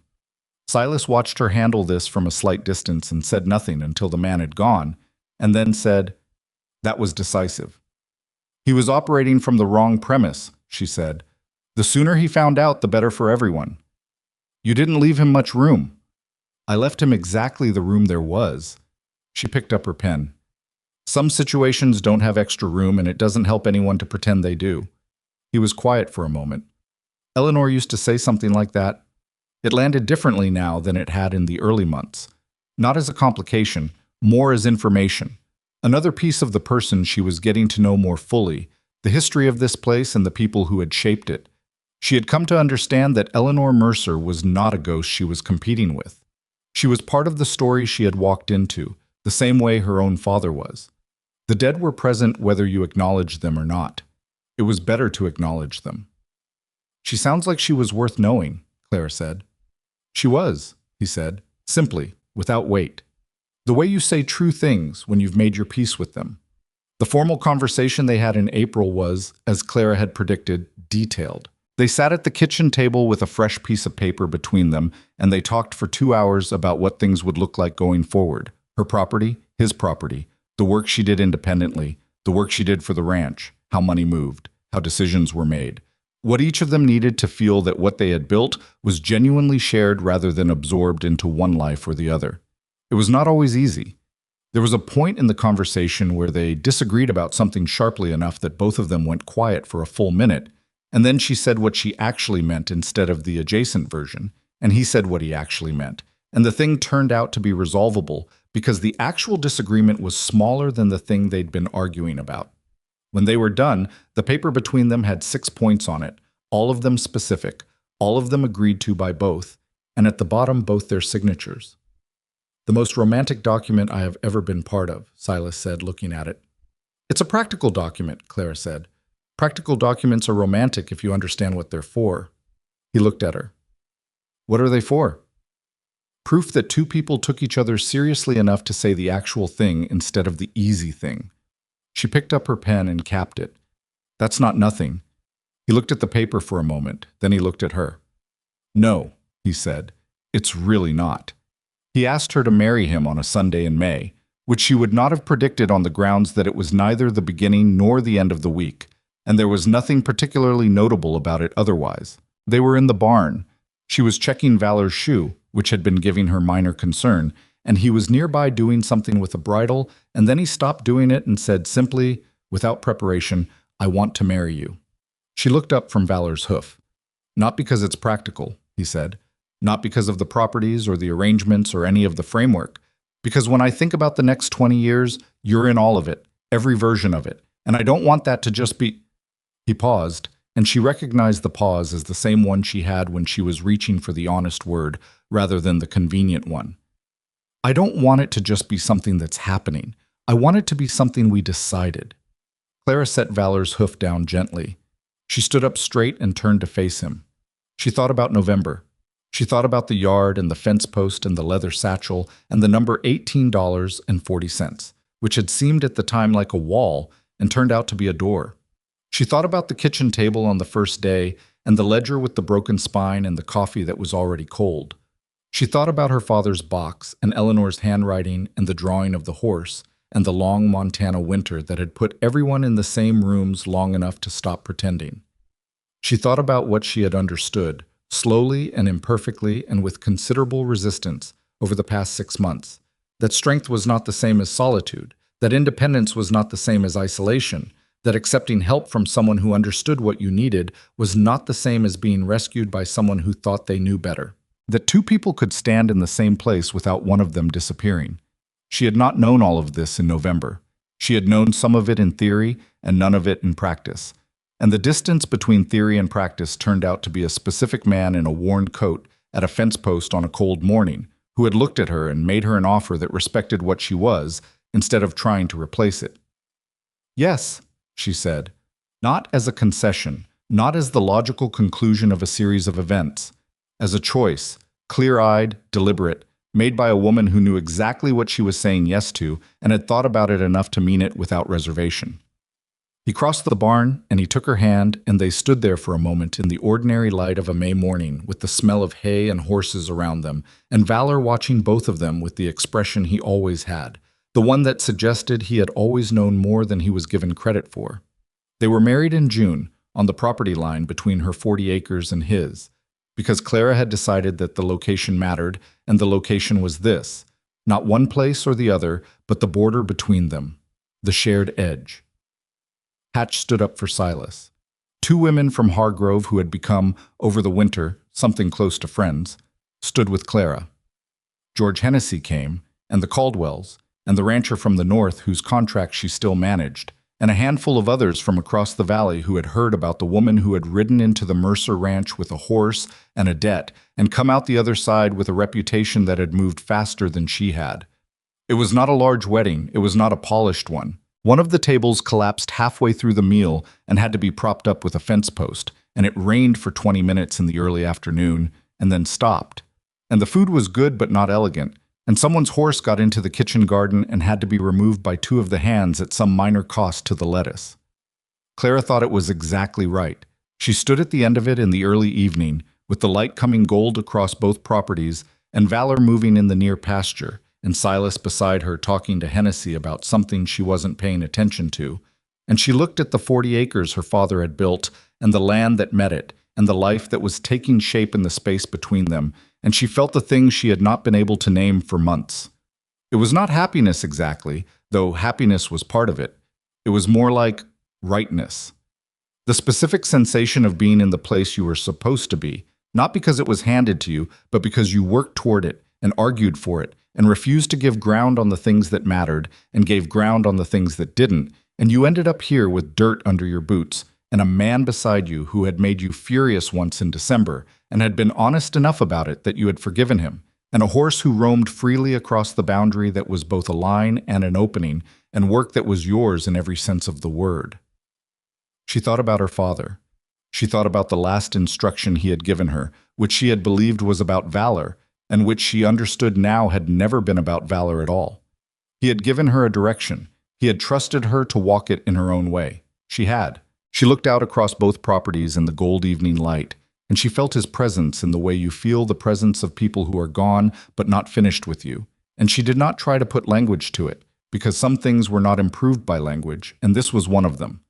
Speaker 1: Silas watched her handle this from a slight distance and said nothing until the man had gone, and then said, "That was decisive." "He was operating from the wrong premise," she said. "The sooner he found out, the better for everyone." "You didn't leave him much room." "I left him exactly the room there was." She picked up her pen. "Some situations don't have extra room, and it doesn't help anyone to pretend they do." He was quiet for a moment. "Eleanor used to say something like that." It landed differently now than it had in the early months. Not as a complication, more as information. Another piece of the person she was getting to know more fully, the history of this place and the people who had shaped it. She had come to understand that Eleanor Mercer was not a ghost she was competing with. She was part of the story she had walked into, the same way her own father was. The dead were present whether you acknowledged them or not. It was better to acknowledge them. "She sounds like she was worth knowing," Clara said. "She was," he said, simply, without weight. "The way you say true things when you've made your peace with them." The formal conversation they had in April was, as Clara had predicted, detailed. They sat at the kitchen table with a fresh piece of paper between them, and they talked for 2 hours about what things would look like going forward. Her property, his property, the work she did independently, the work she did for the ranch, how money moved, how decisions were made. What each of them needed to feel that what they had built was genuinely shared rather than absorbed into one life or the other. It was not always easy. There was a point in the conversation where they disagreed about something sharply enough that both of them went quiet for a full minute, and then she said what she actually meant instead of the adjacent version, and he said what he actually meant, and the thing turned out to be resolvable because the actual disagreement was smaller than the thing they'd been arguing about. When they were done, the paper between them had 6 points on it, all of them specific, all of them agreed to by both, and at the bottom both their signatures. "The most romantic document I have ever been part of," Silas said, looking at it. "It's a practical document," Clara said. "Practical documents are romantic if you understand what they're for." He looked at her. "What are they for?" "Proof that two people took each other seriously enough to say the actual thing instead of the easy thing." She picked up her pen and capped it. "That's not nothing." He looked at the paper for a moment, then he looked at her. "No," he said, "it's really not." He asked her to marry him on a Sunday in May, which she would not have predicted on the grounds that it was neither the beginning nor the end of the week, and there was nothing particularly notable about it otherwise. They were in the barn. She was checking Valor's shoe, which had been giving her minor concern, and he was nearby doing something with a bridle, and then he stopped doing it and said simply, without preparation, "I want to marry you." She looked up from Valor's hoof. "Not because it's practical," he said. "Not because of the properties or the arrangements or any of the framework. Because when I think about the next 20 years, you're in all of it, every version of it, and I don't want that to just be—" He paused, and she recognized the pause as the same one she had when she was reaching for the honest word rather than the convenient one. "I don't want it to just be something that's happening. I want it to be something we decided." Clara set Valor's hoof down gently. She stood up straight and turned to face him. She thought about November. She thought about the yard and the fence post and the leather satchel and the number $18.40, which had seemed at the time like a wall and turned out to be a door. She thought about the kitchen table on the first day and the ledger with the broken spine and the coffee that was already cold. She thought about her father's box and Eleanor's handwriting and the drawing of the horse and the long Montana winter that had put everyone in the same rooms long enough to stop pretending. She thought about what she had understood, slowly and imperfectly and with considerable resistance, over the past 6 months, that strength was not the same as solitude, that independence was not the same as isolation, that accepting help from someone who understood what you needed was not the same as being rescued by someone who thought they knew better, that two people could stand in the same place without one of them disappearing. She had not known all of this in November. She had known some of it in theory and none of it in practice. And the distance between theory and practice turned out to be a specific man in a worn coat at a fence post on a cold morning, who had looked at her and made her an offer that respected what she was, instead of trying to replace it. "Yes," she said, not as a concession, not as the logical conclusion of a series of events, as a choice, clear-eyed, deliberate, made by a woman who knew exactly what she was saying yes to and had thought about it enough to mean it without reservation. He crossed the barn, and he took her hand, and they stood there for a moment in the ordinary light of a May morning, with the smell of hay and horses around them, and Valor watching both of them with the expression he always had, the one that suggested he had always known more than he was given credit for. They were married in June, on the property line between her 40 acres and his, because Clara had decided that the location mattered, and the location was this, not one place or the other, but the border between them, the shared edge. Hatch stood up for Silas. 2 women from Hargrove who had become, over the winter, something close to friends, stood with Clara. George Hennessy came, and the Caldwells, and the rancher from the north whose contract she still managed, and a handful of others from across the valley who had heard about the woman who had ridden into the Mercer Ranch with a horse and a debt and come out the other side with a reputation that had moved faster than she had. It was not a large wedding, it was not a polished one. One of the tables collapsed halfway through the meal and had to be propped up with a fence post, and it rained for 20 minutes in the early afternoon, and then stopped. And the food was good but not elegant, and someone's horse got into the kitchen garden and had to be removed by 2 of the hands at some minor cost to the lettuce. Clara thought it was exactly right. She stood at the end of it in the early evening, with the light coming gold across both properties, and Valor moving in the near pasture, and Silas beside her talking to Hennessy about something she wasn't paying attention to, and she looked at the 40 acres her father had built, and the land that met it, and the life that was taking shape in the space between them, and she felt the things she had not been able to name for months. It was not happiness exactly, though happiness was part of it. It was more like rightness. The specific sensation of being in the place you were supposed to be, not because it was handed to you, but because you worked toward it and argued for it and refused to give ground on the things that mattered and gave ground on the things that didn't, and you ended up here with dirt under your boots and a man beside you who had made you furious once in December and had been honest enough about it that you had forgiven him, and a horse who roamed freely across the boundary that was both a line and an opening, and work that was yours in every sense of the word. She thought about her father. She thought about the last instruction he had given her, which she had believed was about valor, and which she understood now had never been about valor at all. He had given her a direction. He had trusted her to walk it in her own way. She had. She looked out across both properties in the gold evening light, and she felt his presence in the way you feel the presence of people who are gone but not finished with you. And she did not try to put language to it, because some things were not improved by language, and this was one of them.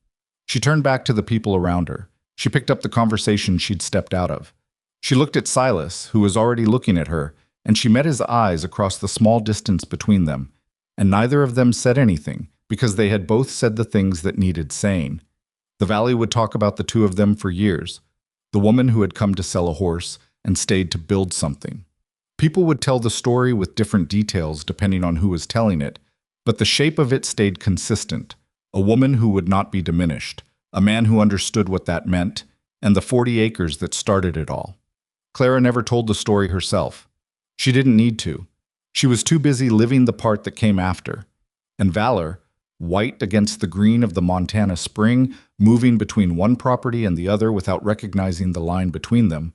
Speaker 1: She turned back to the people around her. She picked up the conversation she'd stepped out of. She looked at Silas, who was already looking at her, and she met his eyes across the small distance between them, and neither of them said anything, because they had both said the things that needed saying. The valley would talk about the two of them for years, the woman who had come to sell a horse and stayed to build something. People would tell the story with different details depending on who was telling it, but the shape of it stayed consistent. A woman who would not be diminished, a man who understood what that meant, and the 40 acres that started it all. Clara never told the story herself. She didn't need to. She was too busy living the part that came after. And Valor, white against the green of the Montana spring, moving between one property and the other without recognizing the line between them,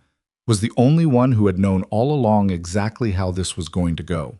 Speaker 1: was the only one who had known all along exactly how this was going to go.